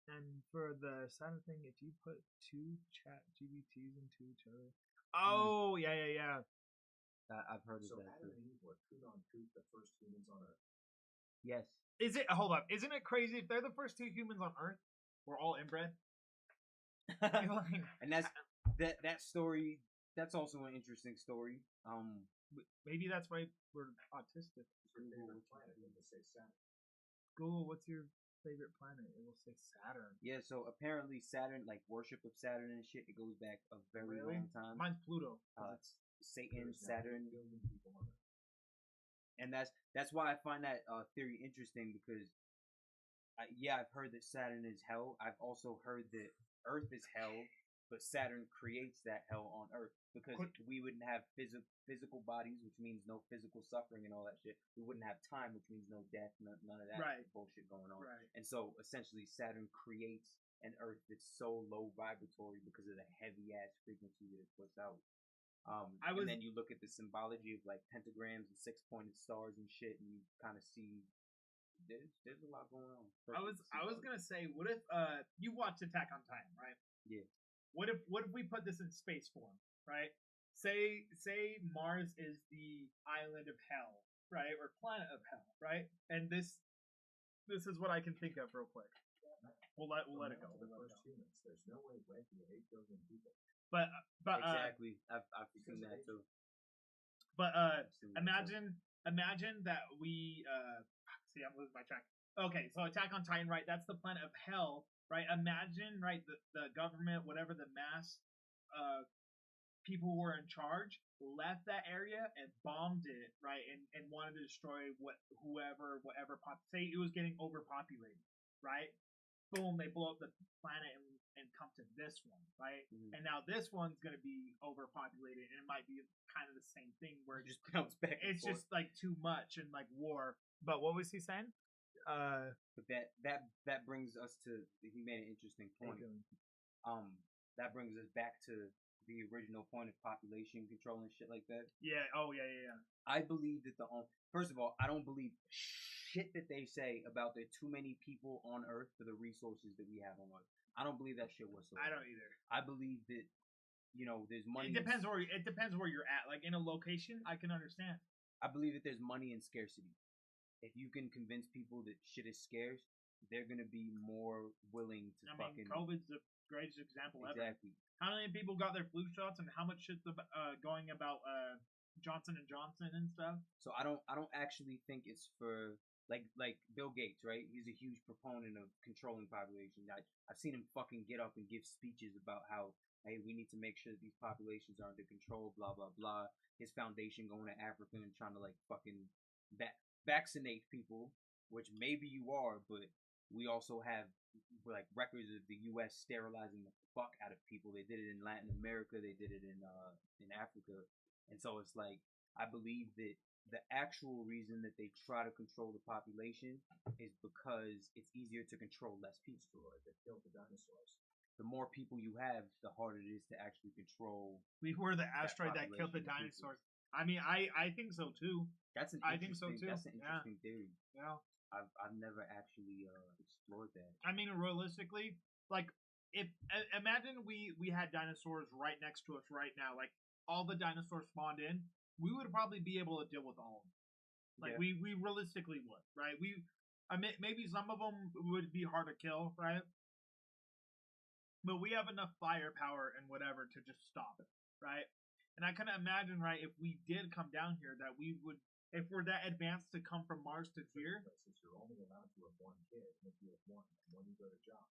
And for the Saturn thing, if you put two chat GBTs into each other. Oh yeah. I've heard of So that Adam too. and Eve were coot the first humans on Earth. Yes. Is it? Hold up. Isn't it crazy if they're the first two humans on Earth? We're all inbred. And that's that story. That's also an interesting story. Maybe that's why we're autistic. Your favorite planet, and they say Saturn. Google, what's your favorite planet? It will say Saturn. Yeah, so apparently Saturn, like worship of Saturn and shit, it goes back a very Really? long time. Mine's Pluto. It's Satan, There's now 8 Saturn, billion people on Earth. and that's why I find that theory interesting because, I've heard that Saturn is hell. I've also heard that Earth is hell, but Saturn creates that hell on Earth because we wouldn't have physical bodies, which means no physical suffering and all that shit. We wouldn't have time, which means no death, none of that Right. bullshit going on. Right. And so essentially, Saturn creates an Earth that's so low vibratory because of the heavy ass frequency that it puts out. And then you look at the symbology of like pentagrams and 6-pointed stars and shit, and you kind of see there's a lot going on. I was gonna say, what if you watched Attack on Titan, right? Yeah. What if we put this in space form, right? Say Mars is the island of hell, right, or planet of hell, right? And this is what I can think of real quick. We'll let it go. The first humans. There's no way ranking at 8 billion people. But Exactly. I've seen that too. But I've seen that too. imagine that we see, I'm losing my track. Okay, so Attack on Titan, right? That's the planet of hell, right? Imagine, right, the government, whatever the mass people who were in charge, left that area and bombed it, right? And wanted to destroy whatever say it was getting overpopulated, right? Boom, they blow up the planet and come to this one, right? Mhm. And now this one's gonna be overpopulated, and it might be kind of the same thing where It just bounce back. And it's forth. just like too much and like war. But what was he saying? But that brings us to he made an interesting point. That brings us back to the original point of population control and shit like that. Yeah. Oh yeah. I believe that first of all, I don't believe shit that they say about there too many people on Earth for the resources that we have on Earth. I don't believe that shit whatsoever. I don't either. I believe that there's money. It depends where you're at. Like in a location, I can understand. I believe that there's money in scarcity. If you can convince people that shit is scarce, they're gonna be more willing to fucking. COVID's the greatest example ever. Exactly. How many people got their flu shots, and how much shit's going about Johnson and Johnson and stuff? So I don't actually think it's for like Bill Gates, right? He's a huge proponent of controlling population. I've seen him fucking get up and give speeches about how, hey, we need to make sure that these populations are under control, blah blah blah. His foundation going to Africa and trying to like fucking vaccinate people, which maybe you are, but we also have like records of the U.S. sterilizing the fuck out of people. They did it in Latin America. They did it in Africa, and so it's like I believe that the actual reason that they try to control the population is because it's easier to control less people. Asteroid that killed the dinosaurs. The more people you have, the harder it is to actually control. We were the asteroid that killed the population of people. dinosaurs. I mean, I think so too. That's an I think so, interesting. too. That's an Yeah. interesting theory. Yeah. I've never actually explored that. I mean, realistically, like if imagine we had dinosaurs right next to us right now, like all the dinosaurs spawned in, we would probably be able to deal with all of them. Like Yeah. we realistically would, right? I mean, maybe some of them would be hard to kill, right? But we have enough firepower and whatever to just stop it, right? And I kind of imagine, right, if we did come down here, that we would, if we're that advanced to come from Mars to here, Places you're only allowed to have one kid, and if you have one, and when you go to job.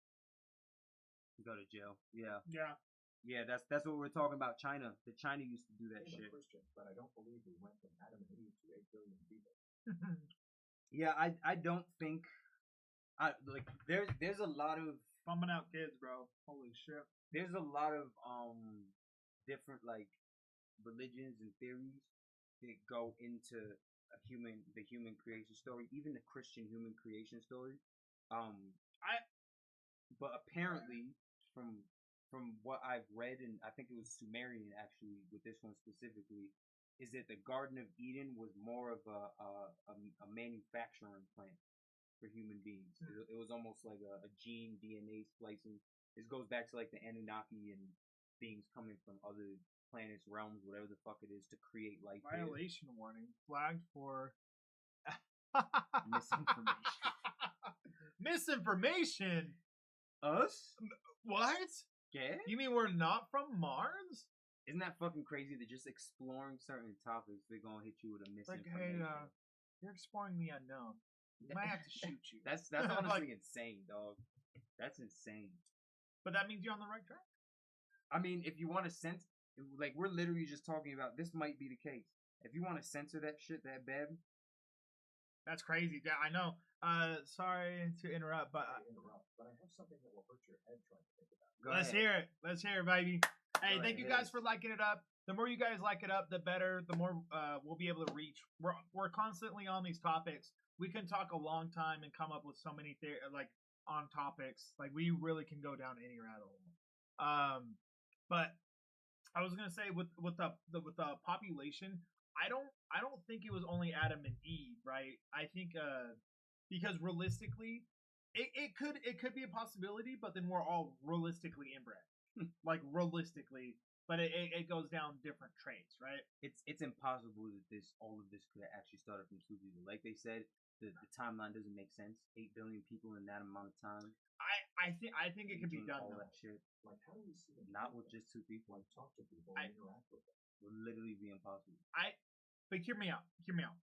You go to jail. Yeah. yeah, Yeah, that's what we're talking about. China. The China used to do that I'm a shit. Christian, but I don't believe we went from Adam and Eve to 8 billion people. Yeah, I don't think like there's a lot of bumping out kids, bro. Holy shit. there's a lot of different like religions and theories that go into the human creation story, even the Christian human creation story. But apparently from what I've read, and I think it was Sumerian actually with this one specifically, is that the Garden of Eden was more of a manufacturing plant for human beings. It was almost like a gene DNA splicing. This goes back to like the Anunnaki and beings coming from other planets, realms, whatever the fuck it is, to create life. here. Violation warning flagged for Misinformation. Misinformation. Us? What? Yeah? You mean we're not from Mars? Isn't that fucking crazy that just exploring certain topics, they're gonna hit you with a It's like, misinformation? hey, you're exploring the unknown. We might have to shoot you. That's Like- honestly insane, dog. That's insane. But that means you're on the right track. I mean, if you want to censor, like we're literally just talking about this might be the case. If you want to censor that shit that bad, That's crazy. Yeah, I know. Sorry to interrupt, but Sorry to interrupt, but I have something that will hurt your head trying to think about. go let's ahead. hear it. Let's hear it, baby. Hey, Go thank you ahead. guys for liking it up. The more you guys like it up, the better. The more we'll be able to reach. We're constantly on these topics. We can talk a long time and come up with so many like on topics. Like we really can go down any rabbit hole. But I was gonna say with the population, I don't think it was only Adam and Eve, right? I think because realistically, it could be a possibility, but then we're all realistically inbred, like realistically. But it goes down different traits, right? It's impossible that all of this could have actually started from 2 people. Like they said, the timeline doesn't make sense. 8 billion people in that amount of time. I think it could be doing done. all Though. that shit. Like, how do we see them? Not with just 2 people. Like, talk to people and interact with them. Would literally be impossible. But hear me out. Hear me out.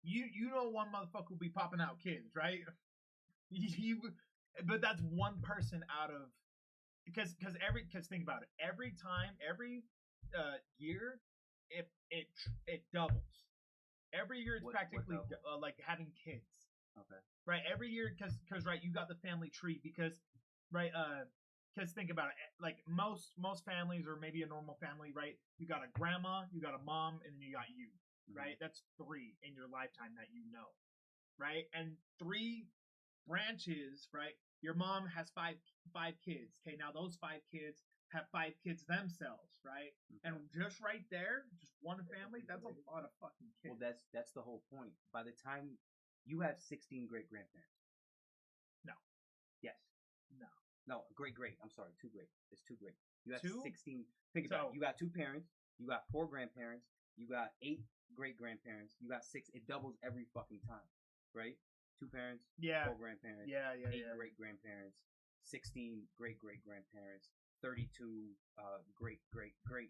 You know one motherfucker will be popping out kids, right? But that's one person out of because think about it. Every year, it doubles. Every year it's What practically double? like having kids. Okay. Right. Every year because right you got the family tree because right because think about it, like most families or maybe a normal family, right? You got a grandma, you got a mom, and then you got you, right? That's 3 in your lifetime that you know, right? And 3 branches, right? Your mom has five kids. Okay, now those 5 kids have 5 kids themselves, right? And just right there, just one family, that's a lot of fucking kids. Well, that's the whole point. By the time you have 16 great grandparents. No. Yes. No. No, great. I'm sorry, 2 great. It's 2 great. You have 2? 16. Think about So- it. You got 2 parents. You got 4 grandparents. You got 8 great grandparents. You got 6. It doubles every fucking time, right? 2 parents. Yeah. 4 grandparents. Yeah. 8 great grandparents. 16 great grandparents. 32 great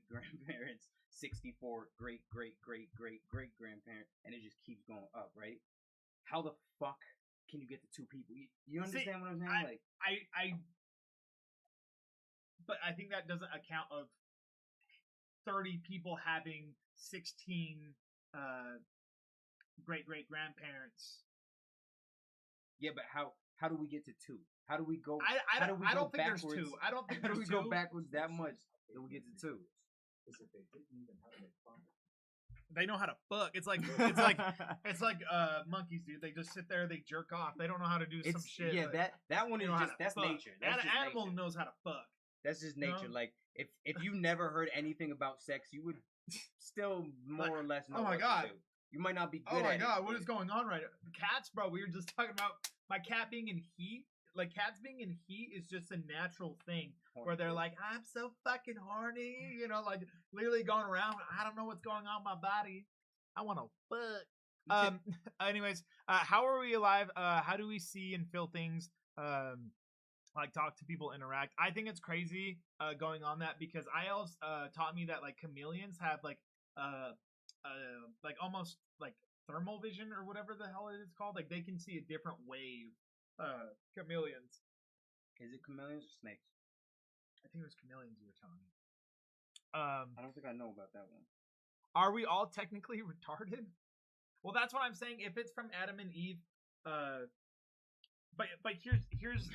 grandparents. 64 great grandparents, and it just keeps going up, right? How the fuck can you get to 2 people? You understand what I'm saying? But I think that doesn't account of 30 people having 16 great grandparents. Yeah, but how do we get to 2? How do we go? I how do we don't go think there's backwards? 2. I don't think How do there's we 2. go backwards that much that we get to 2? Is if they didn't even have to make fun. they know how to fuck. It's like monkeys, dude. They just sit there, they jerk off. They don't know how to do some shit. Yeah, like, that one they is know how just to that's fuck. nature. That's An just animal nature. knows how to fuck. That's just nature. No. Like if you never heard anything about sex, you would still more or less know. Oh my what God. To do. You might not be Oh good my at God, it. what is going on right now? Cats, bro. We were just talking about my cat being in heat. Like cats being in heat is just a natural thing where they're like, I'm so fucking horny, you know, like literally going around. I don't know what's going on in my body. I want to fuck. Anyways, how are we alive? How do we see and feel things? Like talk to people, interact. I think it's crazy going on that because IELTS taught me that like chameleons have like almost like thermal vision or whatever the hell it is called. Like they can see a different wave. Chameleons. Is it chameleons or snakes? I think it was chameleons you were telling me. I don't think I know about that one. Are we all technically retarded? Well, that's what I'm saying. If it's from Adam and Eve, but here's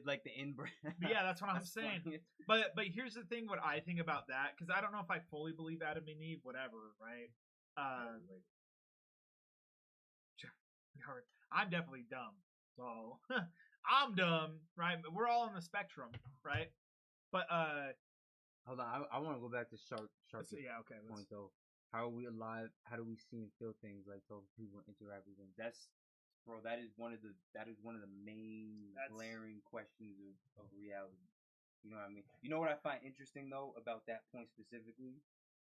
like the inbred. Yeah, that's what I'm That's saying. funny. But here's the thing. What I think about that, because I don't know if I fully believe Adam and Eve, whatever, right? I'm definitely dumb. So I'm dumb, right? But we're all on the spectrum, right? But Hold on, I want to go back to shark so, yeah, okay. point though. How are we alive? How do we see and feel things like those people interact with them? That is one of the main glaring questions of reality. You know what I mean? You know what I find interesting though about that point specifically?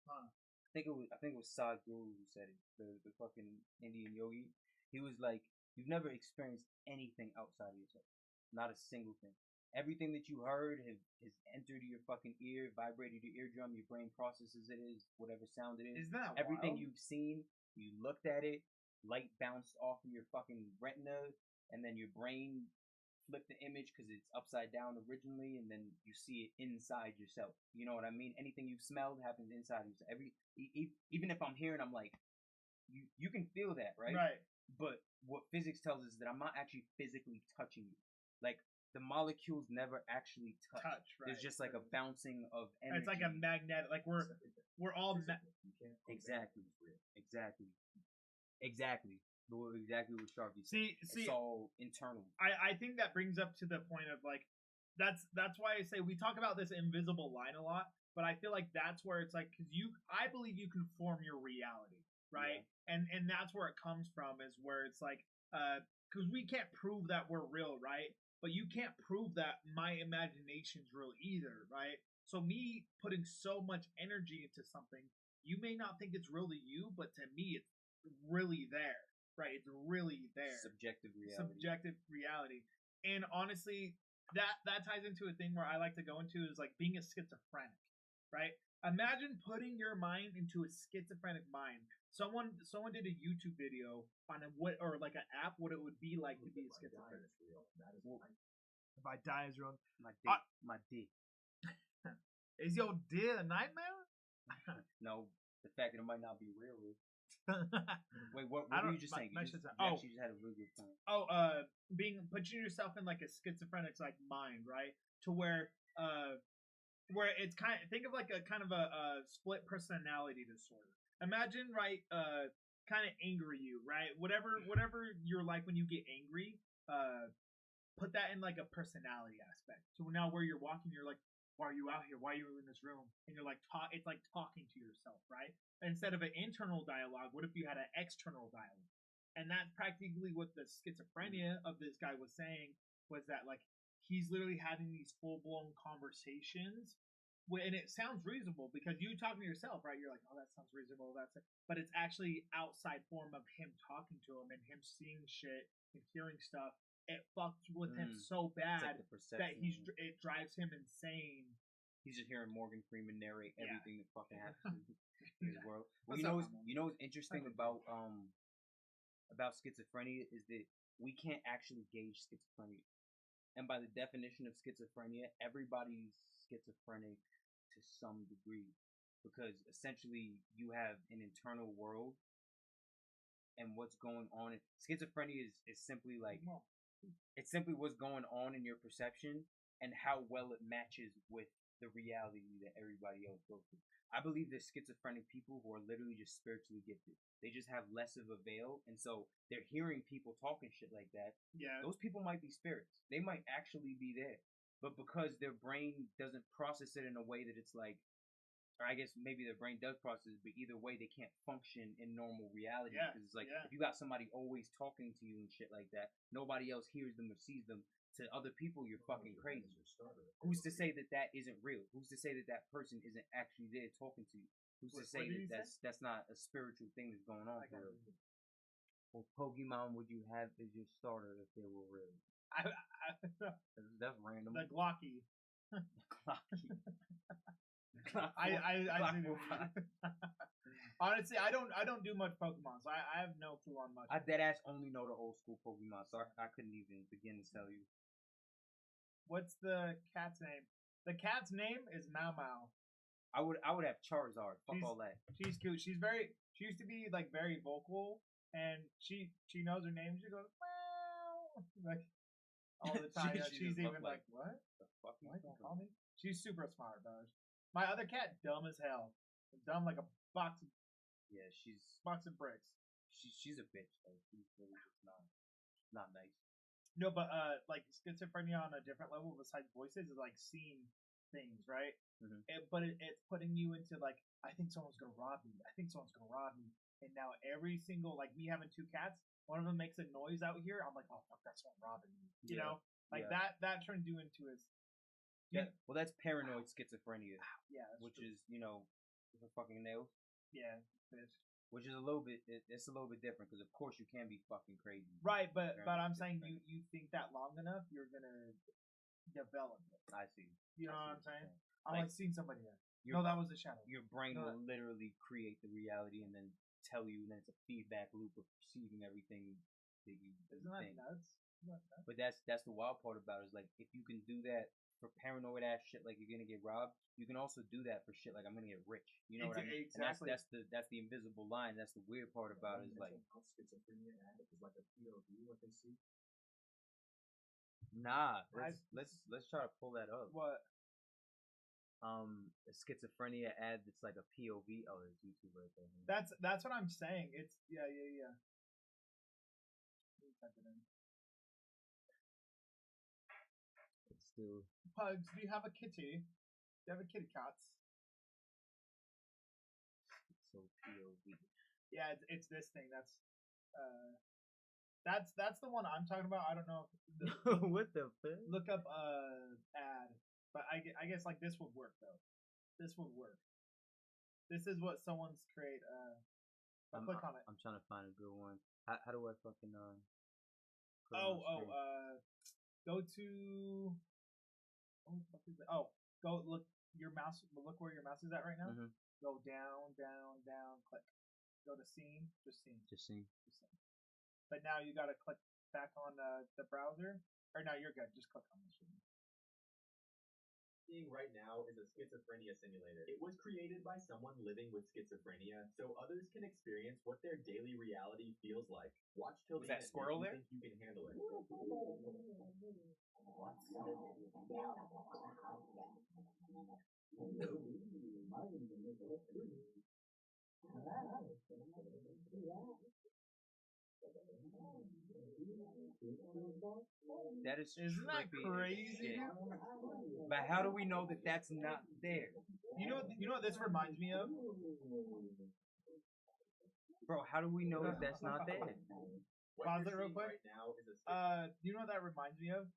Huh. I think it was Sadhguru who said it. The fucking Indian yogi. He was like, you've never experienced anything outside of yourself. Not a single thing. Everything that you heard has entered your fucking ear, vibrated your eardrum, your brain processes it as whatever sound it is. Isn't that everything wild? you've seen, you looked at it, light bounced off of your fucking retina, and then your brain flipped the image because it's upside down originally, and then you see it inside yourself. You know what I mean? Anything you've smelled happens inside of yourself. Even if I'm hearing, I'm like, you can feel that, right? Right. But what physics tells us is that I'm not actually physically touching you. Like the molecules never actually touch. Right. There's just like a bouncing of energy. It's like a magnetic. Like we're all exactly. Exactly what Sharpie said. See, it's all internal. I think that brings up to the point of like that's why I say we talk about this invisible line a lot, but I feel like that's where it's like because I believe you can form your reality, right? Yeah. And that's where it comes from is where it's like because we can't prove that we're real, right? But you can't prove that my imagination's real either, right? So me putting so much energy into something, you may not think it's real to you, but to me it's really there. Right, it's really there. Subjective reality. And honestly, that ties into a thing where I like to go into is like being a schizophrenic, right? Imagine putting your mind into a schizophrenic mind. Someone did a YouTube video on or like an app, what it would be like to be a schizophrenic. If I die is real, my D. Is your D a nightmare? No, the fact that it might not be real is. Wait, what were you just saying? You just had a really good point. Putting yourself in like a schizophrenic's like mind, right? To where it's kind of think of like a kind of a split personality disorder. Imagine, right? Kind of angry you, right? Whatever you're like when you get angry, put that in like a personality aspect. So now where you're walking, you're like, why are you out here? Why are you in this room? And you're like, it's like talking to yourself, right? Instead of an internal dialogue, what if you had an external dialogue? And that's practically what the schizophrenia of this guy was saying was that like he's literally having these full blown conversations, and it sounds reasonable because you talking to yourself, right? You're like, oh, that sounds reasonable. But it's actually outside form of him talking to him and him seeing shit and hearing stuff. It fucks with him so bad that it drives him insane. He's just hearing Morgan Freeman narrate everything that fucking happens in his world. Well, you know what's interesting about schizophrenia is that we can't actually gauge schizophrenia. And by the definition of schizophrenia, everybody's schizophrenic to some degree because essentially you have an internal world and what's going on. Schizophrenia is simply like it's simply what's going on in your perception and how well it matches with the reality that everybody else goes through. I believe there's schizophrenic people who are literally just spiritually gifted. They just have less of a veil, and so they're hearing people talking shit like that. Yeah. Those people might be spirits. They might actually be there. But because their brain doesn't process it in a way that it's like, or I guess maybe their brain does process it, but either way, they can't function in normal reality. Yeah, Because it's like, yeah. if you got somebody always talking to you and shit like that, nobody else hears them or sees them. To other people, you're fucking crazy. Who's to say that that isn't real? Who's to say that that person isn't actually there talking to you? Who's to say did he that that's not a spiritual thing that's going on for real? What Pokemon would you have as your starter if they were real? That's random. The Glocky. Glocky. I Glock see 45. Honestly, I don't do much Pokemon, so I have no clue on much. I deadass only know the old school Pokemon, so I couldn't even begin to tell you. What's the cat's name? The cat's name is Mau Mau. I would have Charizard. Fuck She's- all that. She's cute. She used to be like very vocal, and she knows her name. She goes wow like all the time. She Yeah, just she's look even like, like what? The fuck you What? talking Call about? me? She's super smart, though. My other cat, dumb as hell. Dumb like a box Yeah, of bricks. she's a bitch though. She's really just not nice. No, but like schizophrenia on a different level besides voices is like seeing things, right? Mhm. But it's putting you into like, I think someone's gonna rob me. I think someone's gonna rob me. And now every single, like me having two cats, one of them makes a noise out here. I'm like, oh fuck, that's someone robbing me. You Yeah, know, like yeah. that turns you into his. Yeah, well, that's paranoid schizophrenia, Yeah, that's which true. is for fucking nails, yeah, bitch. which is a little bit it's a little bit different because of course you can be fucking crazy. Right, but Paranoid I'm saying schizophrenia. you think that long enough, you're gonna develop it. I see. You know I what I'm see saying? you're Oh, saying. I've seen somebody there. Your, No, that was a shadow. your brain No, will literally create the reality and then tell you, and then it's a feedback loop of perceiving everything that you Isn't that think. nuts? Isn't that nuts? But that's the wild part about it is like if you can do that for paranoid ass shit like you're gonna get robbed, you can also do that for shit like I'm gonna get rich. You know what I mean? Exactly. And that's the invisible line. That's the weird part about it is like schizophrenia ad is like a POV what they see. nah. Let's try to pull that up. What? A schizophrenia ad that's like a POV. Oh, there's YouTube right there. That's what I'm saying. It's yeah. Let me type it in. It's still Pugs, do you have a kitty? Do you have a kitty cat? so POV. Yeah, it's this thing. That's the one I'm talking about. I don't know. If What the fuck? look up ad, but I guess like this would work though. This would work. This is what someone's create. I'll click on it. I'm trying to find a good one. How do I fucking put it Oh, on screen? go to. Oh, what is it? Oh, go look your mouse. Look where your mouse is at right now. Mhm. Go down, click. Go to scene, just scene. Just see. But now you gotta click back on the browser. Or no, you're good. Just click on this one. Seeing right now is a schizophrenia simulator. It was created by someone living with schizophrenia, so others can experience what their daily reality feels like. Watch till Was the that end if squirrel you there? think you can handle it. That is Isn't that trippy as crazy? shit. But how do we know that that's not there, You know what this reminds me of? bro? How do we know that that's not there? What Pause you're it real seeing quick. right now is a You know what that reminds me of?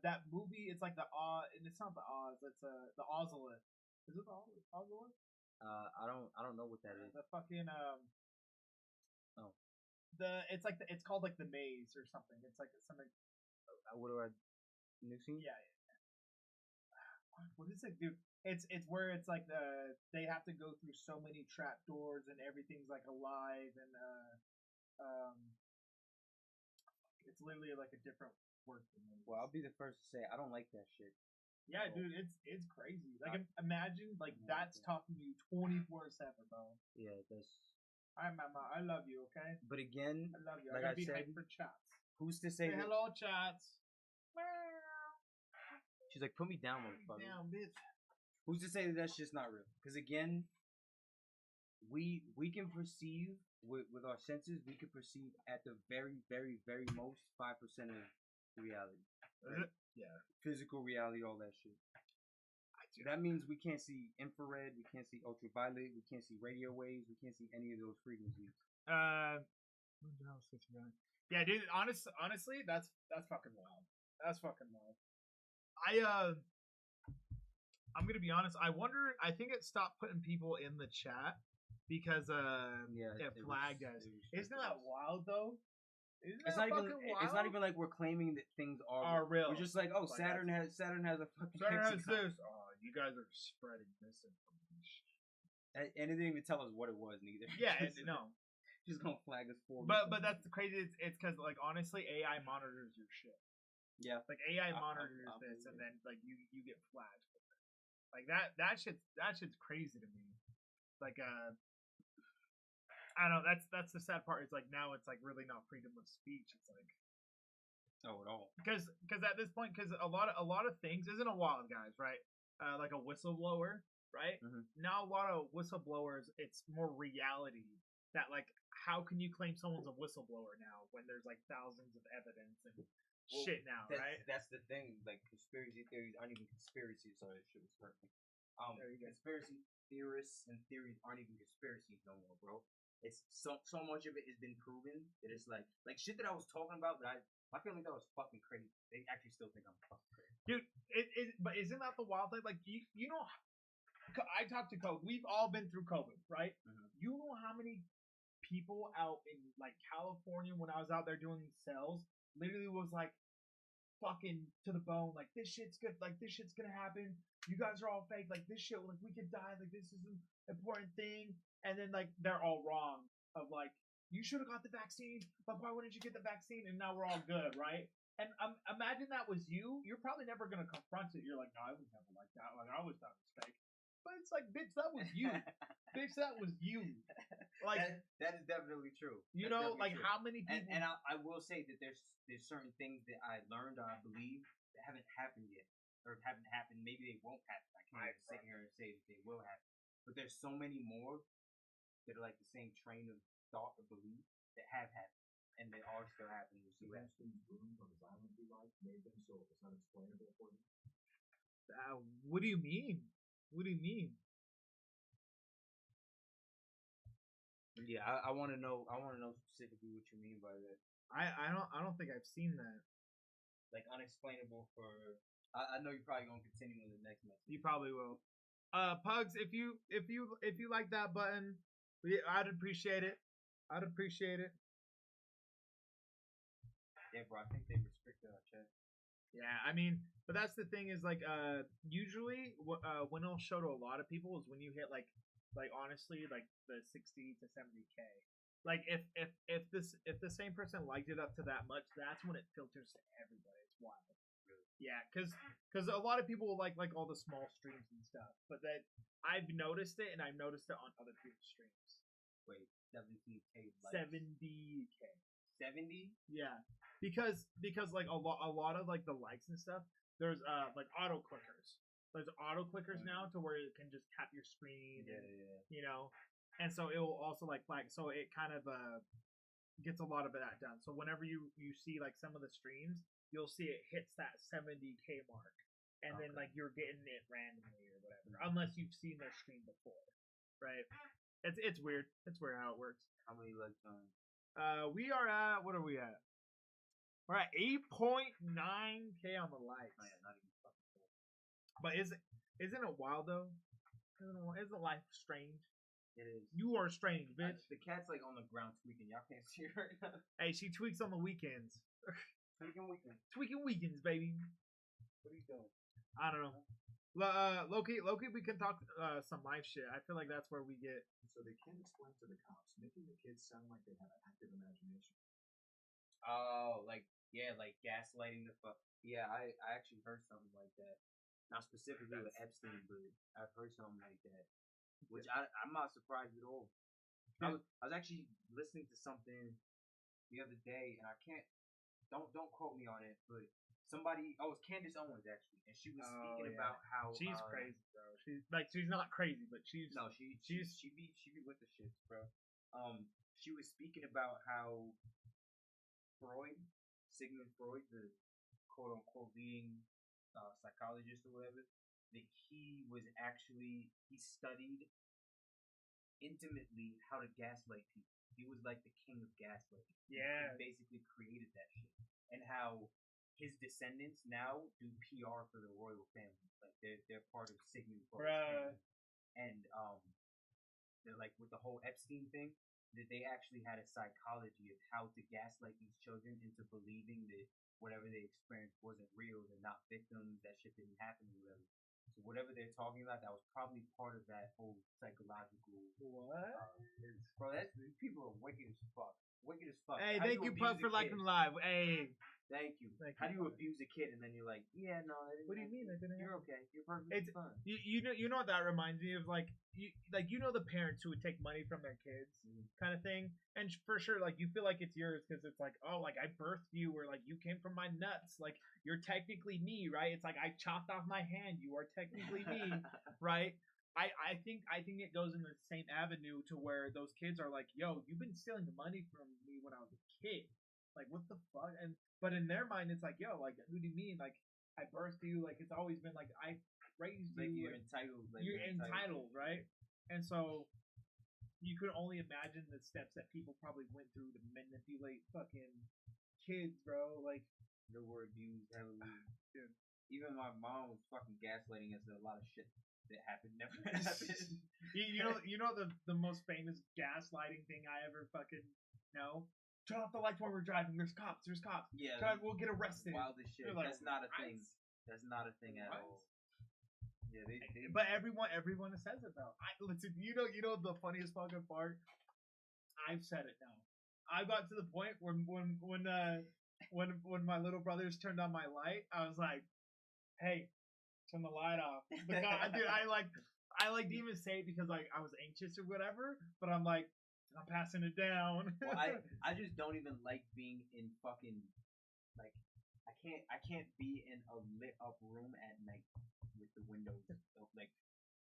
That movie. It's like the Oz. It's not the Oz. It's the Ozolith. Is it the Ozolith? I don't know what that is. The fucking Oh. It's called like the Maze or something. It's like something. What do I? New scene? Yeah. What is it, dude? It's where it's like they have to go through so many trap doors and everything's like alive and it's literally like a different word for me. Well, I'll be the first to say I don't like that shit. Yeah, dude, it's crazy. Like imagine like that's talking to you 24/7, bro. Yeah, that's. Hi, mama, I love you. Okay, But again, I love you. like I I gotta be said, hyped for chats. who's to say Say that? hello, chats. She's like, put me down, Put me motherfucker. down, bitch. Who's to say that that's just not real? Because again, we can perceive with our senses. We can perceive at the very, very, very most 5% of reality. Is it? Yeah. Physical reality, all that shit. So that means we can't see infrared, we can't see ultraviolet, we can't see radio waves, we can't see any of those frequencies. Yeah, dude. Honestly, that's fucking wild. That's fucking wild. I'm gonna be honest. I think it stopped putting people in the chat because it flagged us. Isn't that wild though? Isn't It's that not even. fucking wild? It's not even like we're claiming that things are real. We're just like, oh, Like, Saturn has a fucking Saturn has hexagon. this. Oh, you guys are spreading misinformation. And it didn't even tell us what it was neither. Yeah, no. Just gonna flag us for. But that's the crazy. It's because like honestly, AI monitors your shit. Yeah. Like AI monitors this, and then like you get flagged for it. Like that shit's crazy to me. Like I don't know. That's the sad part. It's like now it's like really not freedom of speech. It's like at all. Because at this point, because a lot of things isn't a wild guys, right? Like a whistleblower, right? Mhm. Now a lot of whistleblowers, it's more reality that like how can you claim someone's a whistleblower now when there's like thousands of evidence and shit now, right? That's the thing. Like conspiracy theories aren't even conspiracies. Sorry, that shit was perfect. Conspiracy theorists and theories aren't even conspiracies no more, bro. It's so much of it has been proven that it's like shit that I was talking about that my family thought was fucking crazy. They actually still think I'm fucking crazy. Dude, but isn't that the wild thing? Like you know, I talked to COVID. We've all been through COVID, right? Mhm. You know how many people out in like California when I was out there doing sales literally was like fucking to the bone, like this shit's good, like this shit's gonna happen. You guys are all fake, like this shit, like we could die, like this is an important thing, and then like they're all wrong. Of like you should have got the vaccine, but why wouldn't you get the vaccine? And now we're all good, right? And imagine that was you. You're probably never gonna confront it. You're like, no, I was never like that. Like I always thought it was fake. But it's like, bitch, that was you. Bitch, that was you. Like that is definitely true. You That's know, like true. how many people? And I will say that there's certain things that I learned or I believe that haven't happened yet, or haven't happened. Maybe they won't happen. I can't even sit here and say that they will happen. But there's so many more that are like the same train of thought or belief that have happened and they are still happening. The Epstein's rooms on his island he liked made them so it was unexplainable for him. What do you mean? What do you mean? Yeah, I want to know. I want to know specifically what you mean by that. I don't think I've seen that. Like unexplainable for. I know you're probably gonna continue in the next message. You probably will. Pugs, if you like that button, I'd appreciate it. I'd appreciate it. Yeah, bro. I think they restricted our chat. Yeah, I mean, but that's the thing is like usually when it'll show to a lot of people is when you hit like honestly like the 60 to 70K. Like if the same person liked it up to that much, that's when it filters to everybody. It's wild. Really? Yeah, because a lot of people will like all the small streams and stuff, but that I've noticed it and I've noticed it on other people's streams. Wait, 70K likes. 70K. 70? Yeah, because like a lot of like the likes and stuff. There's like auto clickers. There's auto clickers now to where it can just tap your screen. Yeah. You know, and so it will also like flag. So it kind of gets a lot of that done. So whenever you see like some of the streams, you'll see it hits that 70K mark, and then like you're getting it randomly or whatever, unless you've seen their stream before, right? It's weird. It's weird how it works. How many likes on? We are at what are we at? We're at 8.9K on the likes. Oh, yeah, not even fucking close. But isn't it wild though? Isn't life strange? It is. You are strange, bitch. The cat's like on the ground tweaking. Y'all can't see her right now. Hey, she tweaks on the weekends. Tweaking Tweaking weekends, baby. What are you doing? I don't know. Loki, we can talk some life shit. I feel like that's where we get. So they can't explain to the cops, making the kids sound like they have an active imagination. Oh, like gaslighting the fuck. Yeah, I actually heard something like that. Not specifically with Epstein, but I've heard something like that, which I'm not surprised at all. I was actually listening to something the other day, and I can't don't quote me on it, but somebody, oh, it's Candace Owens actually, and she was Oh, speaking yeah. about how She's crazy, bro. She's not crazy, but she's no, she be with the shits, bro. She was speaking about how Freud, Sigmund Freud, the quote unquote leading psychologist or whatever, that he studied intimately how to gaslight people. He was like the king of gaslighting. Yeah. He basically created that shit. And how his descendants now do PR for the royal family. Like they're part of Sigmund Freud's family. And they're like with the whole Epstein thing, that they actually had a psychology of how to gaslight these children into believing that whatever they experienced wasn't real, they're not victims, that shit didn't happen or whatever. So whatever they're talking about, that was probably part of that whole psychological. What? Bro, these people are wicked as fuck. Wicked as fuck. Hey, How thank you, abuse Pug, a for kid? liking live. Hey. Thank you. Thank How you, do you Pug. abuse a kid and then you're like, yeah, no, that didn't What do you mean? happen. That didn't You're happen? okay. You're perfectly It's fine. you know what that reminds me of, like you know the parents who would take money from their kids kind of thing, and for sure like you feel like it's yours because it's like, oh, like I birthed you, or like you came from my nuts, like you're technically me, right? It's like I chopped off my hand, you are technically me, right? I think it goes in the same avenue to where those kids are like, yo, you've been stealing money from me when I was a kid, like what the fuck? And but in their mind it's like, yo, like who do you mean, like I birthed you, like it's always been like I raised Like you, you're entitled. Like you're entitled, right? And so you could only imagine the steps that people probably went through to manipulate fucking kids, bro. Like They were abused heavily. Dude. Even my mom was fucking gaslighting us at a lot of shit that happened never happened. you know the most famous gaslighting thing I ever fucking know? Turn off the lights while we're driving. There's cops. Yeah, We'll get arrested. wild as shit. You're like, That's not a what? thing. That's not a thing at What? all. Yeah, they But everyone says it though. Listen, you know the funniest fucking part. I've said it now. I got to the point where when my little brothers turned on my light, I was like, "Hey, turn the light off." Dude, I like to even say it because like I was anxious or whatever, but I'm like, I'm passing it down. Well, I just don't even like being in fucking like I can't be in a lit up room at night with the windows like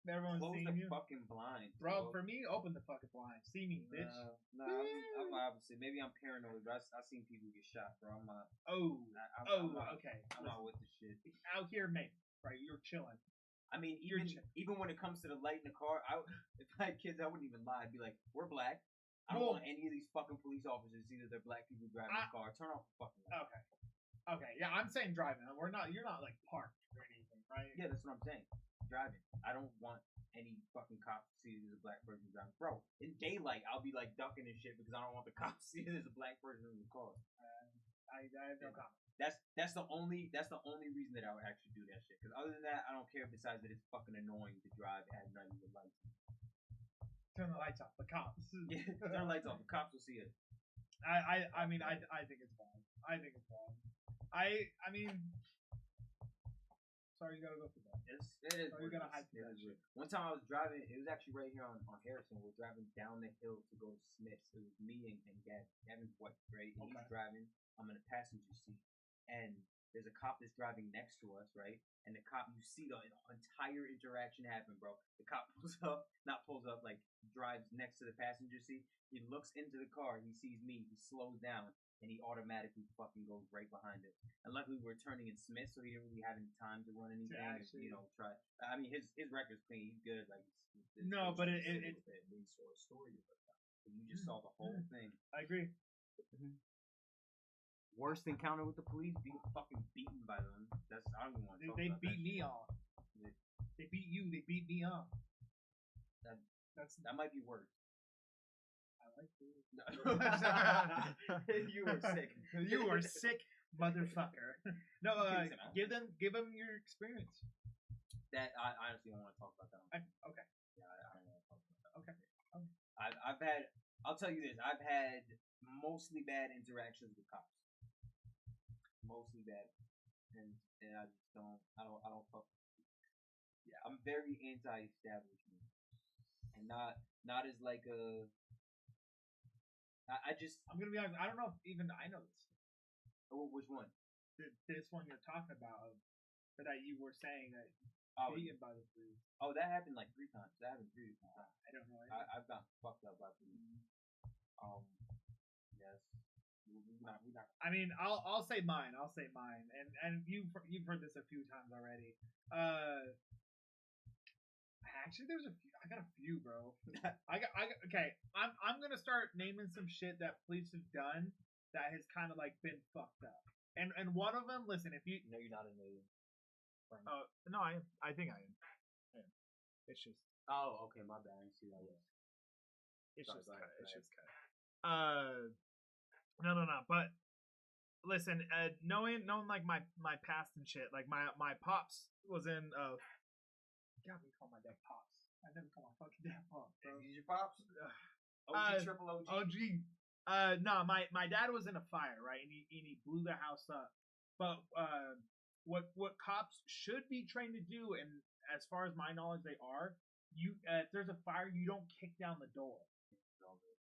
Everyone's close seeing the you. fucking blinds, Bro, for me, open the fucking blinds. See me, bitch. Nah, I'm opposite. Maybe I'm paranoid, but I've seen people get shot, bro. I'm not. I'm not, Okay. I'm not with the shit. Out here, mate. Right, you're chilling. I mean, even when it comes to the light in the car, if I had kids, I wouldn't even lie. I'd be like, we're black. I don't want any of these fucking police officers to see that they're black people driving the car. Turn off the fucking light. Okay. Yeah, I'm saying driving. You're not like parked or anything, right? Yeah, that's what I'm saying. Driving. I don't want any fucking cops to see that there's a black person driving. Bro, in daylight, I'll be like ducking and shit because I don't want the cops to see that there's a black person in the car. I have no comment. That's the only reason that I would actually do that shit. Because other than that, I don't care. Besides that, it's fucking annoying to drive at night with lights on. Turn the lights off. The cops. Yeah, turn the lights off. The cops will see it. I mean, I think it's bad. I think it's bad. I mean, sorry, you gotta go through that. It is. So you're gonna hide it that is shit. weird. One time I was driving. It was actually right here on Harrison. We're driving down the hill to go to Smith's. It was me and Gavin's wife, right? And he's driving. I'm in a passenger seat, and there's a cop that's driving next to us, right? And the cop, you see the entire interaction happen, bro. The cop like drives next to the passenger seat. He looks into the car. He sees me. He slows down. And he automatically fucking goes right behind us. And luckily we're turning in Smith, so he didn't really have any time to run anything. Try. I mean, his record's clean. He's good. Like, no, but it story about that. You just saw the whole thing. I agree. Worst encounter with the police, being fucking beaten by them. That's I don't even want to talk They about beat that me shit. off. They beat you. They beat me off. That might be worse. I like you. No. You were sick. You were sick, motherfucker. No, give them your experience. That I honestly don't want to talk about that. Okay. Yeah, I don't want to talk about that. Okay. I've had. I'll tell you this. I've had mostly bad interactions with cops. Mostly bad, and I just don't. I don't fuck. Yeah, I'm very anti-establishment, and not as like a. I'm gonna be honest. I don't know if even I know this. Which one? This one you're talking about, that you were saying that Oh, beaten by the flu. oh, that happened like 3 times. That happened 3 times. I don't know. I've gotten fucked up by flu. Yes. We not. I mean, I'll say mine. And you've heard this a few times already. Actually, there's a few. I got a few, bro. I got. Okay, I'm gonna start naming some shit that police have done that has kind of like been fucked up. And one of them, listen, if you. No, you're not in the. No, I am. I think I am. It's just. Oh, okay, my bad. I didn't see that yet. It's Sorry, just go ahead, cut. go It's ahead. just cut. No. But listen, knowing like my past and shit, like my pops was in. God, we call my dad pops. I never call my fucking dad pops, bro. These your pops? Triple OG. OG. No, my dad was in a fire, right, and he blew the house up. But what cops should be trained to do, and as far as my knowledge, they are. You if there's a fire, you don't kick down the door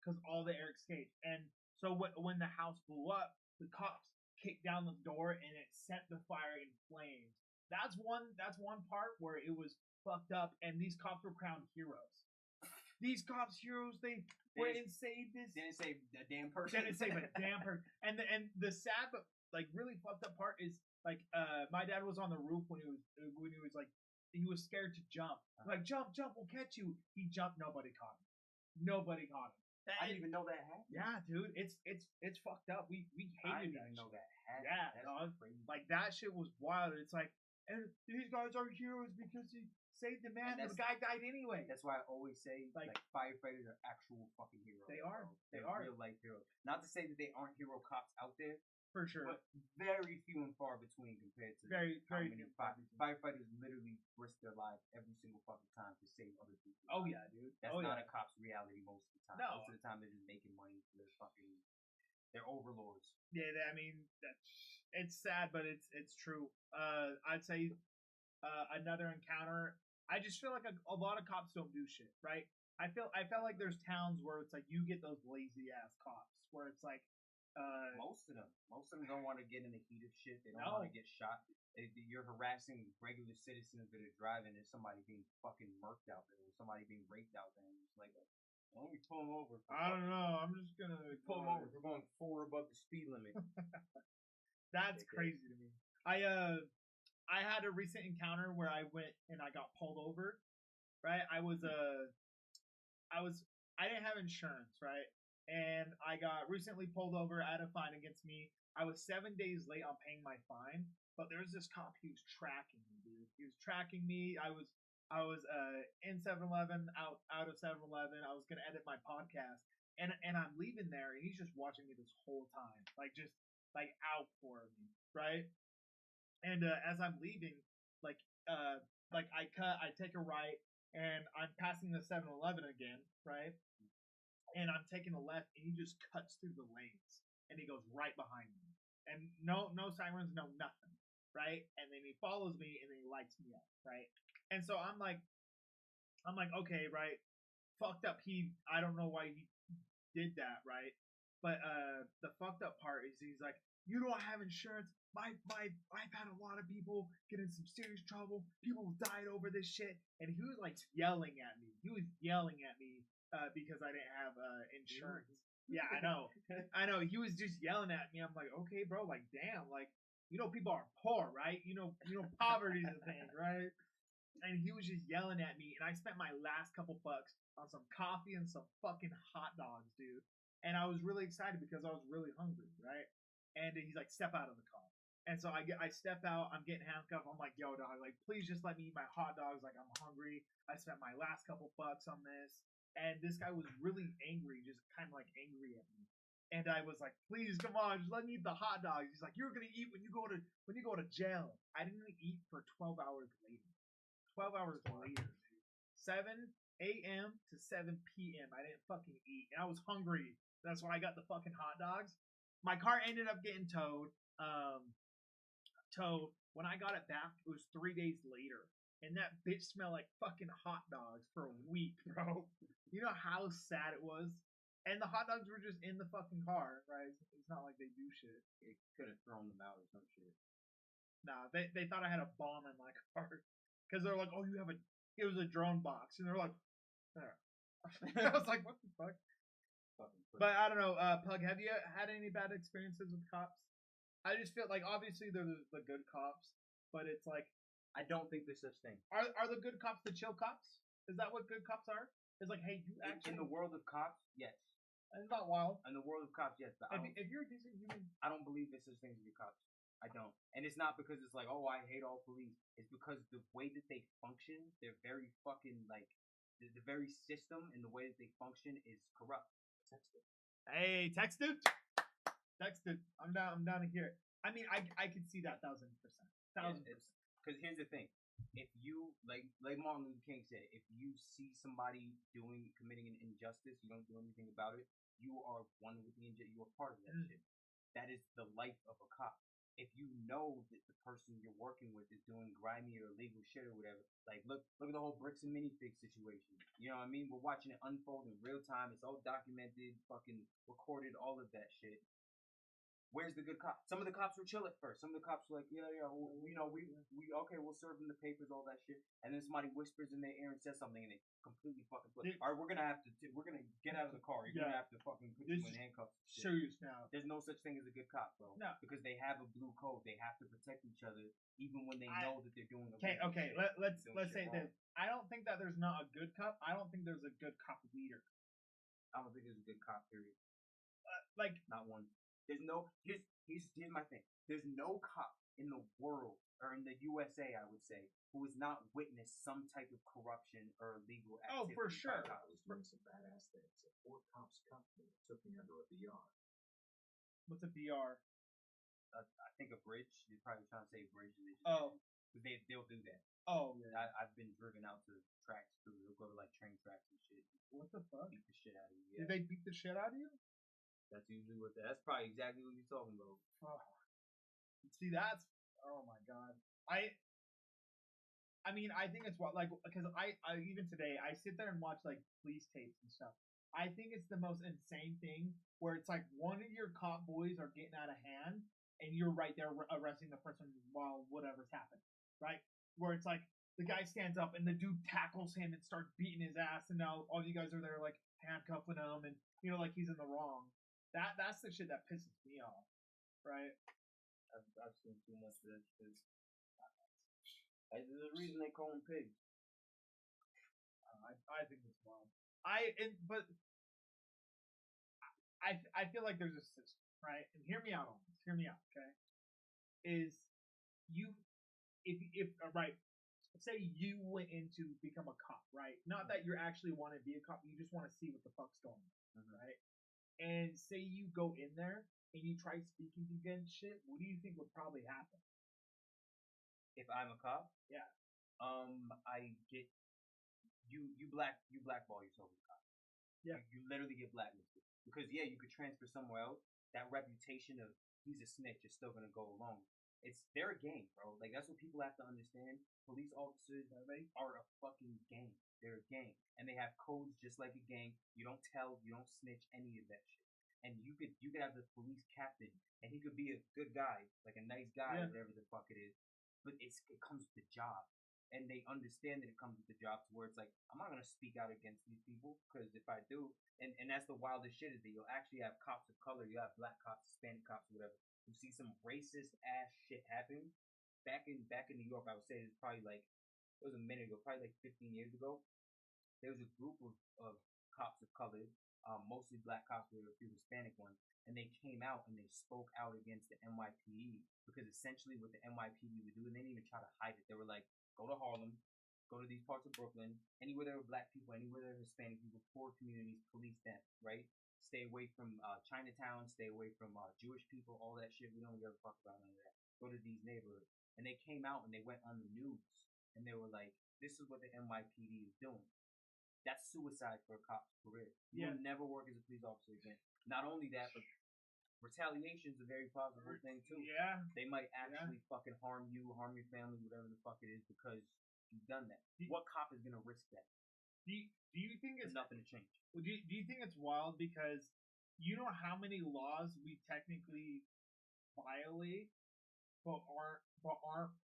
because all the air escapes. And so when the house blew up, the cops kicked down the door and it set the fire in flames. That's one part where it was fucked up, and these cops were crowned heroes. These cops heroes, they went and saved this. Didn't save a damn person. Didn't save a damn person. And the sad but like really fucked up part is like my dad was on the roof when he was like he was scared to jump. Like jump, we'll catch you. He jumped, nobody caught him. I didn't even know that happened. Yeah, dude, it's fucked up. We I hated didn't that even know shit. that happened. Yeah, That's dog. crazy. Like that shit was wild. It's like, and these guys are heroes because he saved the man, but the guy died anyway. That's why I always say Like- like firefighters are actual fucking heroes. They are. bro. They They're are. real life heroes. Not to say that they aren't hero cops out there, For sure. but very few and far between compared to Very, how very many few and far between. firefighters literally risk their lives every single fucking time to save other people. Oh yeah, dude. That's oh not yeah. a cop's reality most of the time. No. Most of the time they're just making money for their fucking their overlords. Yeah, I mean it's sad, but it's true. I'd say another encounter. I just feel like a lot of cops don't do shit, right? I felt like there's towns where it's like you get those lazy ass cops where it's like Most of them don't want to get in the heat of shit. They don't No. want to get shot. You're harassing regular citizens that are driving. There's somebody being fucking murked out there. There's somebody being raped out there. And it's like, why don't we pull them over? I don't know. I'm just gonna Pull them over. We're going 4 above the speed limit. That's Okay. crazy to me. I had a recent encounter where I went and I got pulled over. Right, I didn't have insurance, right, and I got recently pulled over. I had a fine against me. I was 7 days late on paying my fine, but there was this cop. He was tracking me, dude. He was tracking me. I was in 7-Eleven, out of 7-Eleven. I was gonna edit my podcast, and I'm leaving there, and he's just watching me this whole time, like just like out for me, right? And as I'm leaving, like I take a right, and I'm passing the 7-Eleven again, right? And I'm taking a left, and he just cuts through the lanes, and he goes right behind me, and no sirens, no nothing, right? And then he follows me, and then he lights me up, right? And so I'm like, okay, right? Fucked up. I don't know why he did that, right? But the fucked up part is he's like, you don't have insurance. I've had a lot of people get in some serious trouble. People have died over this shit, and he was like yelling at me. Because I didn't have insurance. Yeah, I know. He was just yelling at me. I'm like, okay, bro. Like, damn. Like, people are poor, right? Poverty's a thing, right? And he was just yelling at me, and I spent my last couple bucks on some coffee and some fucking hot dogs, dude. And I was really excited because I was really hungry, right? And he's like, step out of the car. And so I step out, I'm getting handcuffed. I'm like, yo, dog, like, please just let me eat my hot dogs. Like, I'm hungry. I spent my last couple bucks on this. And this guy was really angry, just kind of like angry at me. And I was like, please, come on, just let me eat the hot dogs. He's like, you're gonna eat when you go to jail. I didn't eat for 12 hours later. 12 hours later, dude. 7 a.m. to 7 p.m. I didn't fucking eat. And I was hungry. That's why I got the fucking hot dogs. My car ended up getting towed. When I got it back, it was 3 days later. And that bitch smelled like fucking hot dogs for a week, bro. You know how sad it was? And the hot dogs were just in the fucking car, right? It's not like they do shit. It could have thrown them out or some shit. Nah, they thought I had a bomb in my car because they're like, oh, you have a. It was a drone box, and they're like, there. I was like, what the fuck? But I don't know, Pug. Have you had any bad experiences with cops? I just feel like obviously they're the good cops, but it's like, I don't think there's such thing. are the good cops the chill cops? Is that what good cops are? It's like, hey, you actually In the world of cops, yes. It's not wild. In the world of cops, yes. But If you're a decent human, I don't believe there's such things as good cops. I don't. And it's not because it's like, oh, I hate all police. It's because the way that they function, they're very fucking like the very system and the way that they function is corrupt. hey, text it. Text it. I'm down to hear it. I mean, I can see that 1,000%. 1,000%. Because here's the thing: if you like Martin Luther King said, if you see somebody committing an injustice, you don't do anything about it. You are one with the injustice. You are part of that shit. That is the life of a cop. If you know that the person you're working with is doing grimy or illegal shit or whatever, like look at the whole bricks and minifigs situation. You know what I mean? We're watching it unfold in real time. It's all documented, fucking recorded, all of that shit. Where's the good cop? Some of the cops were chill at first. Some of the cops were like, yeah, well, you know, we okay, we'll serve them the papers, all that shit. And then somebody whispers in their ear and says something, and they completely fucking flip. All right, we're gonna get out of the car. You're gonna have to fucking put you in handcuffs. Serious now. There's no such thing as a good cop, bro. No, because they have a blue code. They have to protect each other, even when they know that they're doing. Okay. Let's say this. I don't think that there's not a good cop. I don't think there's a good cop leader. I don't think there's a good cop. Period. Like not one. There's no. Here's my thing. There's no cop in the world or in the USA, I would say, who has not witnessed some type of corruption or illegal activity. Oh, for sure. I was doing some badass things. A Fort Cops company took me under a VR. What's a VR? I think a bridge. You're probably trying to say a bridge. Oh. They'll do that. Oh, yeah. I've been driven out to tracks too. They'll go to like train tracks and shit. What the fuck? Beat the shit out of you. Yeah. Did they beat the shit out of you? That's usually that's probably exactly what you're talking about. Oh. See, that's oh my god. I mean, I think it's what like because I even today I sit there and watch like police tapes and stuff. I think it's the most insane thing where it's like one of your cop boys are getting out of hand and you're right there arresting the person while whatever's happening, right? Where it's like the guy stands up and the dude tackles him and starts beating his ass, and now all you guys are there like handcuffing him and like he's in the wrong. That's the shit that pisses me off, right? I've seen too much of that shit. There's a reason they call them pigs. I think it's wild. But I feel like there's a system, right? And hear me out on this. Hear me out, okay? Is you if right? Say you went in to become a cop, right? Not that you actually want to be a cop, you just want to see what the fuck's going on, right? And say you go in there and you try speaking against shit, what do you think would probably happen? If I'm a cop, yeah, I get you blackball yourself as a cop. Yeah, you literally get blacklisted because you could transfer somewhere else. That reputation of he's a snitch is still gonna go along. They're a gang, bro. Like that's what people have to understand. Police officers are a fucking gang. They're a gang, and they have codes just like a gang. You don't tell, you don't snitch, any of that shit. And you could have the police captain, and he could be a good guy, like a nice guy, whatever the fuck it is. But it comes with the job, and they understand that it comes with the job to where it's like I'm not gonna speak out against these people because if I do, and that's the wildest shit is that you'll actually have cops of color, you have black cops, Hispanic cops, whatever, who see some racist ass shit happen. Back in New York, I would say it's probably like it was a minute ago, probably like 15 years ago. There was a group of cops of color, mostly black cops, with a few Hispanic ones, and they came out and they spoke out against the NYPD because essentially what the NYPD would do, and they didn't even try to hide it. They were like, go to Harlem, go to these parts of Brooklyn, anywhere there were black people, anywhere there were Hispanic people, poor communities, police them, right? Stay away from Chinatown, stay away from Jewish people, all that shit. We don't give a fuck about none of that. Go to these neighborhoods. And they came out and they went on the news and they were like, this is what the NYPD is doing. That's suicide for a cop's career. You will never work as a police officer again. Not only that, but retaliation is a very possible thing too. Yeah. They might actually fucking harm you, harm your family, whatever the fuck it is, because you've done that. What cop is gonna risk that? Do you think There's it's nothing to change. do you think it's wild because you know how many laws we technically violate but aren't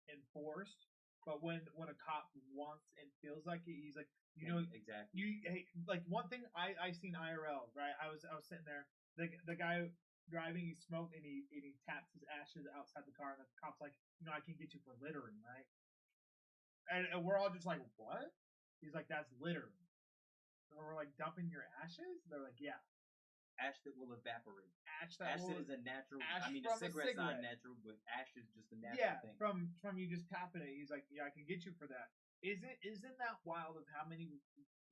enforced? But when a cop wants and feels like it, he's like, you know, Exactly. hey, like one thing I seen IRL, right? I was sitting there, the guy driving, he smoked and he taps his ashes outside the car, and the cop's like, you know, I can get you for littering, right? And we're all just like, what? He's like, that's littering. And we're like, dumping your ashes? They're like, yeah, Ash that will evaporate. ash that Ash will, that is a natural. ash I mean, from a a cigarette's not cigarette. natural, but ash is just a natural yeah, thing. from you just tapping it. He's like, yeah, I can get you for that. Isn't that wild of how many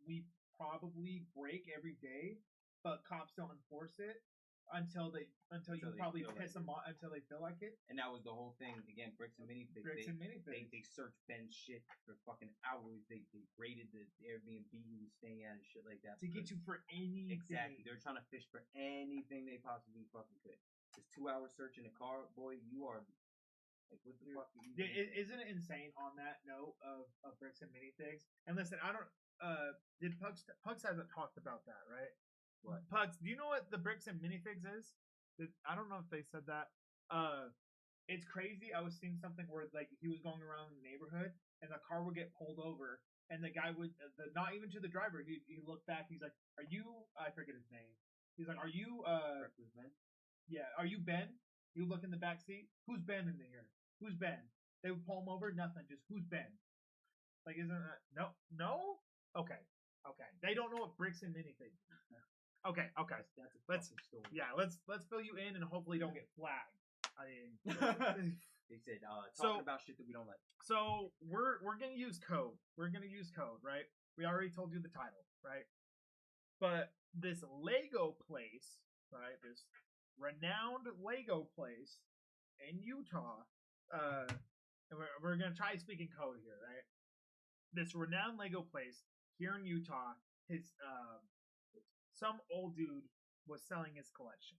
we probably break every day, but cops don't enforce it until you Until they probably feel piss like them off until they feel like it. And that was the whole thing. Again, bricks and minifigs. Bricks and minifigs. They searched Ben's shit for fucking hours. They raided the Airbnb he was staying at and shit like that. To get you for anything. Exactly. They're trying to fish for anything they possibly fucking could. It's 2 hours searching a car, boy. You are like, what the fuck are you doing? Isn't it insane on that note of bricks and minifigs? And listen, I don't. Did Pugs hasn't talked about that, right? What? Pugs, do you know what the bricks and minifigs is? I don't know if they said that. It's crazy. I was seeing something where like he was going around the neighborhood and the car would get pulled over and the guy would not even to the driver. He looked back. He's like, "Are you?" I forget his name. He's like, "Are you?" Breakfast, man. Yeah. "Are you Ben?" You look in the back seat. Who's Ben in here? Who's Ben? They would pull him over. Nothing. Just who's Ben? Like, isn't that no? Okay. They don't know what bricks and minifigs. Okay. That's a Let's fucking story. yeah. Let's fill you in and hopefully don't get flagged. I mean, They said So- talking about shit that we don't like. so we're gonna use code. Right? We already told you the title, right? But this Lego place, right? This renowned Lego place in Utah. And we're gonna try speaking code here, right? This renowned Lego place here in Utah. His some old dude was selling his collection.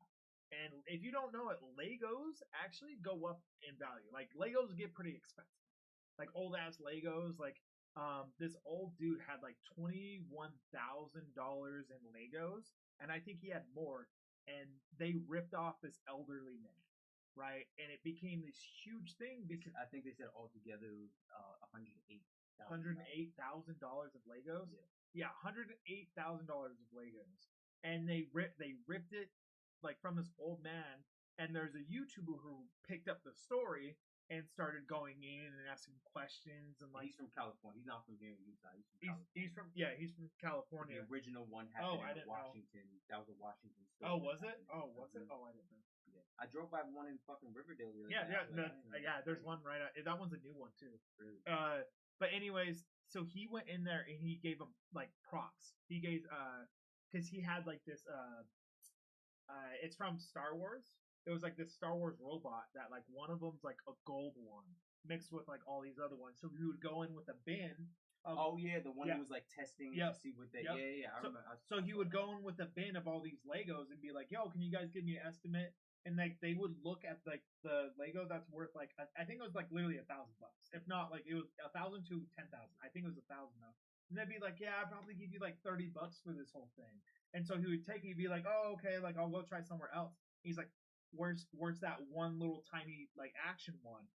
And if you don't know it, Legos actually go up in value. Like Legos get pretty expensive. Like old ass Legos. Like this old dude had like $21,000 in Legos, and I think he had more. And they ripped off this elderly man, right? And it became this huge thing because I think they said altogether it was $108,000. $108,000 of Legos. Yeah, $108,000 of Legos, and they ripped it like from this old man. And there's a YouTuber who picked up the story and started going in and asking questions and like He's from California. He's not from here in Utah. he's from California. The original one Oh, happened I in didn't know. Washington. That was a Washington store. Oh, was it? that happened. Oh, was it? Mhm. Oh, I didn't know. Yeah. I drove by one in fucking Riverdale the other Yeah, day. yeah, I was like, I didn't know yeah. that There's was one right. That one's a new one too. really- But anyways, so he went in there and he gave him like props. He gave because he had like this it's from Star Wars. It was like this Star Wars robot that like one of them's like a gold one mixed with like all these other ones. So he would go in with a bin. Oh yeah, the one Yeah. who was like testing Yep. to see what they. Yep. Yeah. I So- remember. So he would go in with a bin of all these Legos and be like, "Yo, can you guys give me an estimate?" And like they would look at like the Lego that's worth like I think it was like literally $1,000, if not like it was 1,000 to 10,000. I think it was 1,000 though. And they'd be like, "Yeah, I'd probably give you like $30 for this whole thing." And so he would take it, he'd be like, "Oh, okay, like I'll go try somewhere else." He's like, "Where's that one little tiny like action one?"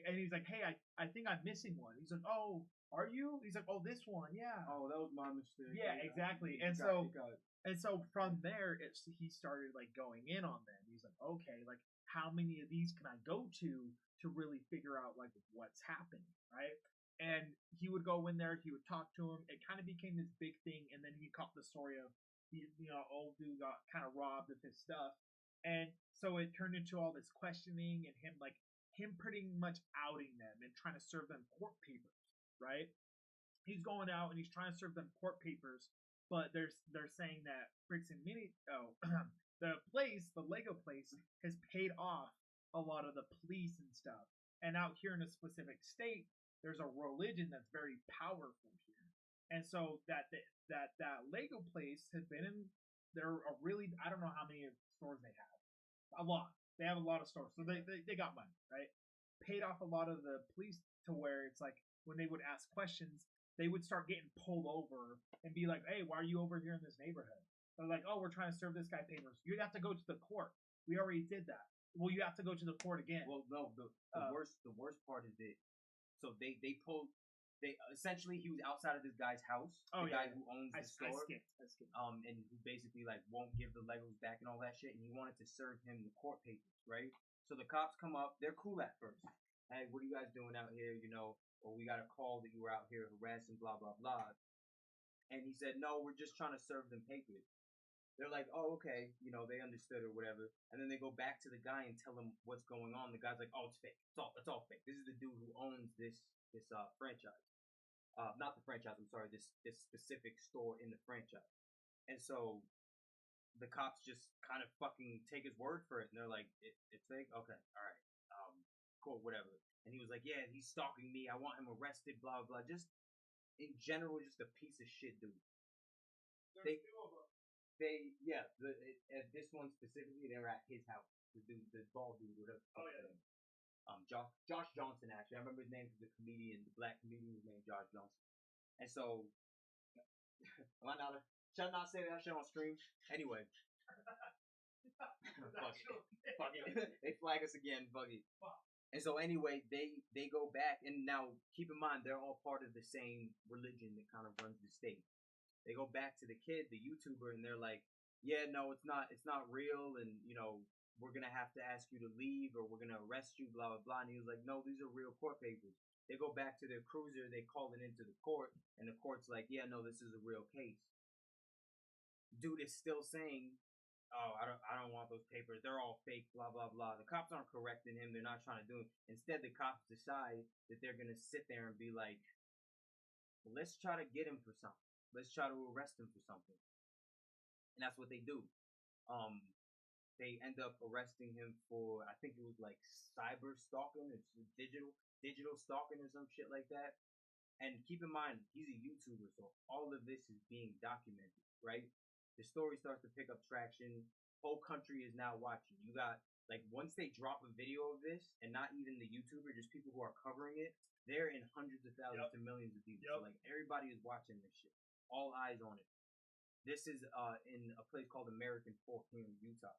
And he's like, "Hey, I think I'm missing one." He's like, "Oh, are you?" He's like, "Oh, this one, yeah." Oh, that was my mistake. Yeah, exactly. You And got- so- you got it. And so from there, he started like going in on them. He's like, okay, like how many of these can I go to really figure out like what's happening, right? And he would go in there, he would talk to him. It kind of became this big thing, and then he caught the story of old dude got kind of robbed of his stuff, and so it turned into all this questioning and him pretty much outing them and trying to serve them court papers, right? He's going out and he's trying to serve them court papers, but they're saying that Bricks and the Lego place has paid off a lot of the police and stuff. And out here in a specific state, there's a religion that's very powerful here. And so that Lego place has been in I don't know how many stores they have. A lot. They have a lot of stores. So they got money, right? Paid off a lot of the police to where it's like when they would ask questions, they would start getting pulled over and be like, "Hey, why are you over here in this neighborhood?" They're like, "Oh, we're trying to serve this guy papers. You have to go to the court. We already did that. Well, you have to go to the court again." Well, no, the worst part is that so they pulled they essentially he was outside of this guy's house, Oh, the yeah, guy yeah. who owns I the store, skipped. and who basically like won't give the Legos back and all that shit, and he wanted to serve him the court papers, right? So the cops come up, they're cool at first. Hey, what are you guys doing out here? You know, well, we got a call that you were out here harassing, blah blah blah. And he said, no, we're just trying to serve them papers. They're like, oh, okay, you know, they understood or whatever. And then they go back to the guy and tell him what's going on. The guy's like, oh, it's fake. It's all fake. This is the dude who owns this franchise. Not the franchise, I'm sorry, this specific store in the franchise. And so the cops just kind of fucking take his word for it. And they're like, it's fake? Okay, all right. Cool, whatever. And he was like, yeah, he's stalking me. I want him arrested, blah, blah, blah. Just, in general, just a piece of shit dude. There's two of them. This one specifically, they were at his house. The dude, the bald dude, whatever. Oh, yeah. Josh Johnson, actually. I remember his name because the comedian, the black comedian was named Josh Johnson. And so, should I not say that shit on stream? Anyway. Fuck it. They flag us again, fuck it. And so anyway, they go back, and now keep in mind they're all part of the same religion that kind of runs the state. They go back to the kid, the YouTuber, and they're like, yeah, no, it's not real, and you know, we're gonna have to ask you to leave, or we're gonna arrest you, blah blah blah. And he was like, no, these are real court papers. They go back to their cruiser, they call it into the court, and the court's like, yeah, no, this is a real case. Dude is still saying, oh, I don't want those papers. They're all fake, blah, blah, blah. The cops aren't correcting him. They're not trying to do it. Instead, the cops decide that they're going to sit there and be like, well, let's try to get him for something. Let's try to arrest him for something. And that's what they do. They end up arresting him for, I think it was like cyber stalking. It's digital stalking or some shit like that. And keep in mind, he's a YouTuber, so all of this is being documented, right? The story starts to pick up traction. Whole country is now watching. You got, like, once they drop a video of this, and not even the YouTuber, just people who are covering it, they're in hundreds of thousands to millions of views. So, like, everybody is watching this shit. All eyes on it. This is in a place called American Fork here in Utah.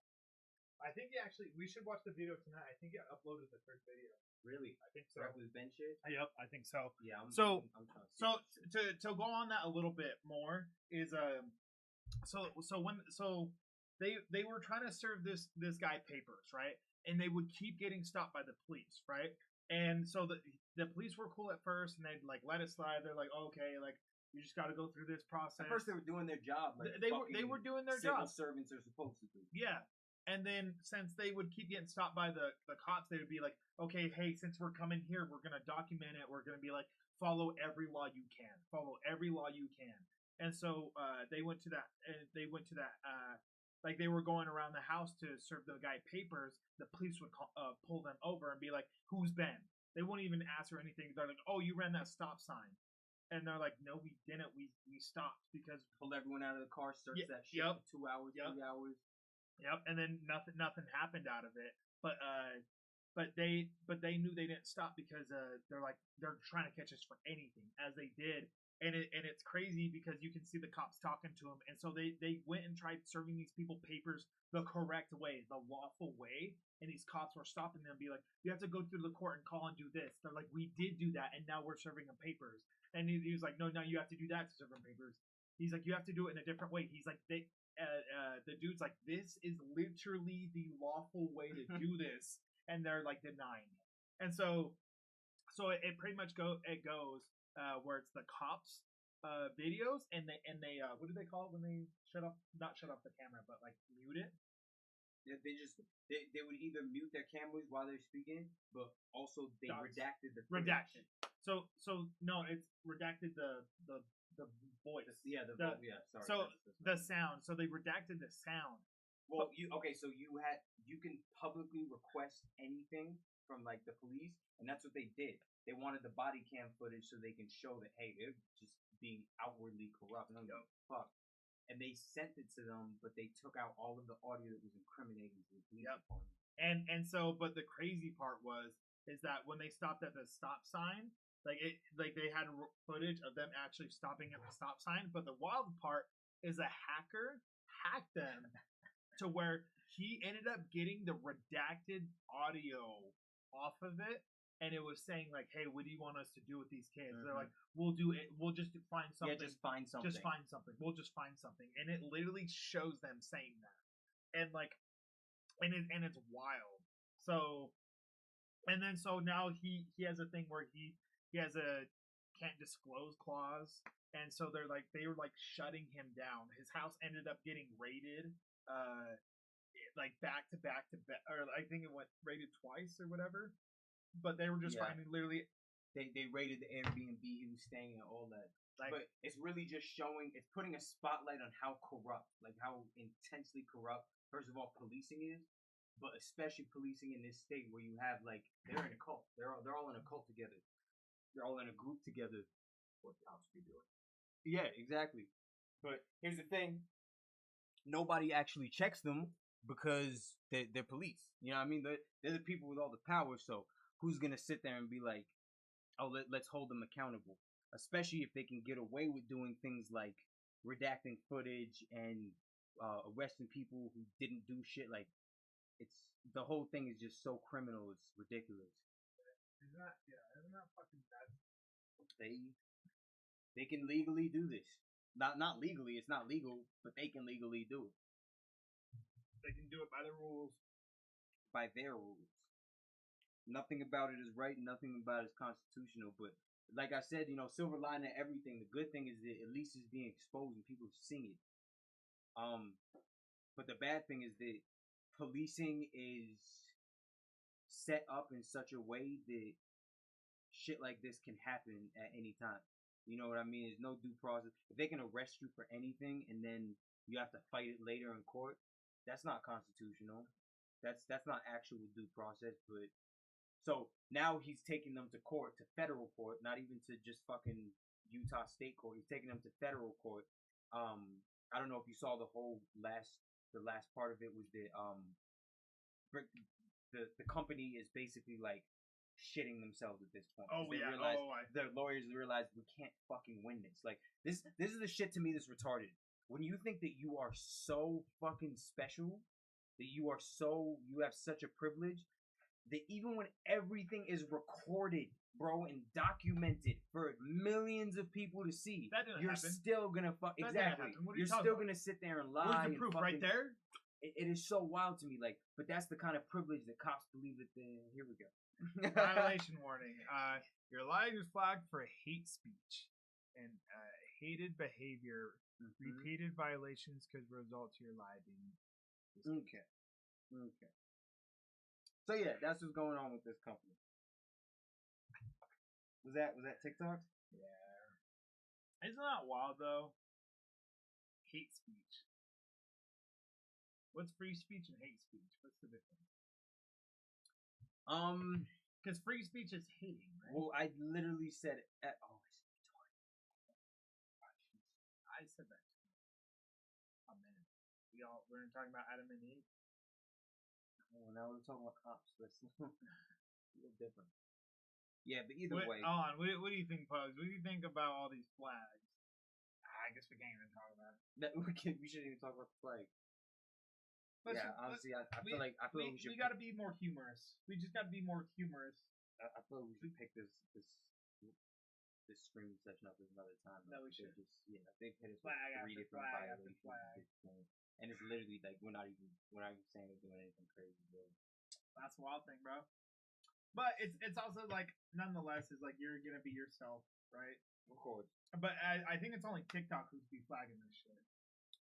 I think we should watch the video tonight. I think you uploaded the first video. Really? I think so. With Ben shit? Yep, I think so. Yeah, I'm so trying to to go on that a little bit more is so they were trying to serve this guy papers, right? And they would keep getting stopped by the police, right? And so the police were cool at first, and they'd like let it slide. They're like, oh, okay, like you just got to go through this process. At first, they were doing their job. Like they were doing their job. Civil servants are supposed to do. Yeah. And then since they would keep getting stopped by the cops, they would be like, okay, hey, since we're coming here, we're going to document it. We're going to be like, follow every law you can. Follow every law you can. And so they went to that, like they were going around the house to serve the guy papers. The police would pull them over and be like, who's Ben? They wouldn't even ask or anything. They're like, oh, you ran that stop sign. And they're like, no, we didn't. We stopped because... Pulled everyone out of the car, searched that shit for 2 hours, 3 hours. Yep, and then nothing happened out of it. But they knew they didn't stop because they're trying to catch us for anything, as they did. And it's crazy because you can see the cops talking to them, and so they went and tried serving these people papers the correct way, the lawful way. And these cops were stopping them, and be like, you have to go through the court and call and do this. They're like, we did do that, and now we're serving them papers. And he was like, no, you have to do that to serve them papers. He's like, you have to do it in a different way. He's like, the dude's like, this is literally the lawful way to do this, and they're like denying it. And so it pretty much goes where it's the cops videos, and they what do they call it when they not shut off the camera, but like mute it? They would either mute their cameras while they're speaking, but also they redacted the footage. Redacted. So no, it's redacted the voice. Sorry. So the sound. So they redacted the sound. Well, you can publicly request anything from like the police, and that's what they did. They wanted the body cam footage so they can show that, hey, they're just being outwardly corrupt. No, fuck. And they sent it to them, but they took out all of the audio that was incriminating to the police department. And so, but the crazy part is that when they stopped at the stop sign, Like they had footage of them actually stopping at the stop sign. But the wild part is a hacker hacked them to where he ended up getting the redacted audio off of it, and it was saying like, "Hey, what do you want us to do with these kids?" They're like, "We'll do it. We'll just find something. Yeah, just find something. Just find something. We'll just find something." And it literally shows them saying that, and like, and it's wild. So, and then so now he has a thing where he has a can't disclose clause, and so they were like shutting him down. His house ended up getting raided, like back to back, or I think it went raided twice or whatever. But they were just Yeah. finding literally They raided the Airbnb he was staying at, all that. like But it's really just showing, it's putting a spotlight on how corrupt, like how intensely corrupt, first of all, policing is, but especially policing in this state where you have like, they're in a cult. They're all in a cult together. They're all in a group together. What cops be doing? Yeah, exactly. But here's the thing: nobody actually checks them because they're police. You know what I mean? They're the people with all the power. So who's gonna sit there and be like, "Oh, let's hold them accountable"? Especially if they can get away with doing things like redacting footage and arresting people who didn't do shit. Like, it's the whole thing is just so criminal. It's ridiculous. isn't that fucking bad? They can legally do this. Not legally. It's not legal, but they can legally do it They can do it by the rules. by their rules. Nothing about it is right. Nothing about it is constitutional. But like I said, silver lining to everything. The good thing is that at least it's being exposed and people seeing it. But the bad thing is that policing is set up in such a way that shit like this can happen at any time. You know what I mean? There's no due process. If they can arrest you for anything and then you have to fight it later in court, that's not constitutional. That's not actual due process. But so now he's taking them to court, to federal court, not even to just fucking Utah State court. He's taking them to federal court. I don't know if you saw the last part of it was that the company is basically like shitting themselves at this point. Oh They yeah. realize, Oh, the lawyers realize we can't fucking win this. Like this is the shit to me that's retarded. When you think that you are so fucking special, that you have such a privilege, that even when everything is recorded, bro, and documented for millions of people to see, That didn't you're happen. still gonna That didn't exactly. happen. What are you You're talking still about? gonna sit there and lie. Where's the and proof? fucking, Right there. It is so wild to me. Like, but that's the kind of privilege that cops believe that they. Here we go. Violation warning. Your line is flagged for hate speech and hated behavior. Repeated violations could result to your live being. Okay. So yeah, that's what's going on with this company. Was that TikTok? Yeah. Isn't that wild though? Hate speech. What's free speech and hate speech? What's the difference? Because free speech is hating, right? Well, I literally said at I said that. A minute. We're talking about Adam and Eve. well, now we're talking about cops. That's a little different. Yeah, but either What, way, what do you think, Pugs? What do you think about all these flags? I guess we can't even talk about it. we shouldn't even talk about the flag. Listen, Yeah, honestly, I feel like we should. We got to be more humorous. We just got to be more humorous. I feel like we should pick this streaming session up another time. No, we should. They've hit us Flag with 3 after different flag after violations flag. at this point, and it's literally like we're not even saying they're doing anything crazy, bro. That's the wild thing, bro. But it's also like, nonetheless, is like you're gonna be yourself, right? Of course. But I think it's only TikTok who's be flagging this shit.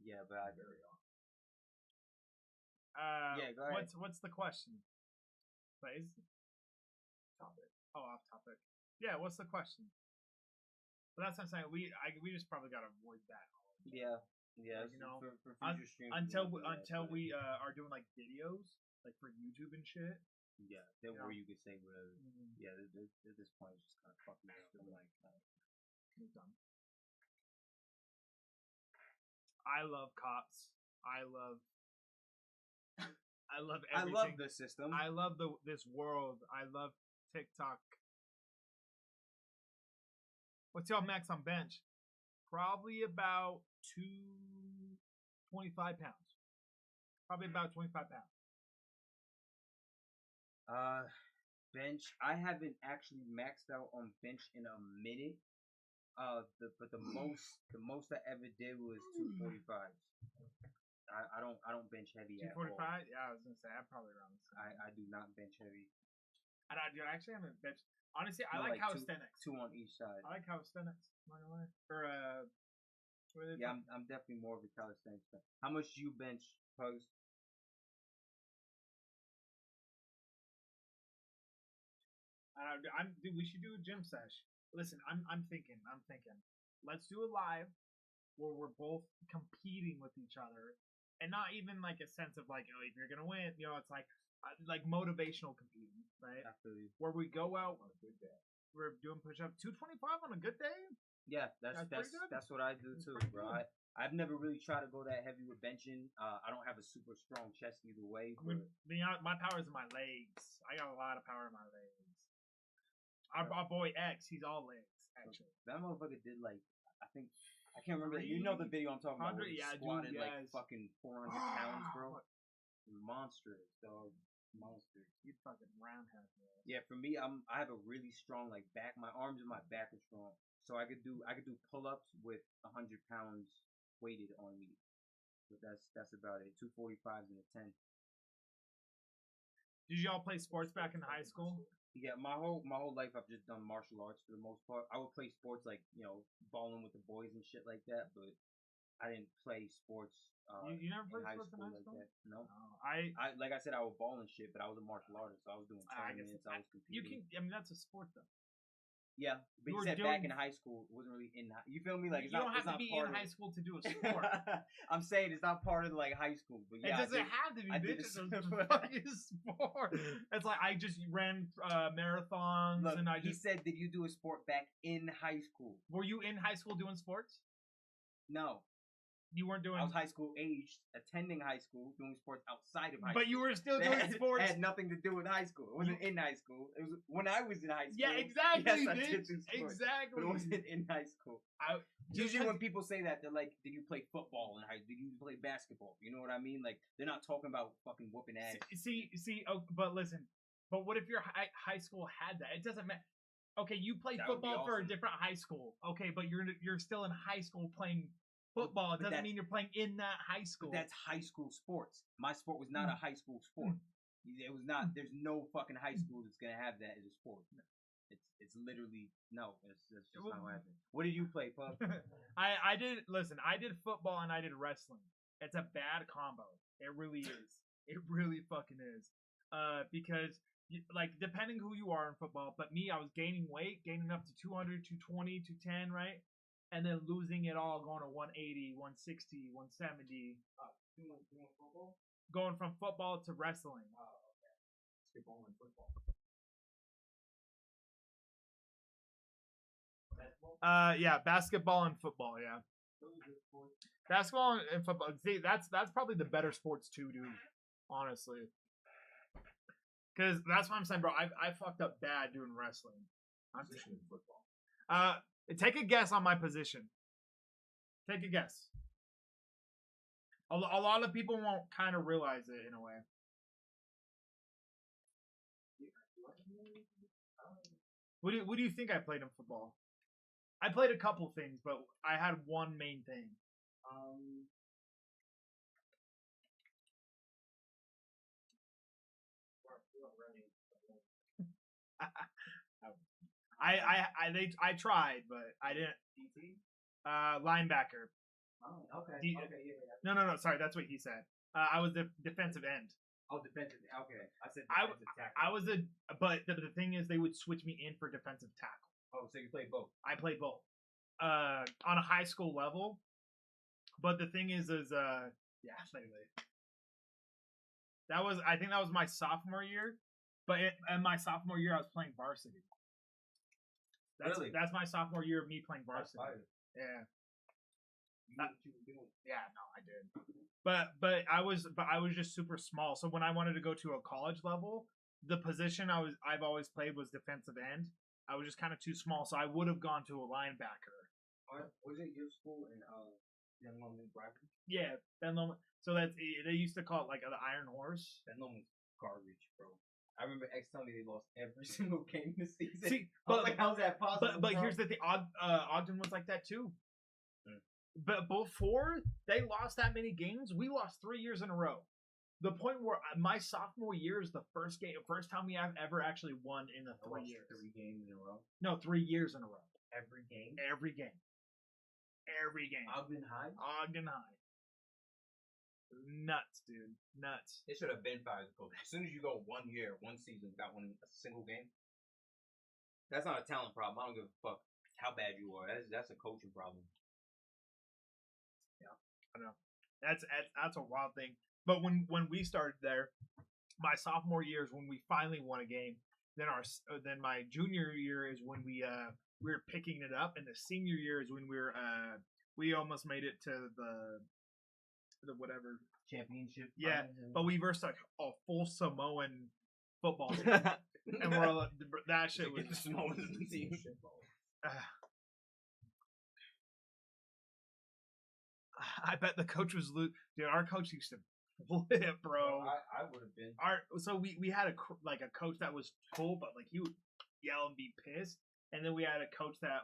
Yeah, but I agree. Yeah, go ahead. What's the question? Please. Topic. Oh, off topic. Yeah, what's the question? But that's what I'm saying. We just probably gotta avoid that. Yeah. Like, you know, for future streams. Until we are doing like videos, like for YouTube and shit. Yeah, then Yeah. where you could say whatever. Mm-hmm. Yeah, at this point, it's just kind of fucking still like. Done. I love cops. I love everything. I love the system. I love this world. I love TikTok. What's your max on bench? Probably about 225 pounds. Probably about 25 pounds. Bench. I haven't actually maxed out on bench in a minute. But the most I ever did was 245. I don't bench heavy at all. 245? Yeah, I was gonna say I'm probably around the same. I do not bench heavy. Dude, I actually haven't benched. Honestly, I No, like two calisthenics. on each side. I like calisthenics. Not gonna lie. Or what are they Yeah, called? I'm definitely more of a calisthenics fan. How much do you bench, Pugs? Dude, we should do a gym sesh. Listen, I'm thinking. Let's do a live where we're both competing with each other, and not even like a sense of like, oh, if you're gonna win, it's like motivational competing, right? I feel you. Where we go out on a good day. We're doing push-up 225 on a good day. Yeah, that's pretty good. that's what I do That's too, pretty bro. good. I've never really tried to go that heavy with benching. I don't have a super strong chest either way. I mean, But my power is in my legs. I got a lot of power in my legs. Our boy X, he's all legs, actually. that motherfucker did like, I think, I can't remember. You know the video I'm talking about? Where he 300? Yeah, dude, squatted like yes. fucking 400 pounds, bro. Monstrous, dog. Monsters. You'd fucking roundhouse me. Yeah, for me, I have a really strong like back. My arms and my back are strong, so I could do pull-ups with 100 pounds weighted on me. But that's about it. 245s and a 10. Did y'all play sports back in high school? Yeah, my whole life I've just done martial arts for the most part. I would play sports like balling with the boys and shit like that, but I didn't play sports. You never played in high sports in school high like school? that. No. I I like I said, I would ball and shit, but I was a martial artist, so I was doing I guess tournaments. I was you competing. can. I mean, that's a sport though. Yeah, but You you were said back doing- in high school, it wasn't really in. You feel me? Like it's you not. don't have it's to not be part in of high school to do a sport. I'm saying it's not part of like high school, but yeah, It doesn't have to be, I did bitch. It's a a sport. fucking sport. It's like I just ran marathons Look, and I he just. said, did you do a sport back in high school? Were you in high school doing sports? No, You weren't doing. I was high school aged, attending high school, doing sports outside of high school. But you were still It doing had- sports. It had nothing to do with high school. It wasn't in high school. It was when I was in high school. Yeah, exactly, Yes, I bitch. did do sports, Exactly. but it wasn't in high school. Just Usually when 'cause- people say that, they're like, did you play football in high school? Did you play basketball? You know what I mean? Like, they're not talking about fucking whooping ass. See. Oh, but listen. But what if your high school had that? It doesn't matter. Okay, you played That would be football for a awesome. different high school. Okay, but you're still in high school playing football. It But doesn't that's- mean you're playing in that high school. But that's high school sports. My sport was not a high school sport. It was not. There's no fucking high school that's gonna have that as a sport. It's literally no. It's just not gonna happen. What did you play, Pup? I did. Listen, I did football and I did wrestling. It's a bad combo. It really is. It really fucking is. Because like depending who you are in football, but me, I was gaining weight, gaining up to 200, 220, 210, right? And then losing it all, going to 180, 160, 170. Going from football to wrestling. Basketball and football. Yeah, basketball and football. Yeah, basketball and football. See, that's probably the better sports too, dude. Honestly, because that's what I'm saying, bro. I fucked up bad doing wrestling. Position in football. Take a guess on my position. Take a guess. A lot of people won't kind of realize it in a way. What do you think I played in football? I played a couple things, but I had one main thing. I tried, but I didn't. Linebacker. Oh, okay. D- No. Sorry, that's what he said. I was the defensive end. Oh, defensive. Okay, I said I defensive tackle. I was but the thing is, they would switch me in for defensive tackle. Oh, so you played both. I played both on a high school level. But the thing is yeah, literally. I think that was my sophomore year. But in my sophomore year, I was playing varsity. Really? That's my sophomore year of me playing varsity. fire. Yeah. You knew what you were doing. Yeah, no, I did. But I was just super small. So when I wanted to go to a college level, the position I've always played was defensive end. I was just kind of too small, so I would have gone to a linebacker. Was it your school in Young London Bradford? Yeah, Ben Lomond. So that's they used to call it like the Iron Horse. Ben Lomond's garbage, bro. I remember X telling me they lost every single game this season. See, I was like, how's that possible? But bro? here's the thing: Ogden was like that too. Mm. But before they lost that many games, we lost 3 years in a row. The point where my sophomore year is the first time we have ever actually won in the 3 years. 3 games in a row. No, 3 years in a row. Every game. Every game. Every game. Ogden High. Ogden High. Nuts, dude. Nuts. It should have been fired as a coach. As soon as you go 1 year, 1 season without winning a single game, that's not a talent problem. I don't give a fuck how bad you are. That's a coaching problem. Yeah, I know. That's a wild thing. But when we started there, my sophomore year is when we finally won a game. Then my junior year is when we were picking it up, and the senior year is when we almost made it to the whatever championship. Yeah, but we versed like a full Samoan football team, and we're all, that shit was the Samoans in the team. I bet the coach was dude. Our coach used to flip, bro. I would have been. So we had a coach that was cool, but like he would yell and be pissed. And then we had a coach that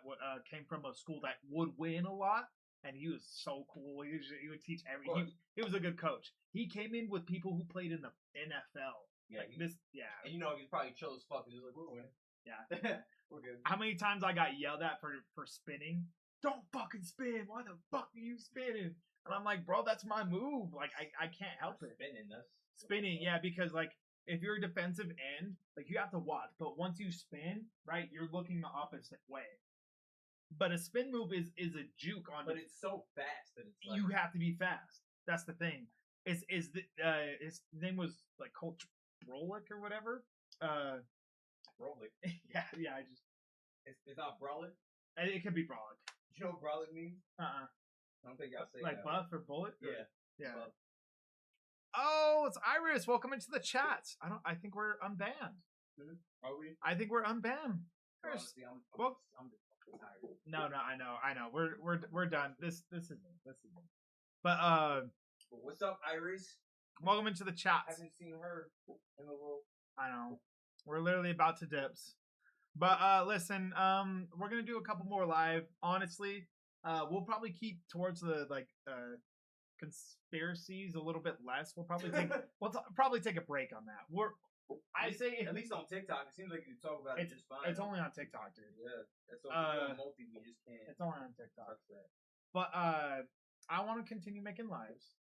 came from a school that would win a lot, and he was so cool. He would teach he was a good coach. He came in with people who played in the NFL. Yeah, like and you know he's probably chill as fuck. He was like, "We're winning." Yeah, we're good. How many times I got yelled at for spinning? Don't fucking spin. Why the fuck are you spinning? And I'm like, bro, that's my move. Like I can't help it. Spinning, yeah, because like if you're a defensive end, like you have to watch. But once you spin, right, you're looking the opposite way. But a spin move is a juke on. But it's so fast that it's like, you have to be fast. That's the thing. His name was like Coach Brolick or whatever. Brolick. yeah. It's not Brolick. It could be Brolick. You know what Brolick means? I don't think I'll say like that. buff or bullet. Yeah. Buff. Oh, it's Iris. Welcome into the chat. I think we're unbanned. Are we? I think we're unbanned. Honestly, I'm tired. No, I know. We're done. This isn't. But what's up, Iris? welcome into the chat. I haven't seen her in a little. I know. We're literally about to dips. But listen, we're gonna do a couple more live. Honestly, we'll probably keep towards the conspiracies a little bit less. We'll probably take a break on that. I say at least on TikTok, it seems like you talk about it just fine. It's only on TikTok, dude. Yeah, that's so multi. We just can't. It's only on TikTok. But I want to continue making lives,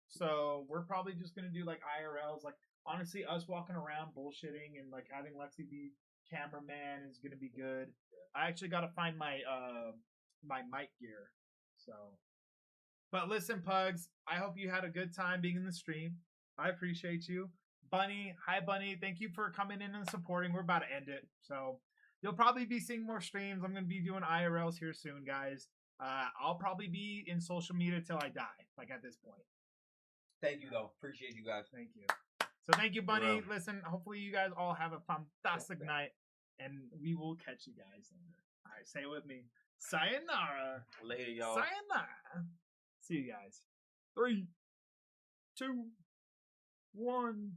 so we're probably just gonna do like IRLs. Like honestly, us walking around bullshitting and like having Lexi be cameraman is gonna be good. I actually got to find my my mic gear. So, but listen, Pugs, I hope you had a good time being in the stream. I appreciate you. Bunny, hi Bunny, thank you for coming in and supporting. We're about to end it, so you'll probably be seeing more streams. I'm gonna be doing IRLs here soon, guys. I'll probably be in social media till I die, like at this point. Thank you, though. Appreciate you guys. Thank you. So thank you, Bunny. Listen, hopefully you guys all have a fantastic night, and we will catch you guys later. All right, say it with me. Sayonara. Later, y'all. Sayonara. See you guys. 3, 2, 1.